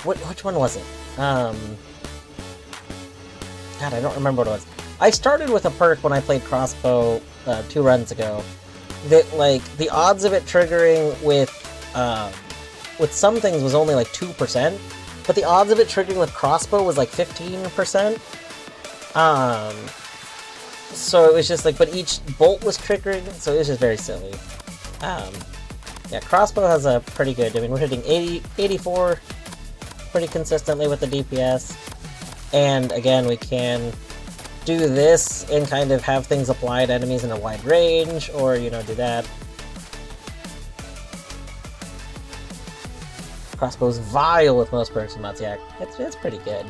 which one was it? God, I don't remember what it was. I started with a perk when I played crossbow 2 runs ago, that, like, the odds of it triggering with some things was only like 2%, but the odds of it triggering with crossbow was like 15%. So it was just like, but each bolt was triggering, so it was just very silly. Yeah, crossbow has a pretty good, I mean, we're hitting 84 pretty consistently with the DPS, and again, we can do this and kind of have things apply to enemies in a wide range, or, do that. Crossbow's vile with most perks and mods. Yeah, it's pretty good.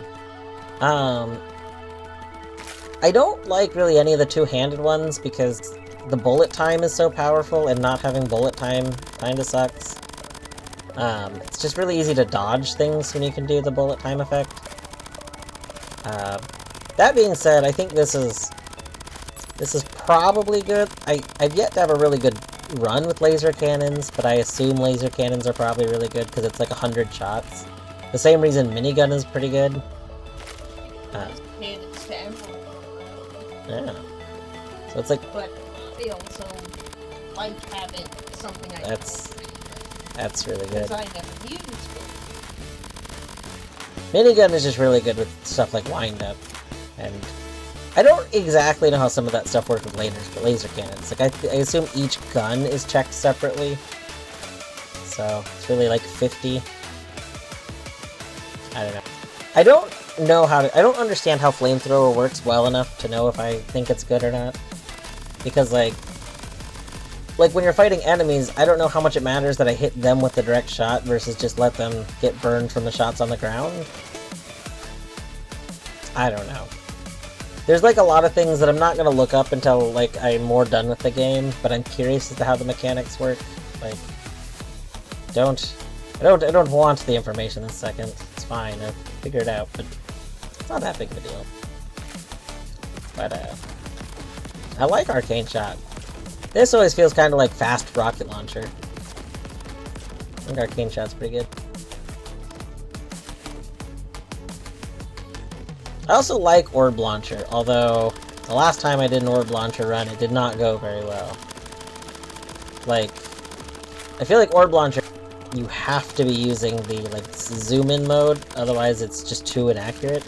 I don't like really any of the two-handed ones because the bullet time is so powerful, and not having bullet time kinda sucks. It's just really easy to dodge things when you can do the bullet time effect. That being said, I think this is probably good. I've yet to have a really good run with laser cannons, but I assume laser cannons are probably really good because it's like 100 shots. The same reason minigun is pretty good. Yeah. So it's like... But they also like having something I That's really good. because I never used it. Minigun is just really good with stuff like wind up, and I don't exactly know how some of that stuff works with laser cannons. Like, I assume each gun is checked separately, so it's really like 50. I don't know. know how to... I don't understand how flamethrower works well enough to know if I think it's good or not. Because, like, when you're fighting enemies, I don't know how much it matters that I hit them with the direct shot versus just let them get burned from the shots on the ground. I don't know. There's, like, a lot of things that I'm not gonna look up until, like, I'm more done with the game, but I'm curious as to how the mechanics work. Like, I don't want the information this second. It's fine, I'll figure it out, but it's not that big of a deal. But, I like Arcane Shot. This always feels kind of like fast rocket launcher. I think Arcane Shot's pretty good. I also like Orb Launcher, although the last time I did an Orb Launcher run, it did not go very well. Like, I feel like Orb Launcher, you have to be using the, like, zoom-in mode, otherwise it's just too inaccurate.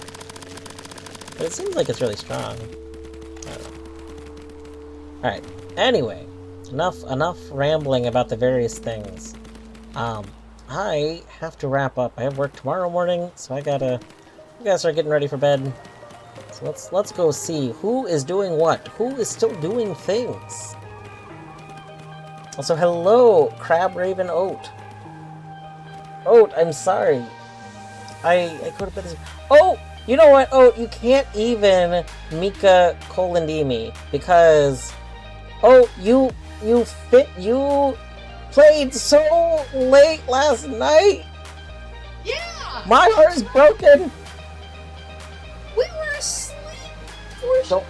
But it seems like it's really strong. I don't know. Alright. Anyway, enough rambling about the various things. I have to wrap up. I have work tomorrow morning, so I gotta start getting ready for bed. So let's go see who is doing what. Who is still doing things? Also, hello, Crab Raven Oat. Oat, I'm sorry. I go to bed. Oh, you know what, Oat? You can't even Mika Colandimi because. Oh, you played so late last night! Yeah! My heart is broken! We were asleep! Don't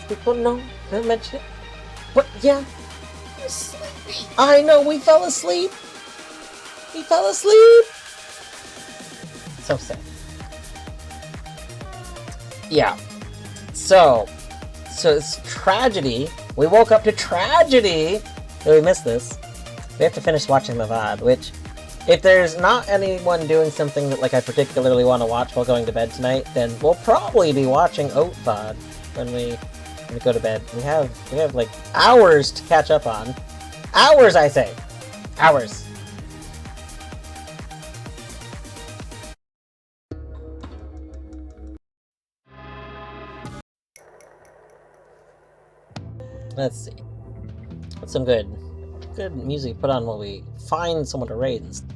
people know? Don't mention it. But yeah. We were sleeping! I know, we fell asleep! We fell asleep! So sad. Yeah. So it's tragedy. We woke up to tragedy! We missed this. We have to finish watching the VOD, which, if there's not anyone doing something that, like, I particularly want to watch while going to bed tonight, then we'll probably be watching Oat VOD when we go to bed. We have, like, hours to catch up on. Hours, I say! Hours. Let's see. What's some good music to put on while we find someone to raid and stuff.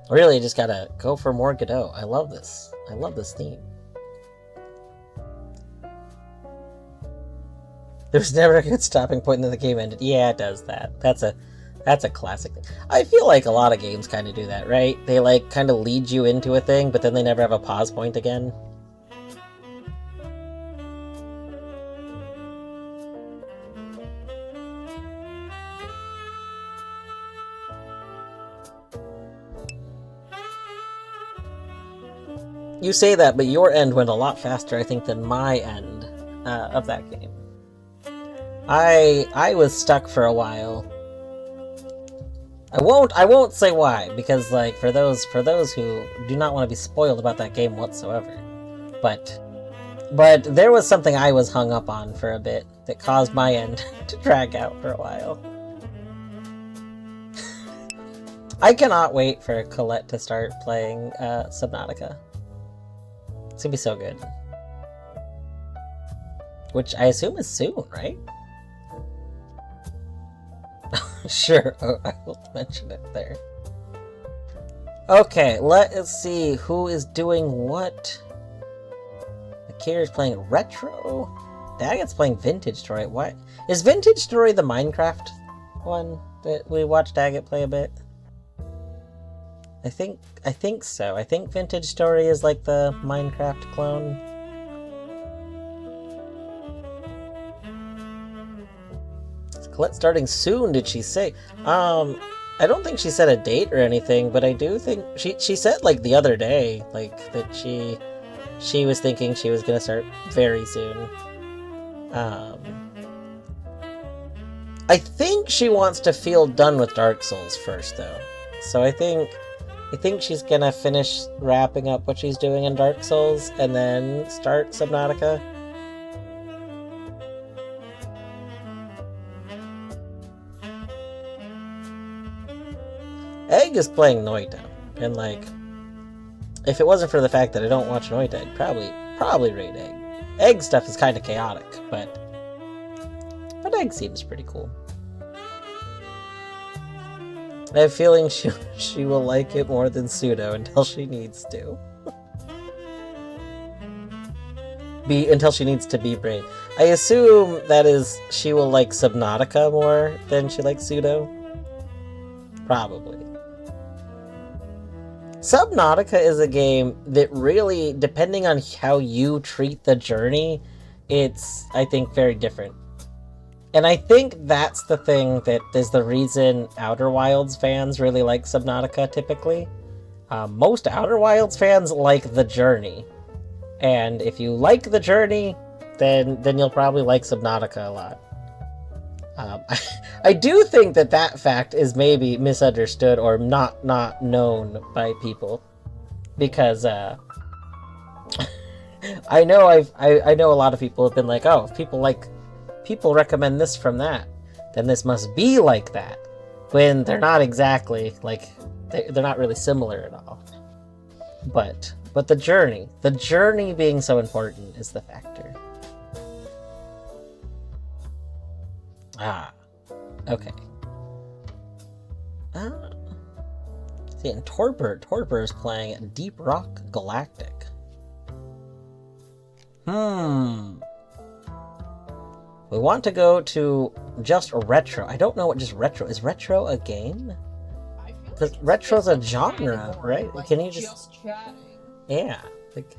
Really, just gotta go for more Godot. I love this. I love this theme. There's never a good stopping point and then the game ended. Yeah, it does that. That's a classic thing. I feel like a lot of games kind of do that, right? They, like, kind of lead you into a thing, but then they never have a pause point again. You say that, but your end went a lot faster, I think, than my end of that game. I was stuck for a while. I won't say why, because, like, for those who do not want to be spoiled about that game whatsoever. But there was something I was hung up on for a bit that caused my end to drag out for a while. I cannot wait for Colette to start playing Subnautica. It's gonna be so good. Which I assume is soon, right? Sure, I will mention it there. Okay, let's see who is doing what. Akira's playing retro. Daggit's playing Vintage Story. What? Is Vintage Story the Minecraft one that we watched Daggit play a bit? I think so. I think Vintage Story is like the Minecraft clone. Is Colette starting soon, did she say? I don't think she said a date or anything, but I do think she said, like, the other day, like, that she was thinking she was gonna start very soon. I think she wants to feel done with Dark Souls first, though. So I think she's gonna finish wrapping up what she's doing in Dark Souls and then start Subnautica. Egg is playing Noita, and like, if it wasn't for the fact that I don't watch Noita, I'd probably rate Egg. Egg stuff is kind of chaotic, but Egg seems pretty cool. I have a feeling she will like it more than Pseudo until she needs to. Until she needs to be brave. I assume that is she will like Subnautica more than she likes Pseudo. Probably. Subnautica is a game that really, depending on how you treat the journey, it's, I think, very different. And I think that's the thing that is the reason Outer Wilds fans really like Subnautica typically. Most Outer Wilds fans like the journey. And if you like the journey, then you'll probably like Subnautica a lot. I do think that fact is maybe misunderstood or not known by people, because I know I know a lot of people have been like, oh, if people recommend this from that, then this must be like that, when they're not exactly like, they're not really similar at all. But the journey being so important is the factor. Okay. See, and Torpor is playing Deep Rock Galactic. We want to go to just retro. I don't know what just retro is. Retro a game? Because retro's a genre, right? Like, can you just chatting? Yeah, like.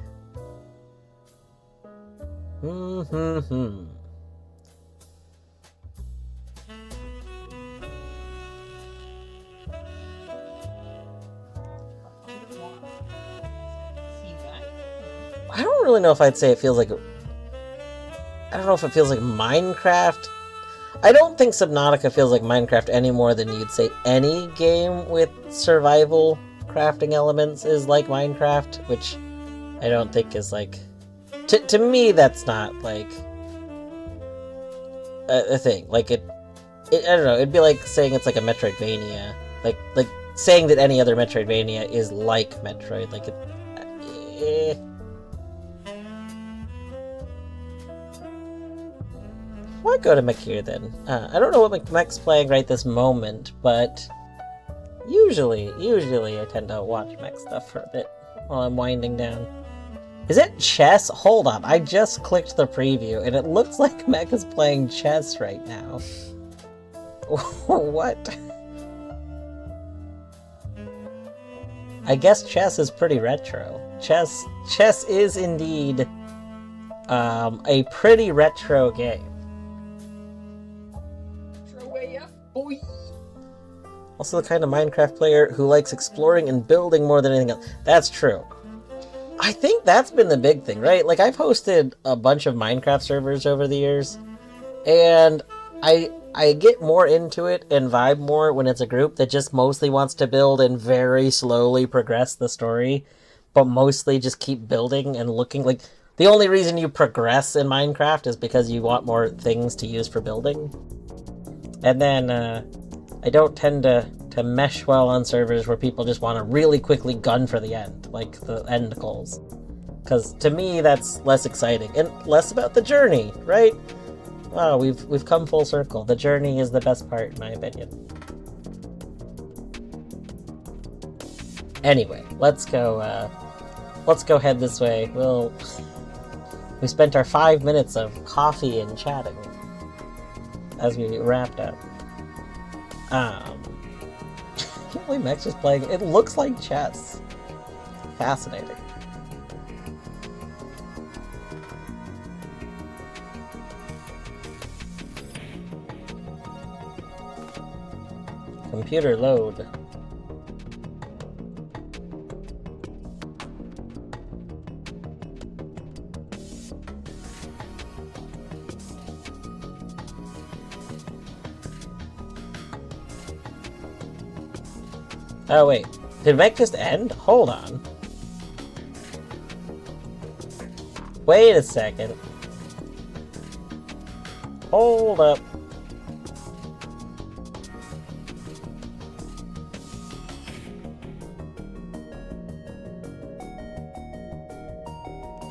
I don't really know if I'd say it feels like. I don't know if it feels like Minecraft. I don't think Subnautica feels like Minecraft any more than you'd say any game with survival crafting elements is like Minecraft, which I don't think is like. To me, that's not like a thing. Like it. I don't know. It'd be like saying it's like a Metroidvania. Like saying that any other Metroidvania is like Metroid. Like it. Why go to Mech here then? I don't know what Mech's playing right this moment, but usually I tend to watch Mech stuff for a bit while I'm winding down. Is it chess? Hold on, I just clicked the preview and it looks like Mech is playing chess right now. What? I guess chess is pretty retro. Chess is indeed a pretty retro game. Boy. Also the kind of Minecraft player who likes exploring and building more than anything else. That's true. I think that's been the big thing, right? Like, I've hosted a bunch of Minecraft servers over the years, and I get more into it and vibe more when it's a group that just mostly wants to build and very slowly progress the story, but mostly just keep building and looking. Like, the only reason you progress in Minecraft is because you want more things to use for building. And then, I don't tend to mesh well on servers where people just want to really quickly gun for the end, like the end goals. Because to me, that's less exciting, and less about the journey, right? Wow, we've come full circle. The journey is the best part, in my opinion. Anyway, let's go head this way. We spent our 5 minutes of coffee and chatting as we wrapped up. I can't believe Mech's just playing. It looks like chess. Fascinating. Computer load. Oh wait, did Mech just end? Hold on. Wait a second. Hold up.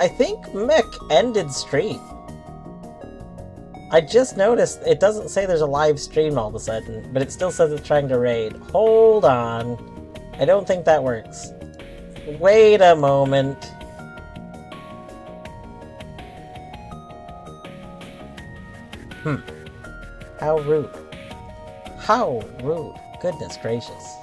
I think Mick ended stream. I just noticed it doesn't say there's a live stream all of a sudden, but it still says it's trying to raid. Hold on. I don't think that works. Wait a moment. How rude. How rude. Goodness gracious.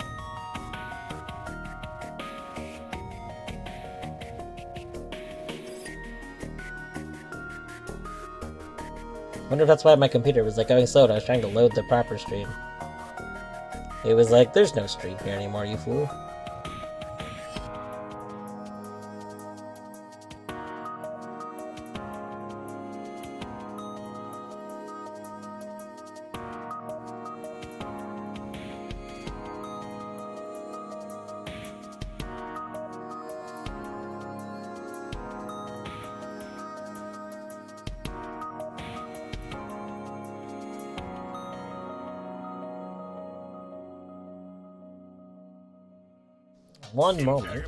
Wonder if that's why my computer was like going slow and I was trying to load the proper stream. It was like, there's no stream here anymore, you fool. One moment.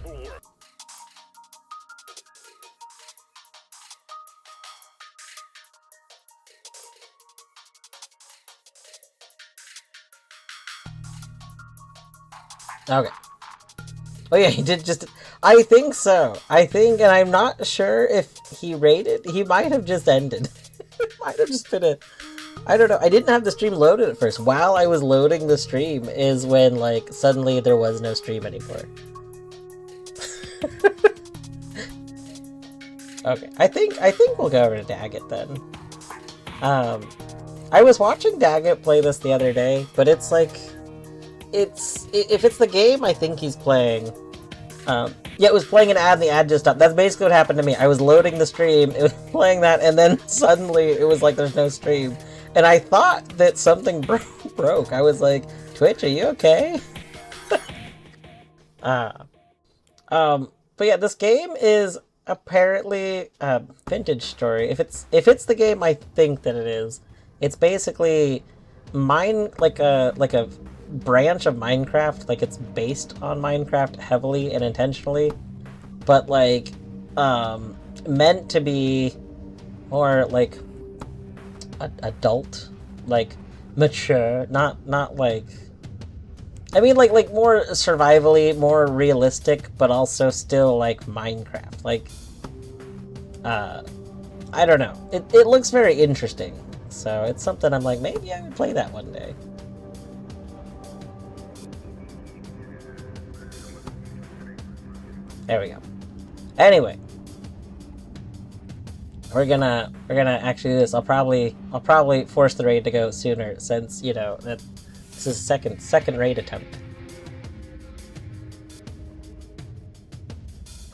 Okay. Oh yeah, he did just... I think so. I think, and I'm not sure if he raided. He might have just ended. It might have just been a... I don't know. I didn't have the stream loaded at first. While I was loading the stream is when, like, suddenly there was no stream anymore. Okay, I think we'll go over to Daggett then. I was watching Daggett play this the other day, but it's like, if it's the game I think he's playing, yeah, it was playing an ad and the ad just stopped. That's basically what happened to me. I was loading the stream, it was playing that, and then suddenly it was like there's no stream. And I thought that something broke. I was like, Twitch, are you okay? But yeah, this game is apparently Vintage Story. If it's the game I think that it is, it's basically like a branch of Minecraft. Like, it's based on Minecraft heavily and intentionally, but like meant to be more like adult, like mature, not like, I mean, like more survivally, more realistic, but also still like Minecraft. Like, I don't know. It looks very interesting, so it's something I'm like, maybe I would play that one day. There we go. Anyway, we're gonna actually do this. I'll probably force the raid to go sooner, since, you know, that this is second raid attempt.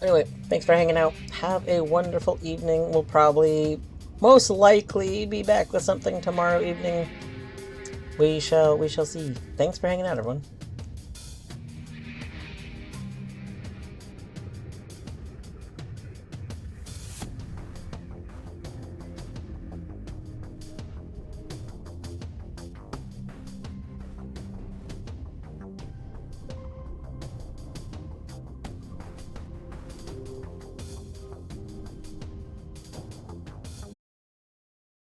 Anyway, thanks for hanging out. Have a wonderful evening. We'll probably, most likely, be back with something tomorrow evening. We shall see. Thanks for hanging out, everyone.